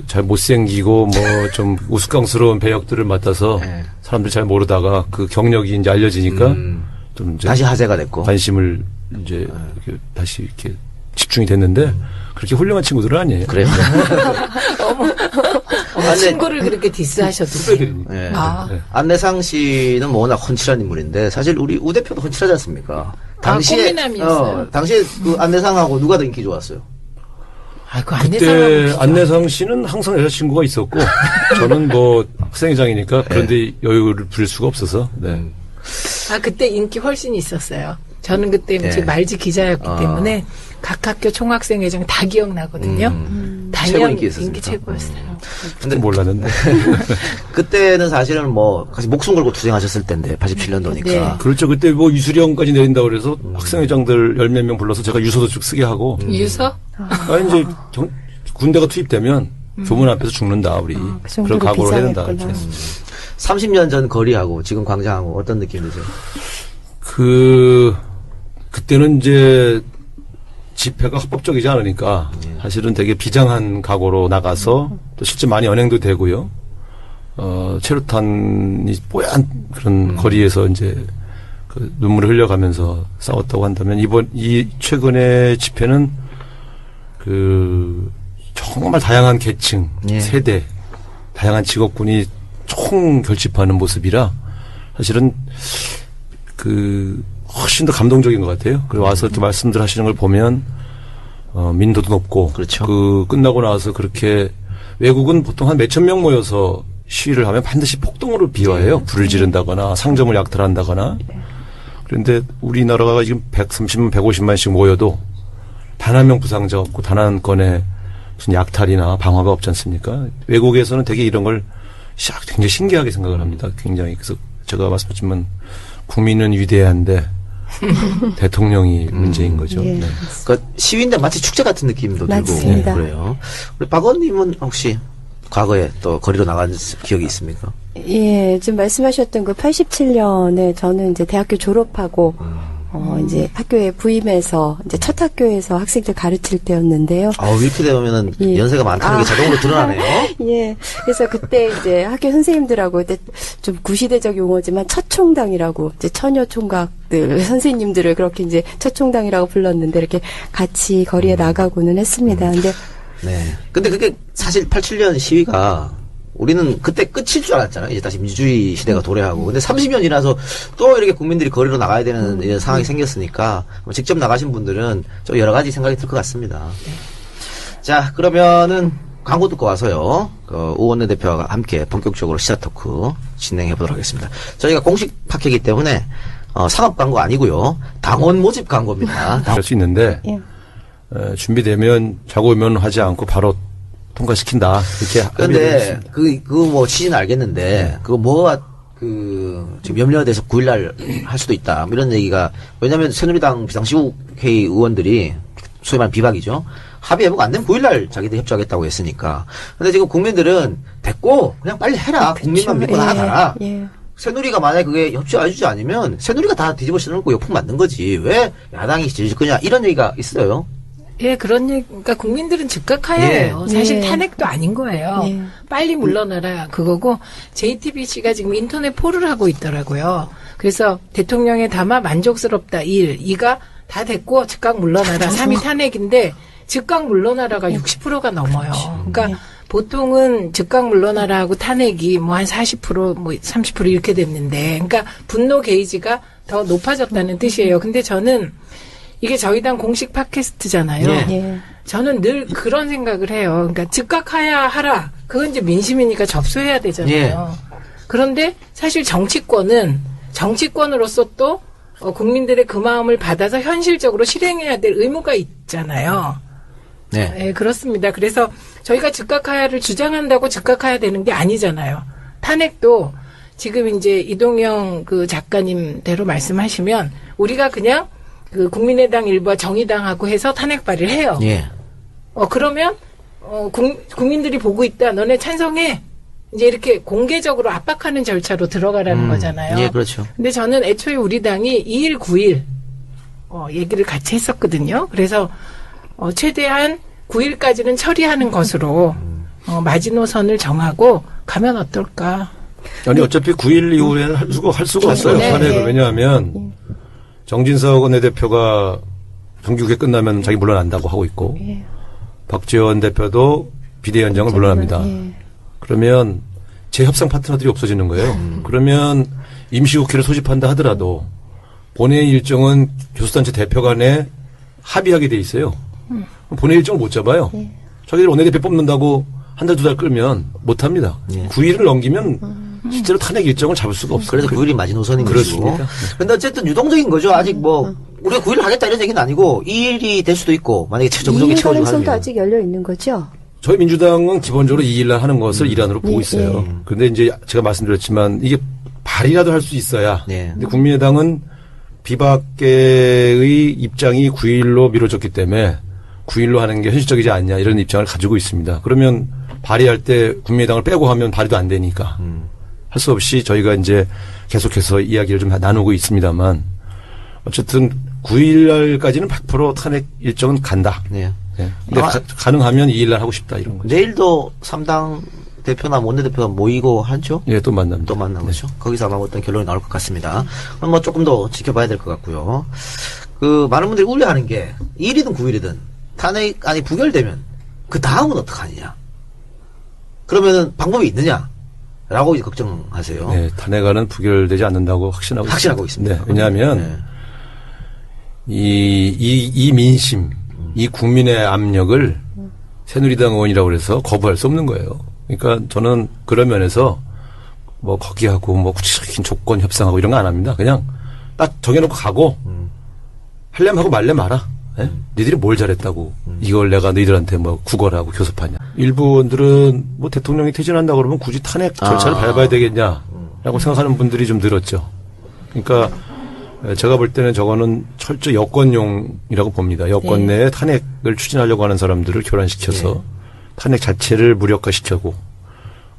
C: 잘 못생기고 뭐 좀 우스꽝스러운 배역들을 맡아서 사람들이 잘 모르다가 그 경력이 이제 알려지니까 좀 이제
A: 다시 화제가 됐고
C: 관심을 이제 이렇게 다시 이렇게 집중이 됐는데 그렇게 훌륭한 친구들은 아니에요.
A: 그래요.
B: 친구를 그렇게 디스하셔도 돼요.
A: 네.
C: 네.
A: 안내상 씨는 뭐 워낙 헌칠한 인물인데 사실 우리 우 대표도 헌칠하지 않습니까?
B: 꽃미남이었어요.
A: 당시에 그 안내상하고 누가 더 인기 좋았어요?
C: 그때 안내상 씨는 항상 여자친구가 있었고 저는 뭐 학생회장이니까 그런데 여유를 부릴 수가 없어서. 네.
B: 그때 인기 훨씬 있었어요. 저는 그때 말지 기자였기 때문에 각 학교 총학생회장 다 기억나거든요.
A: 최고 인기 있었습니까?
B: 인기 최고였어요.
C: 근데 몰랐는데.
A: 그때는 사실은 뭐 같이 목숨 걸고 투쟁하셨을 때인데 87년도니까.
B: 네.
C: 그렇죠. 그때 뭐 유수령까지 내린다고 그래서 학생회장들 10몇 명 불러서 제가 유서도 쭉 쓰게 하고.
B: 유서?
C: 이제 군대가 투입되면 교문 앞에서 죽는다 우리.
D: 그
C: 그런 각오를 해야 된다.
A: 30년 전 거리하고 지금 광장하고 어떤 느낌 드세요?
C: 그때는 이제 집회가 합법적이지 않으니까 사실은 되게 비장한 각오로 나가서 또 실제 많이 언행도 되고요. 체류탄이 뽀얀 그런 거리에서 이제 그 눈물을 흘려가면서 싸웠다고 한다면 이 최근의 집회는 정말 다양한 계층, 세대, 다양한 직업군이 총 결집하는 모습이라 사실은 훨씬 더 감동적인 것 같아요. 그리고 와서 이렇게 말씀들 하시는 걸 보면, 민도도 높고.
A: 그렇죠.
C: 끝나고 나서 그렇게 외국은 보통 한 몇천 명 모여서 시위를 하면 반드시 폭동으로 비화해요. 불을 지른다거나 상점을 약탈한다거나. 그런데 우리나라가 지금 130만, 150만씩 모여도 단 한 명 부상자 없고 단 한 건의 무슨 약탈이나 방화가 없지 않습니까? 외국에서는 되게 이런 걸 굉장히 신기하게 생각을 합니다. 굉장히. 그래서 제가 말씀드렸지만 국민은 위대한데 대통령이 문제인 거죠.
D: 예.
C: 네.
A: 그러니까 시위인데 마치 축제 같은 느낌도
D: 맞습니다.
A: 들고 그래요. 우리 박 의원님은 혹시 과거에 또 거리로 나간 기억이 있습니까?
D: 예, 지금 말씀하셨던 그 87년에 저는 이제 대학교 졸업하고 이제 학교에 부임해서 이제 첫 학교에서 학생들 가르칠 때였는데요.
A: 이렇게 되면은
D: 예.
A: 연세가 많다는 게 자동으로 드러나네요.
D: 예. 그래서 그때 이제 학교 선생님들하고 그때 좀 구시대적 용어지만 첫 총당이라고 이제 처녀 총각들 선생님들을 그렇게 이제 첫 총당이라고 불렀는데 이렇게 같이 거리에 나가고는 했습니다. 근데
A: 근데 그게 사실 87년 시위가 우리는 그때 끝일 줄 알았잖아요. 이제 다시 민주주의 시대가 도래하고. 근데 30년 지나서 또 이렇게 국민들이 거리로 나가야 되는 이런 상황이 생겼으니까 직접 나가신 분들은 좀 여러 가지 생각이 들 것 같습니다. 자, 그러면은 광고 듣고 와서요. 우 원내대표와 함께 본격적으로 시사 토크 진행해 보도록 하겠습니다. 저희가 공식 팟캐이기 때문에 상업 광고 아니고요. 당원 모집 광고입니다.
C: 할 수 있는데 준비되면 자고면하지 않고 바로 통과시킨다. 이렇게.
A: 그런데 뭐 취지는 알겠는데 지금 염려돼서 9일날 할 수도 있다. 이런 얘기가 왜냐하면 새누리당 비상시국회의 의원들이 소위 말하는 비박이죠. 합의 여부가 안 되면 9일날 자기들 협조하겠다고 했으니까. 근데 지금 국민들은 됐고 그냥 빨리 해라. 국민만 믿고 나아가라. 새누리가 만약에 그게 협조해주지 않으면 새누리가 다 뒤집어 씌우고 역풍 맞는 거지. 왜 야당이 지질 거냐 이런 얘기가 있어요.
B: 예, 그런 얘기, 그러니까 국민들은 즉각 하야예요. 사실
D: 예.
B: 탄핵도 아닌 거예요.
D: 예.
B: 빨리 물러나라 그거고 JTBC가 지금 인터넷 폴을 하고 있더라고요. 그래서 대통령의 담화 만족스럽다 1, 2가 다 됐고 즉각 물러나라 3이 탄핵인데 즉각 물러나라가 60%가 넘어요. 그러니까 보통은 즉각 물러나라 하고 탄핵이 뭐 한 40%, 뭐 30% 이렇게 됐는데, 그러니까 분노 게이지가 더 높아졌다는 뜻이에요. 근데 저는 이게 저희 당 공식 팟캐스트잖아요.
D: 예.
B: 저는 늘 그런 생각을 해요. 그러니까 즉각 하라. 그건 이제 민심이니까 접수해야 되잖아요. 그런데 사실 정치권으로서 또 국민들의 그 마음을 받아서 현실적으로 실행해야 될 의무가 있잖아요.
A: 네.
B: 네, 그렇습니다. 그래서 저희가 즉각 하야를 주장한다고 즉각 하야 되는 게 아니잖아요. 탄핵도 지금 이제 이동영 그 작가님대로 말씀하시면 우리가 그냥 그 국민의당 일부와 정의당하고 해서 탄핵 발의를 해요.
A: 예.
B: 그러면 국민들이 보고 있다. 너네 찬성해. 이제 이렇게 공개적으로 압박하는 절차로 들어가라는 거잖아요.
A: 예, 그렇죠.
B: 근데 저는 애초에 우리 당이 2일, 9일 얘기를 같이 했었거든요. 그래서 최대한 9일까지는 처리하는 것으로 마지노선을 정하고 가면 어떨까?
C: 아니 어차피 9일 이후에는 할 수가 없어요.
B: 네,
C: 탄핵을.
B: 네.
C: 왜냐하면 정진석 원내대표가 정기국회 끝나면 자기 물러난다고 하고 있고 박지원 대표도 비대위원장을 물러납니다. 그러면 재협상 파트너들이 없어지는 거예요. 그러면 임시국회를 소집한다 하더라도 본회의 일정은 교수단체 대표 간에 합의하게 돼 있어요. 본회의 일정을 못 잡아요. 자기들 원내대표 뽑는다고 한 달, 두 달 끌면 못 합니다. 9일을 넘기면 실제로 탄핵 일정을 잡을 수가 없어요.
A: 그래서 9일이 마지노선인 것이고.
C: 그렇습니다.
A: 근데 어쨌든 유동적인 거죠. 아직 뭐 우리가 9일을 하겠다 이런 얘기는 아니고 2일이 될 수도 있고 만약에 정성이
D: 이
A: 채워지고
D: 가능성도
A: 하면.
D: 아직 열려 있는 거죠.
C: 저희 민주당은 기본적으로 2일 날 하는 것을 일환으로 보고 있어요. 그런데 이제 제가 말씀드렸지만 이게 발의라도 할 수 있어야.
A: 네.
C: 근데 국민의당은 비박계의 입장이 9일로 미뤄졌기 때문에 9일로 하는 게 현실적이지 않냐 이런 입장을 가지고 있습니다. 그러면 발의할 때 국민의당을 빼고 하면 발의도 안 되니까 할 수 없이 저희가 이제 계속해서 이야기를 좀 나누고 있습니다만 어쨌든 9일 날까지는 100% 탄핵 일정은 간다.
A: 네.
C: 네. 근데 가능하면 2일 날 하고 싶다 이런 거죠.
A: 내일도 3당 대표나 원내대표가 모이고 하죠?
C: 예, 또 만납니다.
A: 또 만나보죠. 거기서 아마 어떤 결론이 나올 것 같습니다. 그럼 뭐 조금 더 지켜봐야 될 것 같고요. 그 많은 분들이 우려하는 게 2일이든 9일이든 탄핵안이 부결되면 그 다음은 어떡하느냐. 그러면은 방법이 있느냐. 라고 이제 걱정하세요.
C: 네, 탄핵안은 부결되지 않는다고 확신하고
A: 있습니다.
C: 네, 왜냐하면
A: 네.
C: 이 민심, 이 국민의 압력을 새누리당 의원이라고 해서 거부할 수 없는 거예요. 그러니까 저는 그런 면에서 뭐 거기하고 뭐 구체적인 조건 협상하고 이런 거 안 합니다. 그냥 딱 정해놓고 가고 하려면 하고 말려면 마라. 네? 니들이 뭘 잘했다고 이걸 내가 너희들한테 뭐 구걸하고 교섭하냐. 일부 의원들은 뭐 대통령이 퇴진한다 그러면 굳이 탄핵 절차를 밟아야 되겠냐라고 생각하는 분들이 좀 늘었죠. 그러니까 제가 볼 때는 저거는 철저 여권용이라고 봅니다. 여권 내에 탄핵을 추진하려고 하는 사람들을 교란시켜서 탄핵 자체를 무력화시켜고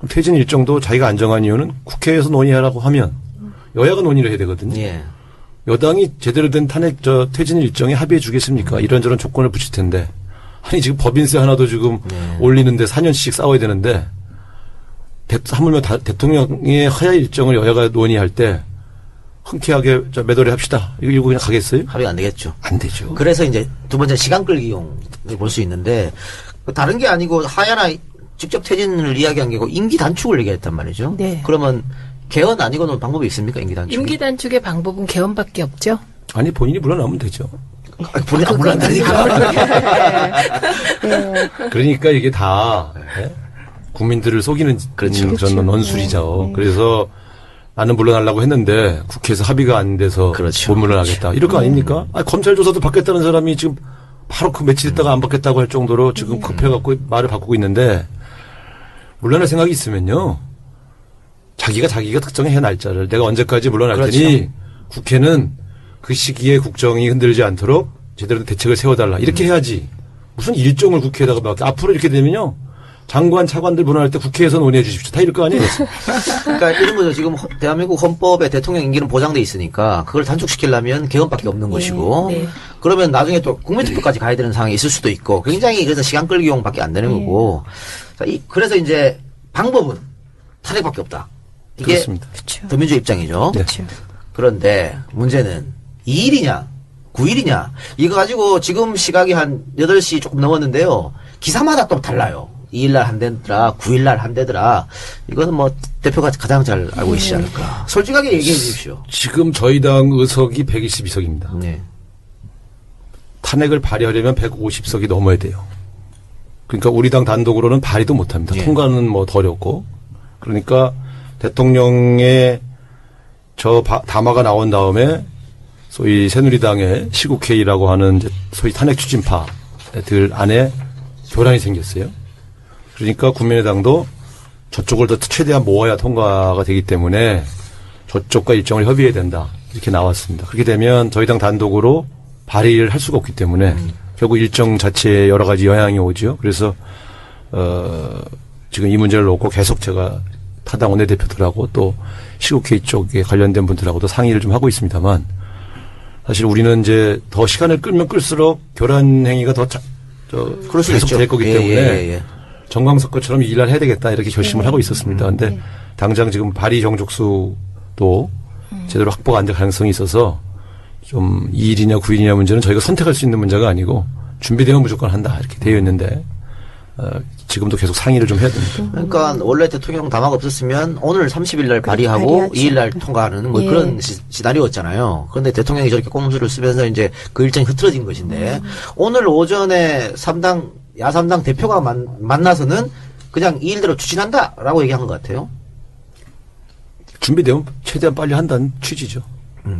C: 퇴진 일정도 자기가 안정한 이유는 국회에서 논의하라고 하면 여야가 논의를 해야 되거든요.
A: 예.
C: 여당이 제대로 된 탄핵 퇴진 일정에 합의해 주겠습니까? 이런저런 조건을 붙일 텐데 아니 지금 법인세 하나도 지금 올리는데 4년씩 싸워야 되는데 하물며 대통령의 하야 일정을 여야가 논의할 때 흔쾌하게 매도를 합시다. 이거 그냥 가겠어요?
A: 합의가 안 되겠죠.
C: 안 되죠.
A: 그래서 이제 두 번째 시간 끌기용을 볼 수 있는데 다른 게 아니고 하야나 직접 퇴진을 이야기한 게고 임기 단축을 얘기했단 말이죠.
B: 네.
A: 그러면 개헌 아니고는 방법이 있습니까? 임기 단축.
B: 임기 단축의 방법은 개헌밖에 없죠.
C: 아니 본인이 물러나면 되죠.
A: 본인 안 물러난다니까.
C: 그러니까 이게 다 국민들을 속이는
A: 그렇죠.
C: 저는 논술이죠. 그래서 나는 물러나려고 했는데 국회에서 합의가 안 돼서
A: 그렇죠.
C: 못 물러나겠다. 이럴 거 아닙니까? 아니, 검찰 조사도 받겠다는 사람이 지금 바로 그 며칠 있다가 안 받겠다고 할 정도로 지금 급해갖고 말을 바꾸고 있는데 물러날 생각이 있으면요. 자기가 특정해 날짜를 내가 언제까지 물러날
A: 그렇죠.
C: 테니 국회는 그 시기에 국정이 흔들리지 않도록 제대로 된 대책을 세워달라. 이렇게 해야지. 무슨 일정을 국회에다가 막 앞으로 이렇게 되면요. 장관 차관들 문화할 때 국회에서 논의해 주십시오. 다 이럴 거 아니에요?
A: 그러니까 이런 거죠. 지금 대한민국 헌법에 대통령 임기는 보장돼 있으니까 그걸 단축시키려면 개헌밖에 없는 것이고
B: 네.
A: 그러면 나중에 또 국민투표까지 가야 되는 상황이 있을 수도 있고 굉장히 그래서 시간 끌기용밖에 안 되는 거고 자, 그래서 이제 방법은 탄핵밖에 없다. 이게
C: 그렇습니다.
A: 더민주 입장이죠.
C: 네.
A: 그런데 문제는 2일이냐 9일이냐 이거 가지고 지금 시각이 한 8시 조금 넘었는데요. 기사마다 또 달라요. 2일날 한 대더라 9일날 한 대더라. 이거는 뭐 대표가 가장 잘 알고 계시지 않을까. 솔직하게 얘기해 주십시오.
C: 지금 저희 당 의석이 122석입니다.
A: 네.
C: 탄핵을 발의하려면 150석이 넘어야 돼요. 그러니까 우리 당 단독으로는 발의도 못합니다.
A: 예.
C: 통과는 뭐 더 어렵고. 그러니까 대통령의 담화가 나온 다음에 소위 새누리당의 시국회의라고 하는 이제 소위 탄핵 추진파들 안에 교란이 생겼어요. 그러니까 국민의당도 저쪽을 더 최대한 모아야 통과가 되기 때문에 저쪽과 일정을 협의해야 된다. 이렇게 나왔습니다. 그렇게 되면 저희 당 단독으로 발의를 할 수가 없기 때문에 결국 일정 자체에 여러 가지 영향이 오죠. 그래서 지금 이 문제를 놓고 계속 제가 타당 원내대표들하고 또 시국회의 쪽에 관련된 분들하고도 상의를 좀 하고 있습니다만 사실 우리는 이제 더 시간을 끌면 끌수록 교란 행위가 더
A: 그럴 수
C: 계속
A: 있죠.
C: 될 거기
A: 예,
C: 때문에
A: 예.
C: 정광석 것처럼 2일날 해야 되겠다 이렇게 결심을 하고 있었습니다. 그런데 당장 지금 발의 정족수도 제대로 확보가 안 될 가능성이 있어서 좀 2일이냐 9일이냐 문제는 저희가 선택할 수 있는 문제가 아니고 준비되면 무조건 한다 이렇게 되어 있는데 지금도 계속 상의를 좀 해야 됩니다.
A: 그러니까 원래 대통령 담화가 없었으면 오늘 30일 날 발의하고 2일 날 통과하는 뭐 그런 시나리오였잖아요. 그런데 대통령이 저렇게 꼼수를 쓰면서 이제 그 일정이 흐트러진 것인데 오늘 오전에 야삼당 대표가 만나서는 그냥 2일대로 추진한다라고 얘기한 것 같아요.
C: 준비되면 최대한 빨리 한다는 취지죠.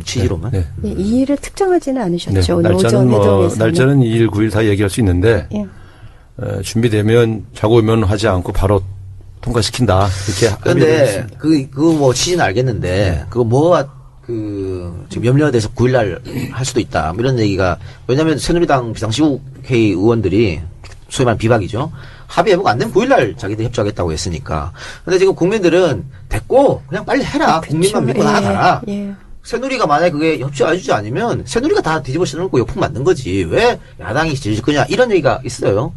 A: 취지로만.
C: 네.
D: 네, 이 일을 특정하지는 않으셨죠.
C: 네.
D: 오늘 오전
C: 날짜는
D: 회동에서는.
C: 날짜는 2일, 9일 다 얘기할 수 있는데
D: 예.
C: 준비되면 자고 오면 하지 않고 바로 통과시킨다 이렇게.
A: 그런데 그거 뭐 취지는 알겠는데 그거 뭐가 지금 염려돼서 9일날 할 수도 있다. 뭐 이런 얘기가 왜냐하면 새누리당 비상시국회의 의원들이 소위 말하는 비박이죠. 합의해보고 안 되면 9일날 자기들 협조하겠다고 했으니까. 근데 지금 국민들은 됐고 그냥 빨리 해라. 국민만 믿고 나아가라.
D: 예.
A: 새누리가 만약에 그게 협조해주지 않으면 새누리가 다 뒤집어 씌워놓고 역풍 만든 거지. 왜 야당이 질질 끄냐 이런 얘기가 있어요.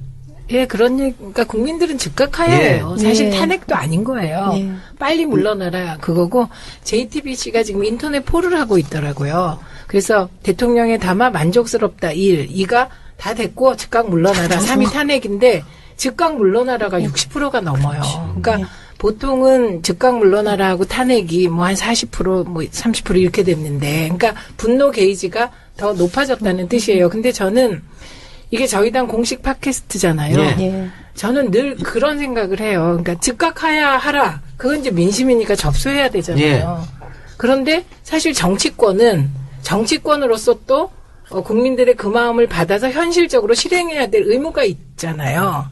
B: 예, 그러니까 국민들은 즉각하야예요.
D: 예.
B: 사실
D: 예.
B: 탄핵도 아닌 거예요.
D: 예.
B: 빨리 물러나라 그거고 JTBC가 지금 인터넷 포를 하고 있더라고요. 그래서 대통령의 담화 만족스럽다 1, 2가 다 됐고 즉각 물러나라 3이 탄핵인데 즉각 물러나라가 60%가 넘어요. 그러니까 보통은 즉각 물러나라 하고 탄핵이 뭐 한 40%, 뭐 30% 이렇게 됐는데, 그러니까 분노 게이지가 더 높아졌다는 뜻이에요. 근데 저는 이게 저희 당 공식 팟캐스트잖아요.
D: 예.
B: 저는 늘 그런 생각을 해요. 그러니까 즉각하야 하라. 그건 이제 민심이니까 접수해야 되잖아요. 그런데 사실 정치권으로서 또 국민들의 그 마음을 받아서 현실적으로 실행해야 될 의무가 있잖아요.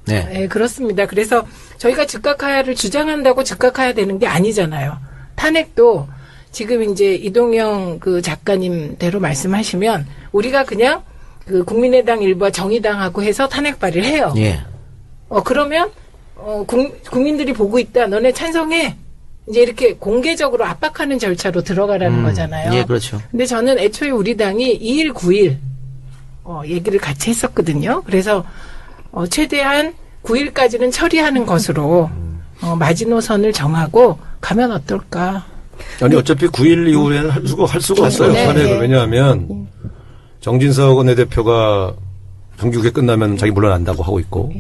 A: 네.
B: 네, 그렇습니다. 그래서 저희가 즉각하야를 주장한다고 즉각하야 되는 게 아니잖아요. 탄핵도 지금 이제 이동영 그 작가님대로 말씀하시면 우리가 그냥 그 국민의당 일부와 정의당하고 해서 탄핵 발의를 해요.
A: 예.
B: 그러면 국민들이 보고 있다. 너네 찬성해. 이제 이렇게 공개적으로 압박하는 절차로 들어가라는 거잖아요.
A: 예, 그렇죠.
B: 근데 저는 애초에 우리 당이 2일, 9일 얘기를 같이 했었거든요. 그래서 최대한 9일까지는 처리하는 것으로 마지노선을 정하고 가면 어떨까?
C: 아니 어차피 9일 이후에는 할 수가 없어요.
B: 네,
C: 탄핵을.
B: 네.
C: 왜냐하면 정진석 원내대표가 정기국회 끝나면 자기 물러난다고 하고 있고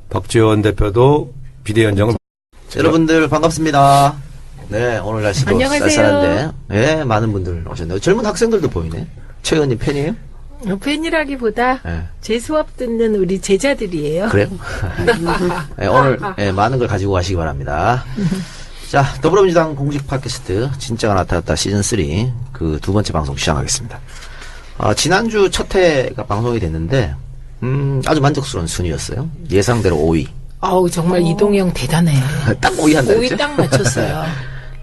C: 박지원 대표도 비대위원장을
A: 여러분들 반갑습니다. 네, 오늘 날씨도
B: 안녕하세요.
A: 쌀쌀한데, 예, 많은 분들 오셨네요. 젊은 학생들도 보이네. 최 의원님 팬이에요?
B: 팬이라기보다
A: 네.
B: 제 수업 듣는 우리 제자들이에요.
A: 그래요? 네, 오늘 많은 걸 가지고 가시기 바랍니다. 자, 더불어민주당 공식 팟캐스트 진짜가 나타났다 시즌3 그 두 번째 방송 시작하겠습니다. 지난주 첫 회가 방송이 됐는데 아주 만족스러운 순위였어요. 예상대로 5위.
B: 정말 이동영 대단해.
A: 딱 5위 한다
B: 5위
A: 그랬죠?
B: 딱 맞췄어요.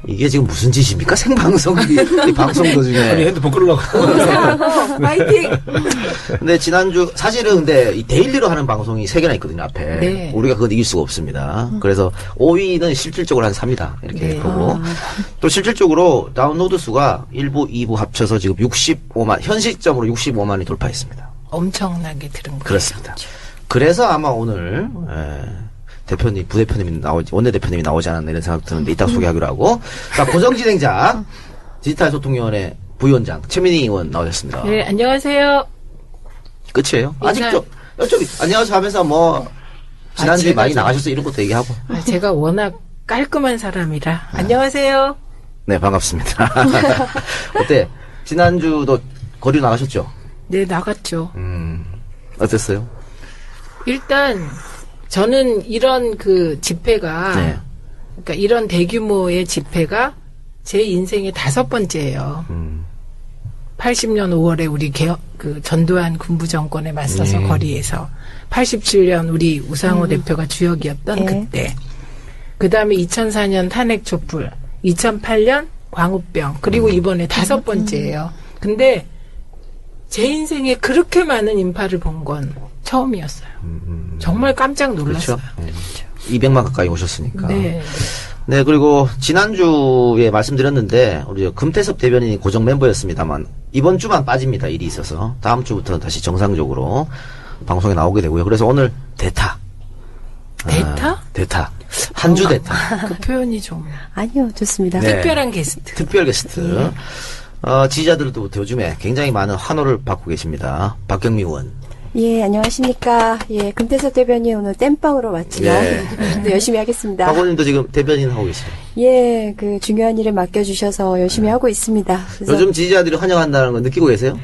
A: 이게 지금 무슨 짓입니까? 생방송이 이 방송
C: 아니,
A: 도중에.
C: 핸드폰 끌으려고.
B: 파이팅!
A: 근데 지난주 사실은 근데 이 데일리로 하는 방송이 3개나 있거든요, 앞에.
B: 네.
A: 우리가 그건 이길 수가 없습니다. 그래서 5위는 실질적으로 한 3위다. 이렇게
B: 네.
A: 보고. 또 실질적으로 다운로드 수가 1부, 2부 합쳐서 지금 65만, 현 시점으로 65만이 돌파했습니다.
B: 엄청나게 들은 거예요.
A: 그렇습니다. 그래서 아마 오늘 대표님, 부대표님이 나오지, 원내대표님이 나오지 않았나 이런 생각 드는데 이따 소개하기로 하고. 자, 고정진행자, 디지털소통위원회 부위원장 최민희 의원 나오셨습니다.
B: 네, 안녕하세요.
A: 끝이에요? 아직
B: 인사-
A: 좀, 여쭤 안녕하세요 하면서 뭐, 지난주에
B: 제가
A: 많이
B: 좀-
A: 나가셔서 이런 것도 얘기하고.
B: 제가 워낙 깔끔한 사람이라. 안녕하세요.
A: 네, 반갑습니다. 어때? 지난주도 거리 나가셨죠?
B: 네, 나갔죠.
A: 어땠어요?
B: 일단 저는 이런 그 집회가
A: 네.
B: 그러니까 이런 대규모의 집회가 제 인생의 5번째예요. 80년 5월에 우리 그 전두환 군부 정권에 맞서서 거리에서 87년 우리 우상호 대표가 주역이었던
D: 네.
B: 그때. 그다음에 2004년 탄핵 촛불, 2008년 광우병, 그리고 이번에 5번째예요. 근데 제 인생에 그렇게 많은 인파를 본 건 처음이었어요. 정말 깜짝 놀랐어요.
A: 그렇죠? 200만 가까이 오셨으니까.
B: 네.
A: 네, 그리고 지난주에 말씀드렸는데, 우리 금태섭 대변인이 고정 멤버였습니다만, 이번 주만 빠집니다. 일이 있어서. 다음 주부터 다시 정상적으로 방송에 나오게 되고요. 그래서 오늘 대타.
B: 대타?
A: 대타. 한 주 대타.
B: 그 표현이 좀
D: 아니요, 좋습니다.
A: 네.
B: 특별한 게스트.
A: 특별 게스트. 지지자들로부터 요즘에 굉장히 많은 환호를 받고 계십니다. 박경미 의원.
D: 예, 안녕하십니까. 예, 금태섭 대변인 오늘 땜빵으로 왔지만
A: 예.
D: 네, 열심히 하겠습니다.
A: 박 의원님도 지금 대변인 하고 계시죠.
D: 예, 그 중요한 일을 맡겨주셔서 열심히 하고 있습니다. 그래서
A: 요즘 지지자들이 환영한다는 거 느끼고 계세요?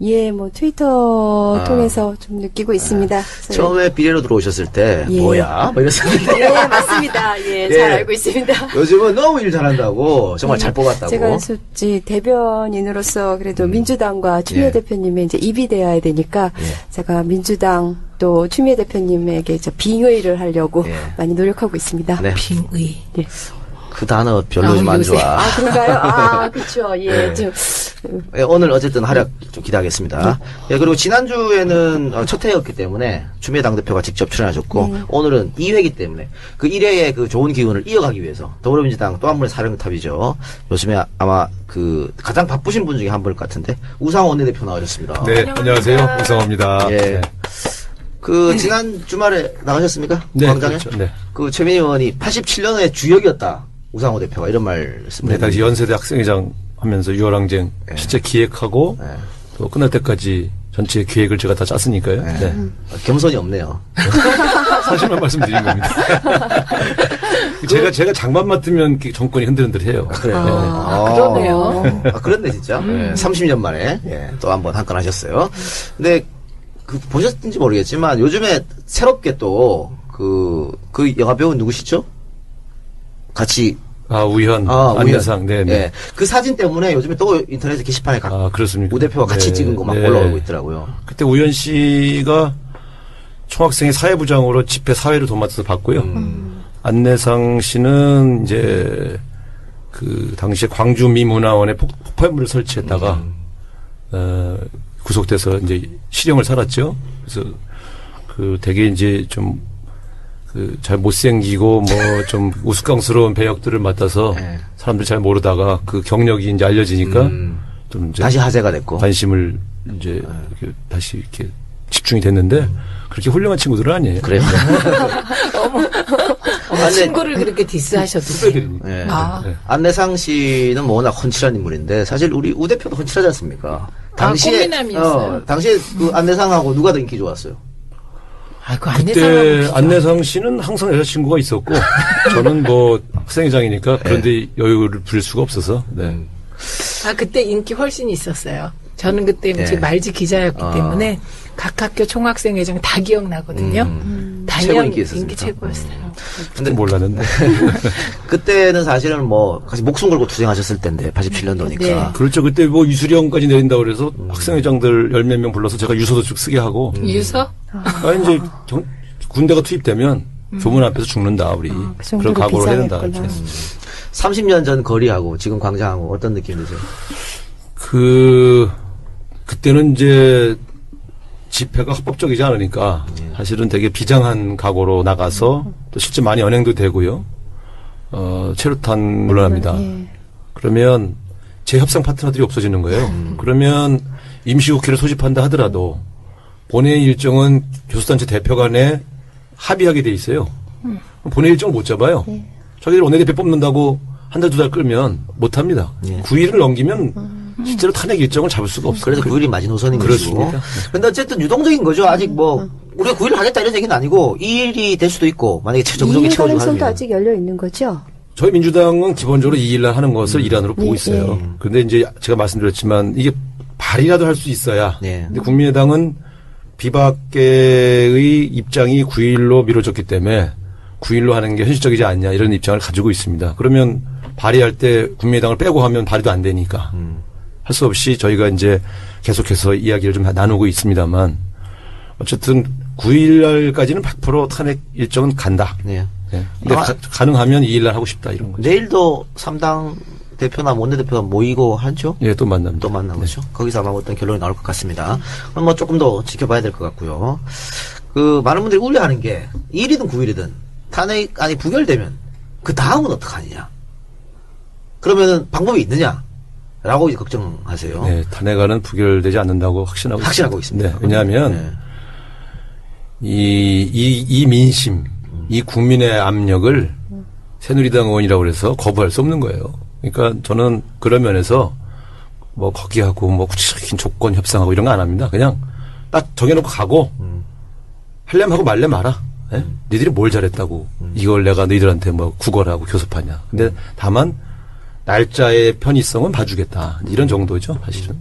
D: 예, 뭐 트위터 통해서 좀 느끼고 있습니다. 그래서
A: 처음에 비례로 들어오셨을 때,
D: 예.
A: 뭐야? 뭐 이랬었는데.
D: 예, 맞습니다. 예,
A: 예.
D: 잘 알고 있습니다.
A: 요즘은 너무 일 잘한다고, 정말 잘 뽑았다고.
D: 제가 솔직히 대변인으로서 그래도 민주당과 추미애
A: 예.
D: 대표님의 이제 입이 되어야 되니까
A: 예.
D: 제가 민주당 또 추미애 대표님에게 저 빙의를 하려고
A: 예.
D: 많이 노력하고 있습니다.
A: 네.
B: 빙의.
D: 예.
A: 그 단어 별로 좀 안
B: 요새.
A: 좋아.
D: 아, 그런가요? 아, 그렇죠. 예,
A: 네.
D: 좀
A: 예, 오늘 어쨌든 활약 좀 기대하겠습니다. 예, 그리고 지난주에는 첫 회였기 때문에 추미애 당대표가 직접 출연하셨고, 오늘은 2회이기 때문에 그 1회의 그 좋은 기운을 이어가기 위해서 더불어민주당 또 한 분의 사령탑이죠. 요즘에 아마 그 가장 바쁘신 분 중에 한 분일 것 같은데, 우상호 원내대표 나오셨습니다.
C: 네, 안녕하세요. 우상호입니다.
A: 예.
C: 네.
A: 그 지난 주말에 나가셨습니까?
C: 네,
A: 광장에?
C: 그렇죠. 네.
A: 그 최민희 의원이 87년의 주역이었다. 우상호 대표가 이런 말씀을
C: 네, 당시
A: 했는데.
C: 연세대 학생회장 하면서 유월항쟁 실제 기획하고
A: 네.
C: 또 끝날 때까지 전체 기획을 제가 다 짰으니까요. 네.
A: 겸손이 없네요.
C: 사실만 말씀드린 겁니다. 제가 장만 맡으면 정권이 흔들흔들해요.
A: 그래요.
B: 그러네요.
A: 그렇네, 진짜. 30년 만에, 또 한 번 한 건 하셨어요. 근데, 보셨는지 모르겠지만, 요즘에 새롭게 또, 그 영화배우 누구시죠? 같이,
C: 우현,
A: 우연.
C: 안내상, 네, 네.
A: 예. 그 사진 때문에 요즘에 또 인터넷 게시판에
C: 그렇습니까?
A: 우 대표가 같이
C: 네,
A: 찍은 거 막
C: 네.
A: 올라오고 있더라고요.
C: 그때 우현 씨가 총학생회 사회부장으로 집회 사회를 도맡아서 봤고요. 안내상 씨는 이제 그 당시에 광주 미문화원에 폭발물을 설치했다가 구속돼서 이제 실형을 살았죠. 그래서 그 되게 이제 좀 잘 못생기고 뭐 좀 우스꽝스러운 배역들을 맡아서
A: 네.
C: 사람들이 잘 모르다가 그 경력이 이제 알려지니까 좀 이제
A: 다시 화제가 됐고.
C: 관심을 이제 이렇게 다시 이렇게 집중이 됐는데 그렇게 훌륭한 친구들은 아니에요.
A: 그래요?
B: 친구를 그렇게 디스하셔도 돼요.
C: 후배들이니까.
A: 예.
C: 네.
A: 안내상 씨는 뭐 워낙 헌칠한 인물인데 사실 우리 우 대표도 헌칠하지 않습니까?
B: 꽃미남이었어요.
A: 당시에 그 안내상하고 누가 더 인기 좋았어요?
B: 그
C: 그때
B: 안내상은
C: 안내상 씨는 항상 여자친구가 있었고 저는 뭐 학생회장이니까 그런데 여유를 부릴 수가 없어서 네.
B: 그때 인기 훨씬 있었어요. 저는 그때
A: 예.
B: 말지 기자였기 때문에 각 학교 총학생회장 다 기억나거든요.
A: 최고
B: 단연
A: 인기 있었습니까?
B: 최고였어요.
C: 근데 몰랐는데
A: 그때는 사실은 뭐 같이 목숨 걸고 투쟁하셨을 텐데 87년도니까.
B: 네.
C: 그렇죠. 그때 뭐 유수령까지 내린다고 그래서 학생회장들 10몇 명 불러서 제가 유서도 쭉 쓰게 하고
B: 유서?
C: 이제 군대가 투입되면 교문 앞에서 죽는다 우리
D: 그 정도로
C: 그런 각오를 해야 된다.
D: 비상했구나.
A: 30년 전 거리하고 지금 광장하고 어떤 느낌 드세요?
C: 그때는 이제 집회가 합법적이지 않으니까 사실은 되게 비장한 각오로 나가서 또 실제 많이 언행도 되고요. 체류탄 물러납니다. 그러면 제 협상 파트너들이 없어지는 거예요. 그러면 임시국회를 소집한다 하더라도 본회의 일정은 교수단체 대표 간에 합의하게 돼 있어요. 본회의 일정을 못 잡아요. 자기들 원내대표 뽑는다고 한 달, 두 달 끌면 못 합니다. 9일을 넘기면 실제로 탄핵 일정을 잡을 수가 없어요.
A: 그래서 9일이 마지노선인 것이고.
C: 그렇습니다.
A: 근데 어쨌든 유동적인 거죠. 아직 뭐 우리가 9일을 하겠다 이런 얘기는 아니고 2일이 될 수도 있고 만약에 정적이
D: 2일
A: 채워지고
D: 가능성도
A: 하면.
D: 아직 열려 있는 거죠?
C: 저희 민주당은 기본적으로 2일날 하는 것을 일환으로 보고 있어요. 그런데 이제 제가 말씀드렸지만 이게 발의라도 할 수 있어야.
A: 네.
C: 근데 국민의당은 비박계의 입장이 9일로 미뤄졌기 때문에 9일로 하는 게 현실적이지 않냐 이런 입장을 가지고 있습니다. 그러면 발의할 때 국민의당을 빼고 하면 발의도 안 되니까 할 수 없이 저희가 이제 계속해서 이야기를 좀 나누고 있습니다만 어쨌든 9일날까지는 100% 탄핵 일정은 간다.
A: 네.
C: 네. 근데 가능하면 2일날 하고 싶다 이런 거죠.
A: 내일도 3당 대표나 원내대표가 모이고 하죠?
C: 예, 또 만납니다.
A: 또 만나보죠. 거기서 아마 어떤 결론이 나올 것 같습니다. 그럼 뭐 조금 더 지켜봐야 될 것 같고요. 많은 분들이 우려하는 게 2일이든 9일이든 탄핵안이 부결되면 그 다음은 어떡하느냐. 그러면은 방법이 있느냐. 라고 이제 걱정하세요.
C: 네, 탄핵안은 부결되지 않는다고 확신하고
A: 있습니다.
C: 네, 왜냐하면 이 민심, 이 국민의 압력을 새누리당 의원이라고 해서 거부할 수 없는 거예요. 그러니까 저는 그런 면에서 뭐 거기하고 뭐 구체적인 조건 협상하고 이런 거 안 합니다. 그냥 딱 정해놓고 가고 하려면 하고 말래 마라. 네? 니들이 뭘 잘했다고 이걸 내가 너희들한테 뭐 구걸하고 교섭하냐. 근데 다만 날짜의 편의성은 봐주겠다. 이런 정도죠, 사실은.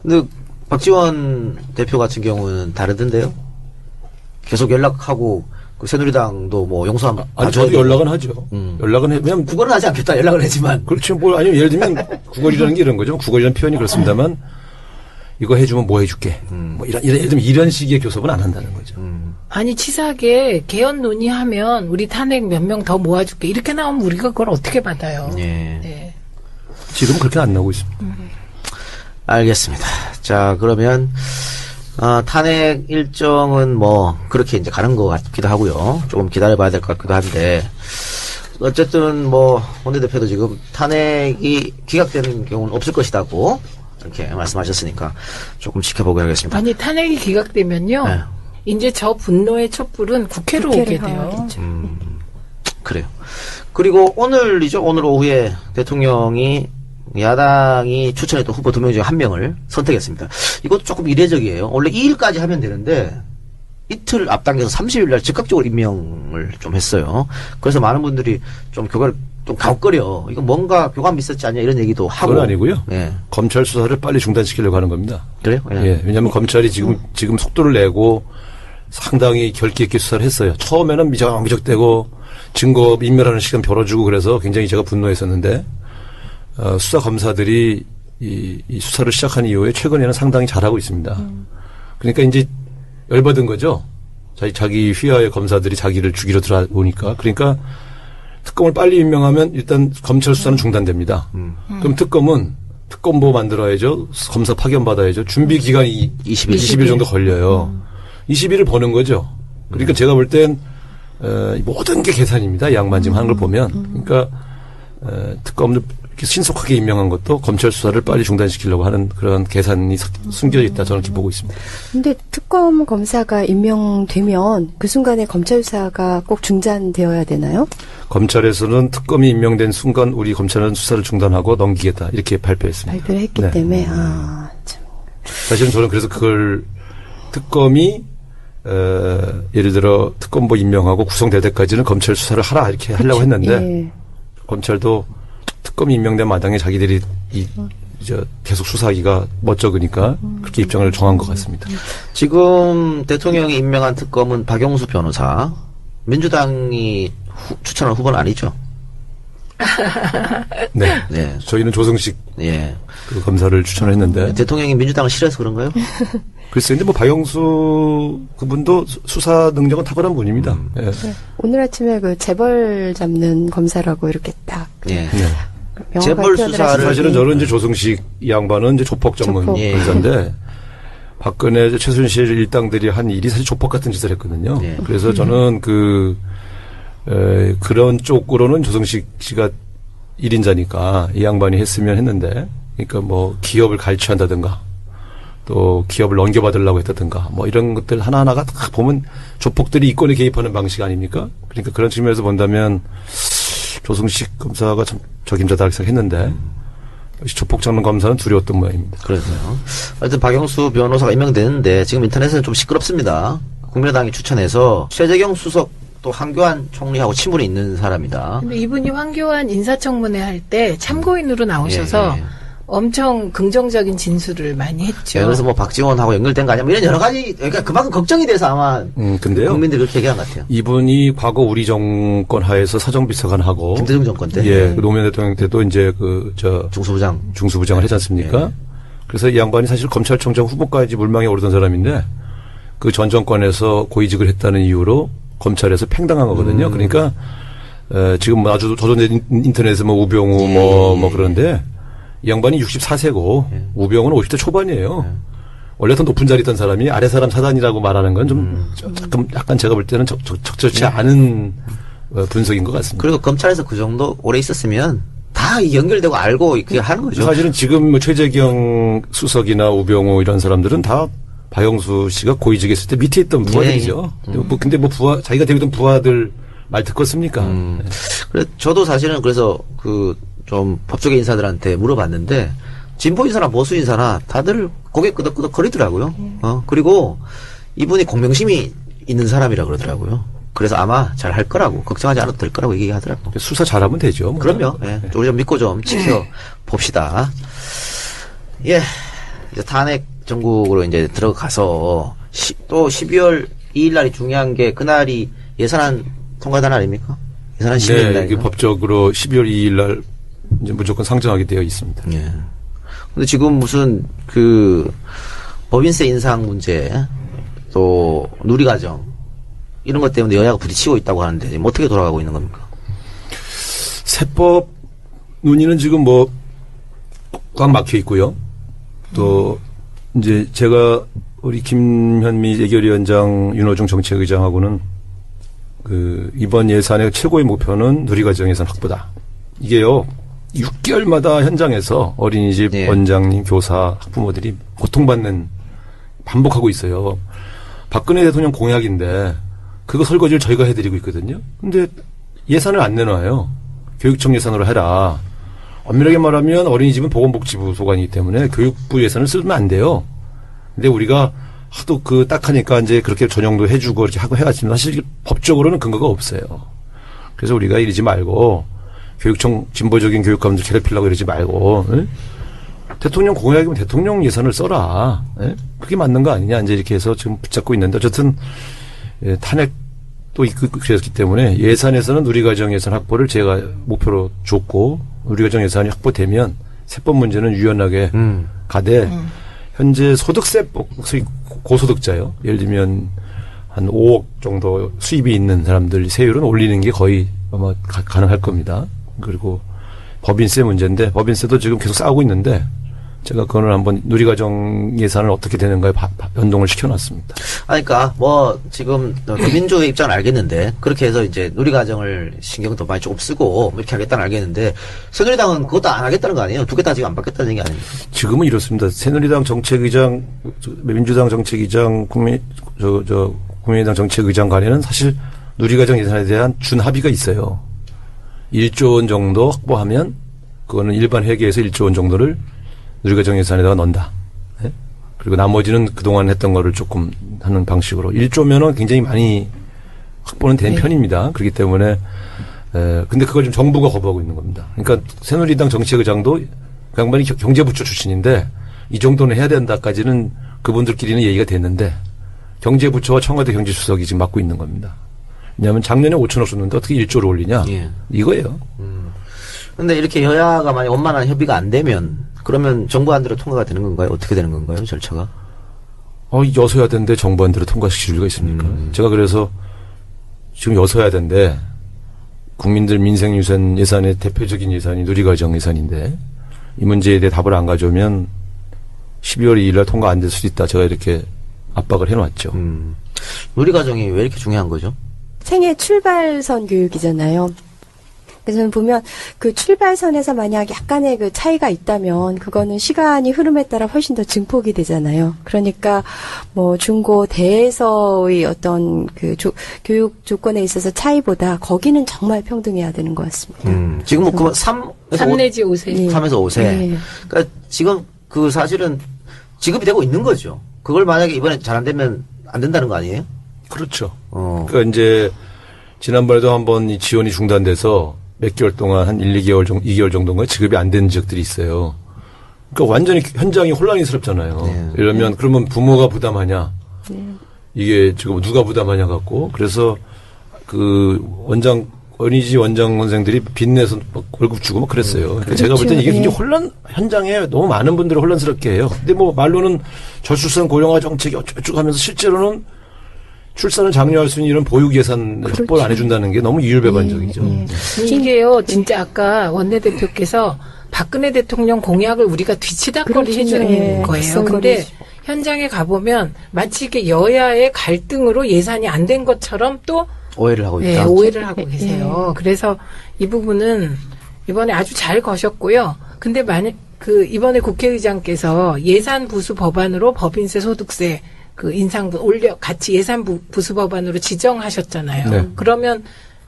A: 근데 박지원 대표 같은 경우는 다르던데요? 계속 연락하고 그 새누리당도 뭐 용서하면
C: 아니 저도 연락은 하죠. 연락은 해. 왜냐면
A: 구걸은 하지 않겠다 연락을 하지만
C: 그렇죠. 뭐 아니면 예를 들면 구걸이라는 게 이런 거죠. 구걸이라는 표현이 그렇습니다만 이거 해주면 뭐 해줄게. 뭐 예를 들면 이런 식의 교섭은 안 한다는 거죠.
B: 아니 치사하게 개헌 논의하면 우리 탄핵 몇 명 더 모아줄게 이렇게 나오면 우리가 그걸 어떻게 받아요?
A: 예.
B: 네.
C: 지금 그렇게 안 나오고 있습니다.
A: 알겠습니다. 자 그러면 탄핵 일정은 뭐 그렇게 이제 가는 것 같기도 하고요. 조금 기다려봐야 될 것 같기도 한데 어쨌든 뭐 원내대표도 지금 탄핵이 기각되는 경우는 없을 것이다고 이렇게 말씀하셨으니까 조금 지켜보고 하겠습니다.
B: 아니 탄핵이 기각되면요.
A: 네.
B: 이제 저 분노의 촛불은 국회로 오게 돼요.
D: 향하겠죠.
A: 그래요. 그리고 오늘이죠. 오늘 오후에 대통령이 야당이 추천했던 후보 2명 중에 1명을 선택했습니다. 이것도 조금 이례적이에요. 원래 2일까지 하면 되는데 이틀 앞당겨서 30일 날 즉각적으로 임명을 좀 했어요. 그래서 많은 분들이 좀 교과를 좀 가혹거려. 이거 뭔가 교감 있었지 않냐 이런 얘기도 하고.
C: 그건 아니고요.
A: 예.
C: 검찰 수사를 빨리 중단시키려고 하는 겁니다.
A: 그래요?
C: 예. 왜냐하면 검찰이 지금 속도를 내고 상당히 결기 있게 수사를 했어요. 처음에는 미적대고 증거 인멸하는 시간 벌어주고 그래서 굉장히 제가 분노했었는데 수사 검사들이 이 수사를 시작한 이후에 최근에는 상당히 잘하고 있습니다. 그러니까 이제 열받은 거죠. 자기 휘하의 검사들이 자기를 죽이러 들어오니까. 그러니까 특검을 빨리 임명하면 일단 검찰 수사는 중단됩니다. 그럼 특검보 만들어야죠. 검사 파견 받아야죠. 준비 기간이 20일 정도 걸려요. 20일을 버는 거죠. 그러니까 제가 볼 땐 모든 게 계산입니다. 이 양반 지금 하는 걸 보면. 그러니까 특검을 이렇게 신속하게 임명한 것도 검찰 수사를 빨리 중단시키려고 하는 그런 계산이 숨겨져 있다 저는 이렇게 보고 있습니다.
D: 근데 특검 검사가 임명되면 그 순간에 검찰 수사가 꼭 중단되어야 되나요?
C: 검찰에서는 특검이 임명된 순간 우리 검찰은 수사를 중단하고 넘기겠다 이렇게 발표했습니다.
D: 발표를 했기
C: 네.
D: 때문에 참.
C: 사실은 저는 그래서 그걸 특검이 예를 들어 특검보 임명하고 구성될 때까지는 검찰 수사를 하라 이렇게 하려고 했는데
D: 예.
C: 검찰도 특검이 임명된 마당에 자기들이 이제 계속 수사하기가 멋쩍으니까 그렇게 입장을 정한 것 같습니다.
A: 지금 대통령이 임명한 특검은 박영수 변호사. 민주당이 추천한 후보는 아니죠.
C: 네.
A: 네.
C: 저희는 조성식
A: 예.
C: 그 검사를 추천했는데.
A: 대통령이 민주당을 싫어해서 그런가요?
C: 글쎄요. 근데 뭐 박영수 그분도 수사 능력은 탁월한 분입니다. 예.
D: 네. 오늘 아침에 그 재벌 잡는 검사라고 이렇게 딱
A: 예.
C: 네.
D: 명확하게
A: 재벌
D: 표현을
A: 수사를
D: 하시더니
C: 사실은 저는 이제 조성식 이 양반은 이제 조폭 전문
D: 조폭.
A: 예.
C: 검사인데 박근혜 최순실 일당들이 한 일이 사실 조폭 같은 짓을 했거든요.
A: 예.
C: 그래서 저는 그런 쪽으로는 조성식 씨가 1인자니까 이 양반이 했으면 했는데, 그러니까 뭐 기업을 갈취한다든가 또 기업을 넘겨받으려고 했다든가 뭐 이런 것들 하나하나가 다 보면 조폭들이 이권에 개입하는 방식 아닙니까? 그러니까 그런 측면에서 본다면 조성식 검사가 참 적임자다 생각했는데 역시 조폭 잡는 검사는 두려웠던 모양입니다.
A: 그래서요. 하여튼 박영수 변호사가 임명되는데 지금 인터넷은 좀 시끄럽습니다. 국민의당이 추천해서 최재경 수석 또 황교안 총리하고 친분이 있는 사람이다.
B: 근데 이분이 황교안 인사청문회 할 때 참고인으로 나오셔서
A: 예, 예.
B: 엄청 긍정적인 진술을 많이 했죠.
A: 네, 그래서 뭐 박지원하고 연결된 거 아니야? 뭐 이런 여러 가지, 그러니까 그만큼 걱정이 돼서 아마
C: 근데요.
A: 국민들이 그렇게 얘기한 것 같아요.
C: 이분이 과거 우리 정권 하에서 사정비서관하고
A: 김대중 정권 때.
C: 예, 그 노무현 대통령 때도 이제
A: 중수부장.
C: 중수부장을 했지 않습니까?
A: 예.
C: 그래서 이 양반이 사실 검찰총장 후보까지 물망에 오르던 사람인데 그 전 정권에서 고위직을 했다는 이유로 검찰에서 팽당한 거거든요. 그러니까 지금 아주 저도 인터넷에 뭐 우병우 뭐 그런데 이 양반이 64세고 우병우는 50대 초반이에요. 원래 더 높은 자리 있던 사람이 아래 사람 사단이라고 말하는 건 좀 약간 제가 볼 때는 적절치 않은 분석인 것 같습니다.
A: 그리고 검찰에서 그 정도 오래 있었으면 다 연결되고 알고 그게 하는 거죠.
C: 사실은 지금 뭐 최재경 수석이나 우병우 이런 사람들은 다 박영수 씨가 고위직에 있을 때 밑에 있던 부하들이죠. 근데 뭐 자기가 되던 부하들 말 듣겠습니까?
A: 그래, 저도 사실은 그래서 좀 법조계 인사들한테 물어봤는데 진보 인사나 보수 인사나 다들 고개 끄덕끄덕 거리더라고요. 그리고 이분이 공명심이 있는 사람이라 그러더라고요. 그래서 아마 잘 할 거라고 걱정하지 않아도 될 거라고 얘기하더라고.
C: 수사 잘하면 되죠. 뭐.
A: 그럼요. 예. 우리 좀 믿고 좀 지켜 봅시다. 예. 이제 탄핵 정국으로 이제 들어가서 또 12월 2일 날이 중요한 게 그날이 예산안 통과된 날 아닙니까? 예산안 심의
C: 네,
A: 날.
C: 이게 법적으로 12월 2일 날 이제 무조건 상정하게 되어 있습니다.
A: 예. 근데 지금 무슨 법인세 인상 문제 또 누리과정 이런 것 때문에 여야가 부딪히고 있다고 하는데 지금 어떻게 돌아가고 있는 겁니까?
C: 세법 논의는 지금 뭐 꽉 막혀 있고요. 또 이제 제가 우리 김현미 예결위원장, 윤호중 정책의장하고는 이번 예산의 최고의 목표는 누리과정 예산 확보다. 이게요 6개월마다 현장에서 어린이집
A: 네.
C: 원장님, 교사, 학부모들이 고통받는 반복하고 있어요. 박근혜 대통령 공약인데 그거 설거지를 저희가 해드리고 있거든요. 근데 예산을 안 내놔요. 교육청 예산으로 해라. 엄밀하게 말하면 어린이집은 보건복지부 소관이기 때문에 교육부 예산을 쓰면 안 돼요. 근데 우리가 하도 딱하니까 이제 그렇게 전용도 해주고 이렇게 하고 해갔지만 사실 법적으로는 근거가 없어요. 그래서 우리가 이러지 말고 교육청 진보적인 교육감들 괴롭히려고 이러지 말고 대통령 공약이면 대통령 예산을 써라. 그게 맞는 거 아니냐 이제 이렇게 해서 지금 붙잡고 있는데 어쨌든 탄핵도 그랬기 때문에 예산에서는 누리과정 예산 확보를 제가 목표로 줬고 누리과정 예산이 확보되면 세법 문제는 유연하게 가되 현재 소득세 소위 고소득자요. 예를 들면 한 5억 정도 수입이 있는 사람들 세율은 올리는 게 거의 아마 가능할 겁니다. 그리고 법인세 문제인데 법인세도 지금 계속 싸우고 있는데 제가 그거는 한번 누리과정 예산을 어떻게 되는가에 연동을 시켜놨습니다.
A: 그러니까 뭐 지금 민주의 입장은 알겠는데 그렇게 해서 이제 누리과정을 신경도 많이 조금 쓰고 뭐 이렇게 하겠다는 알겠는데 새누리당은 그것도 안 하겠다는 거 아니에요? 두 개 다 지금 안 받겠다는 얘기 아닙니까?
C: 지금은 이렇습니다. 새누리당 정책의장, 민주당 정책의장, 국민의당 정책의장 간에는 사실 누리과정 예산에 대한 준합의가 있어요. 1조 원 정도 확보하면 그거는 일반 회계에서 1조 원 정도를 누리과정 예산에다가 넣는다. 네? 그리고 나머지는 그동안 했던 거를 조금 하는 방식으로 1조면은 굉장히 많이 확보는 된 편입니다. 그렇기 때문에 근데 그걸 지금 정부가 거부하고 있는 겁니다. 그러니까 새누리당 정책의장도 그 양반이 경제부처 출신인데 이 정도는 해야 된다까지는 그분들끼리는 얘기가 됐는데 경제부처와 청와대 경제수석이 지금 맡고 있는 겁니다. 왜냐하면 작년에 5천억 줬는데 어떻게 1조를 올리냐
A: 예.
C: 이거예요.
A: 근데 이렇게 여야가 만약 원만한 협의가 안 되면 그러면 정부안대로 통과가 되는 건가요? 어떻게 되는 건가요? 절차가?
C: 여소야대인데 정부안대로 통과시킬 이유가 있습니까? 제가 그래서 지금 여소야대인데 국민들 민생유산 예산의 대표적인 예산이 누리과정 예산인데 이 문제에 대해 답을 안 가져오면 12월 2일 날 통과 안 될 수도 있다. 제가 이렇게 압박을 해놨죠.
A: 누리과정이 왜 이렇게 중요한 거죠?
D: 생애 출발선 교육이잖아요. 그래서 저는 보면 그 출발선에서 만약 약간의 그 차이가 있다면 그거는 시간이 흐름에 따라 훨씬 더 증폭이 되잖아요. 그러니까 뭐 중고 대에서의 어떤 그 교육 조건에 있어서 차이보다 거기는 정말 평등해야 되는 것 같습니다.
A: 지금 뭐 그 3
B: 내지 5세.
D: 예.
A: 3에서 5세.
D: 예.
A: 그러니까 지금 그 사실은 지급이 되고 있는 거죠. 그걸 만약에 이번에 잘 안 되면 안 된다는 거 아니에요?
C: 그렇죠. 그러니까 이제 지난번에도 한번 이 지원이 중단돼서 몇 개월 동안 한 1, 2개월 정도, 2개월 정도인가 지급이 안 된 지역들이 있어요. 그러니까 완전히 현장이 혼란스럽잖아요.
A: 네.
C: 이러면 그러면 부모가 부담하냐? 이게 지금 누가 부담하냐 갖고 그래서 그 어린이집 원장 선생들이 빚내서 막 월급 주고 막 그랬어요. 그러니까 제가 볼 때는 이게 굉장히 현장에 너무 많은 분들을 혼란스럽게 해요. 근데 뭐 말로는 저출산 고령화 정책이 어쩌고 하면서 실제로는 출산을 장려할 수 있는 이런 보육 예산 확보를 안 해준다는 게 너무 이율배반적이죠.
B: 이게요, 진짜 아까 원내대표께서 박근혜 대통령 공약을 우리가 뒤치다거리 해주는 거예요. 근데 현장에 가보면 마치 이게 여야의 갈등으로 예산이 안 된 것처럼 또
A: 오해를 하고 있다.
B: 오해를 하고 계세요. 그래서 이 부분은 이번에 아주 잘 거셨고요. 근데 만약 이번에 국회의장께서 예산 부수 법안으로 법인세, 소득세 그 인상분 같이 예산 부수 법안으로 지정하셨잖아요.
C: 네.
B: 그러면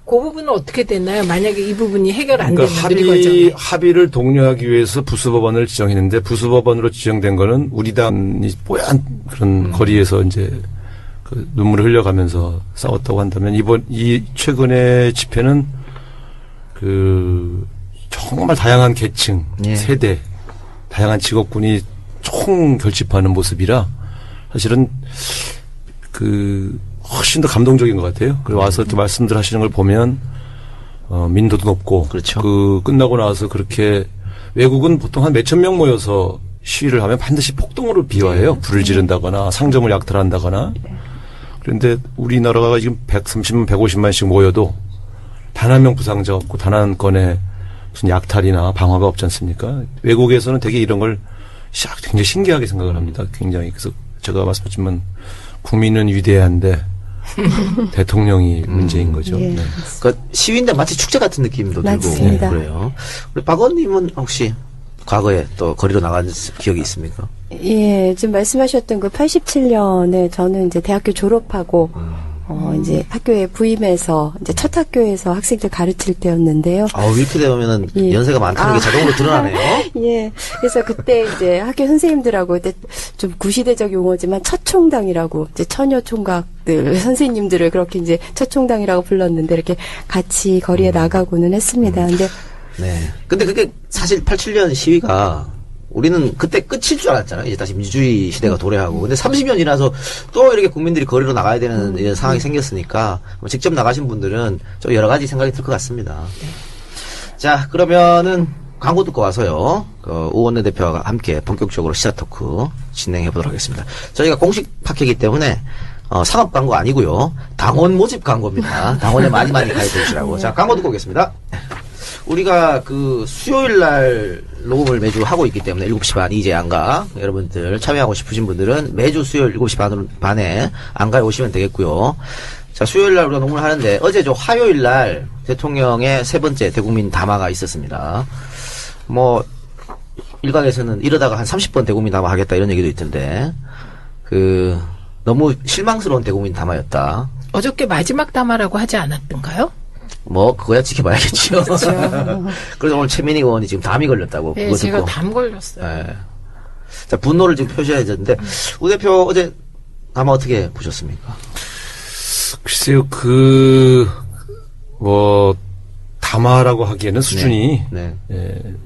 B: 그 부분은 어떻게 됐나요? 만약에 이 부분이 해결 안
C: 그러니까
B: 되면
C: 합의를 독려하기 위해서 부수법안을 지정했는데 부수법안으로 지정된 거는 우리 당이 뽀얀 그런 거리에서 이제 그 눈물을 흘려가면서 싸웠다고 한다면 이 최근의 집회는 그 정말 다양한 계층,
A: 예.
C: 세대, 다양한 직업군이 총 결집하는 모습이라 사실은 그 훨씬 더 감동적인 것 같아요. 그리고 와서 이렇게 말씀들 하시는 걸 보면 민도도 높고
A: 그렇죠.
C: 그 끝나고 나서 그렇게 외국은 보통 한 몇천 명 모여서 시위를 하면 반드시 폭동으로 비화해요. 불을 지른다거나 상점을 약탈한다거나. 그런데 우리나라가 지금 130만, 150만씩 모여도 단 한 명 부상자 없고 단 한 건의 무슨 약탈이나 방화가 없지 않습니까? 외국에서는 되게 이런 걸 굉장히 신기하게 생각을 합니다. 굉장히. 그래서 제가 말씀드렸지만 국민은 위대한데 대통령이 문제인 거죠.
D: 예.
C: 네.
A: 그러니까 시위인데 마치 축제 같은 느낌도 들고
D: 맞습니다.
A: 그래요. 우리 박 의원님은 혹시 과거에 또 거리로 나간 기억이 있습니까?
D: 예, 지금 말씀하셨던 그 87년에 저는 이제 대학교 졸업하고 이제 학교에 부임해서 이제 첫 학교에서 학생들 가르칠 때였는데요.
A: 이렇게 되면은
D: 예.
A: 연세가 많다는 게 자동으로 드러나네요.
D: 예. 그래서 그때 이제 학교 선생님들하고 그때 좀 구시대적 용어지만 첫총당이라고 이제 처녀 총각들 선생님들을 그렇게 이제 첫총당이라고 불렀는데 이렇게 같이 거리에 나가고는 했습니다. 근데
A: 네. 근데 그게 사실 87년 시위가 우리는 그때 끝일 줄 알았잖아요. 이제 다시 민주주의 시대가 도래하고. 근데 30년 지나서 또 이렇게 국민들이 거리로 나가야 되는 이런 상황이 생겼으니까 직접 나가신 분들은 좀 여러 가지 생각이 들 것 같습니다. 자, 그러면은 광고 듣고 와서요. 오 원내대표와 함께 본격적으로 시사 토크 진행해 보도록 하겠습니다. 저희가 공식 팟캐이기 때문에 상업 광고 아니고요. 당원 모집 광고입니다. 당원에 많이 가입해 주시라고. 자, 광고 듣고 오겠습니다. 우리가 그 수요일 날 녹음을 매주 하고 있기 때문에 7시 반 이제 안가 여러분들 참여하고 싶으신 분들은 매주 수요일 7시 반에 안가에 오시면 되겠고요. 자, 수요일 날 우리가 녹음을 하는데 어제 화요일 날 대통령의 세 번째 대국민 담화가 있었습니다. 뭐 일각에서는 이러다가 한 30번 대국민 담화 하겠다 이런 얘기도 있던데 너무 실망스러운 대국민 담화였다.
B: 어저께 마지막 담화라고 하지 않았던가요?
A: 뭐 그거야 지켜봐야겠죠. 그래서 오늘 최민희 의원이 지금 담이 걸렸다고.
B: 네,
A: 그거
B: 제가
A: 듣고.
B: 담 걸렸어요.
A: 네. 자, 분노를 지금 표시해야 되는데 우 대표 어제 담화 어떻게 보셨습니까?
C: 글쎄요, 담화라고 하기에는 수준이
A: 네.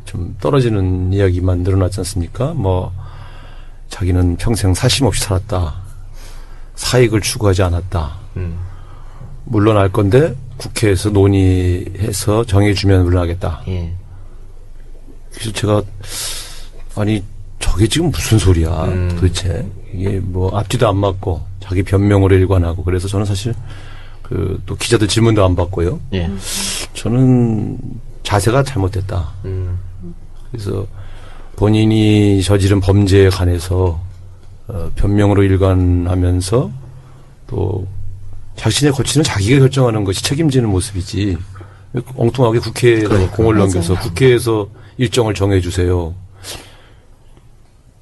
C: 좀 떨어지는 이야기만 늘어났지 않습니까? 자기는 평생 사심 없이 살았다. 사익을 추구하지 않았다. 물론 알 건데 국회에서 논의해서 정해주면 물러나겠다.
A: 예.
C: 그래서 제가 아니 저게 지금 무슨 소리야 도대체 이게 뭐 앞뒤도 안 맞고 자기 변명으로 일관하고 그래서 저는 사실 그 또 기자들 질문도 안 받고요.
A: 예.
C: 저는 자세가 잘못됐다. 그래서 본인이 저지른 범죄에 관해서 변명으로 일관하면서 또 자신의 거취는 자기가 결정하는 것이 책임지는 모습이지 엉뚱하게 국회에 공을 넘겨서 국회에서 일정을 정해주세요.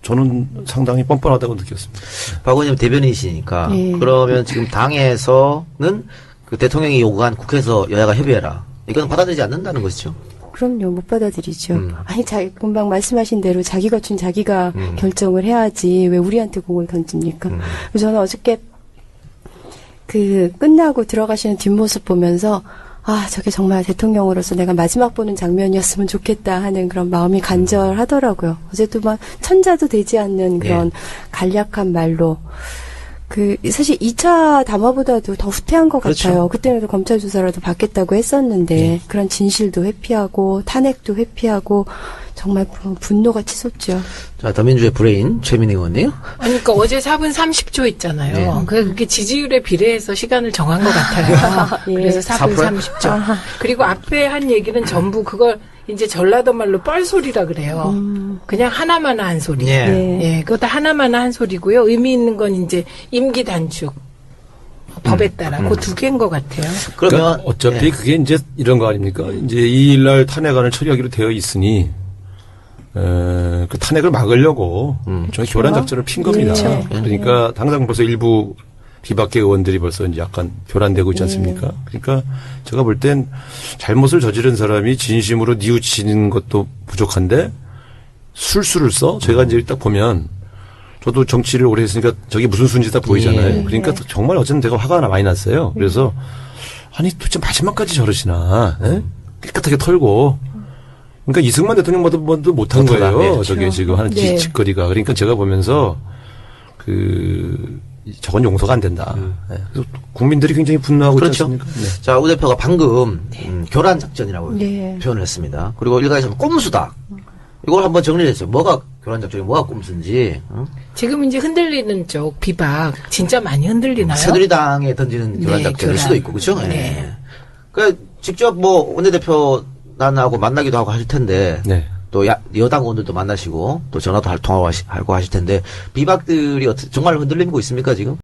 C: 저는 상당히 뻔뻔하다고 느꼈습니다.
A: 박 의원님 대변인이시니까
D: 예.
A: 그러면 지금 당에서는 그 대통령이 요구한 국회에서 여야가 협의해라. 이건 받아들이지 않는다는 것이죠.
D: 그럼요, 못 받아들이죠. 아니, 금방 말씀하신 대로 자기 거춘 자기가 결정을 해야지 왜 우리한테 공을 던집니까? 그래서 저는 어저께 끝나고 들어가시는 뒷모습 보면서 아, 저게 정말 대통령으로서 내가 마지막 보는 장면이었으면 좋겠다 하는 그런 마음이 간절하더라고요. 어제도 막 천자도 되지 않는 그런 간략한 말로 사실 2차 담화보다도 더 후퇴한 것
A: 그렇죠.
D: 같아요. 그때는 검찰 조사라도 받겠다고 했었는데 그런 진실도 회피하고 탄핵도 회피하고 정말 분노가 치솟죠.
A: 자, 더민주의 브레인 최민희 의원님.
B: 그러니까 어제 4분 30초 있잖아요.
A: 네.
B: 그게 지지율에 비례해서 시간을 정한 것 같아요.
D: 예.
B: 그래서 4분 30초. 그리고 앞에 한 얘기는 전부 그걸 이제 전라도 말로 뻘소리라 그래요. 그냥 하나마나 한 소리.
A: 예.
D: 네.
B: 예, 그것도 하나마나 한 소리고요. 의미 있는 건 이제 임기 단축. 법에 따라 그 두 개인 것 같아요.
A: 그러면
C: 그러니까 어차피
A: 예.
C: 그게 이제 이런 거 아닙니까? 이제 2일날 탄핵안을 처리하기로 되어 있으니 그 탄핵을 막으려고 저는 교란 작전을 핀 겁니다.
D: 예.
C: 그러니까 당장 벌써 일부 비박계 의원들이 벌써 이제 약간 교란되고 있지 않습니까? 그러니까 제가 볼 땐 잘못을 저지른 사람이 진심으로 뉘우치는 것도 부족한데 술수를 써? 제가 이제 딱 보면 저도 정치를 오래 했으니까 저게 무슨 수인지 딱 보이잖아요.
A: 예.
C: 그러니까 정말 어쨌든 내가 화가 많이 났어요. 그래서 아니 도대체 마지막까지 저러시나? 에? 깨끗하게 털고 그러니까 이승만 대통령보다 못한
A: 못하다.
C: 거예요.
A: 네,
C: 저게 지금 하는
D: 네.
C: 짓거리가. 그러니까 제가 보면서 저건 용서가 안 된다. 네. 그래서 국민들이 굉장히 분노하고
A: 그렇죠.
C: 있지 않습니까? 네.
A: 자, 우 대표가 방금 교란 작전이라고
D: 네.
A: 표현을 했습니다. 그리고 일각에서는 꼼수다. 이걸 한번 정리를 했어요. 뭐가 교란 작전이 뭐가 꼼수인지.
B: 지금 이제 흔들리는 쪽 비박 진짜 많이 흔들리나요?
A: 새누리당에 던지는 교란
B: 네,
A: 작전일
B: 교란.
A: 수도 있고, 그렇죠?
B: 네.
A: 그러니까 직접 뭐 원내대표 난하고 만나기도 하고 하실 텐데
C: 네.
A: 또 여당 의원들도 만나시고 또 전화도 통화하고 하실 텐데 비박들이 정말 흔들리고 있습니까 지금?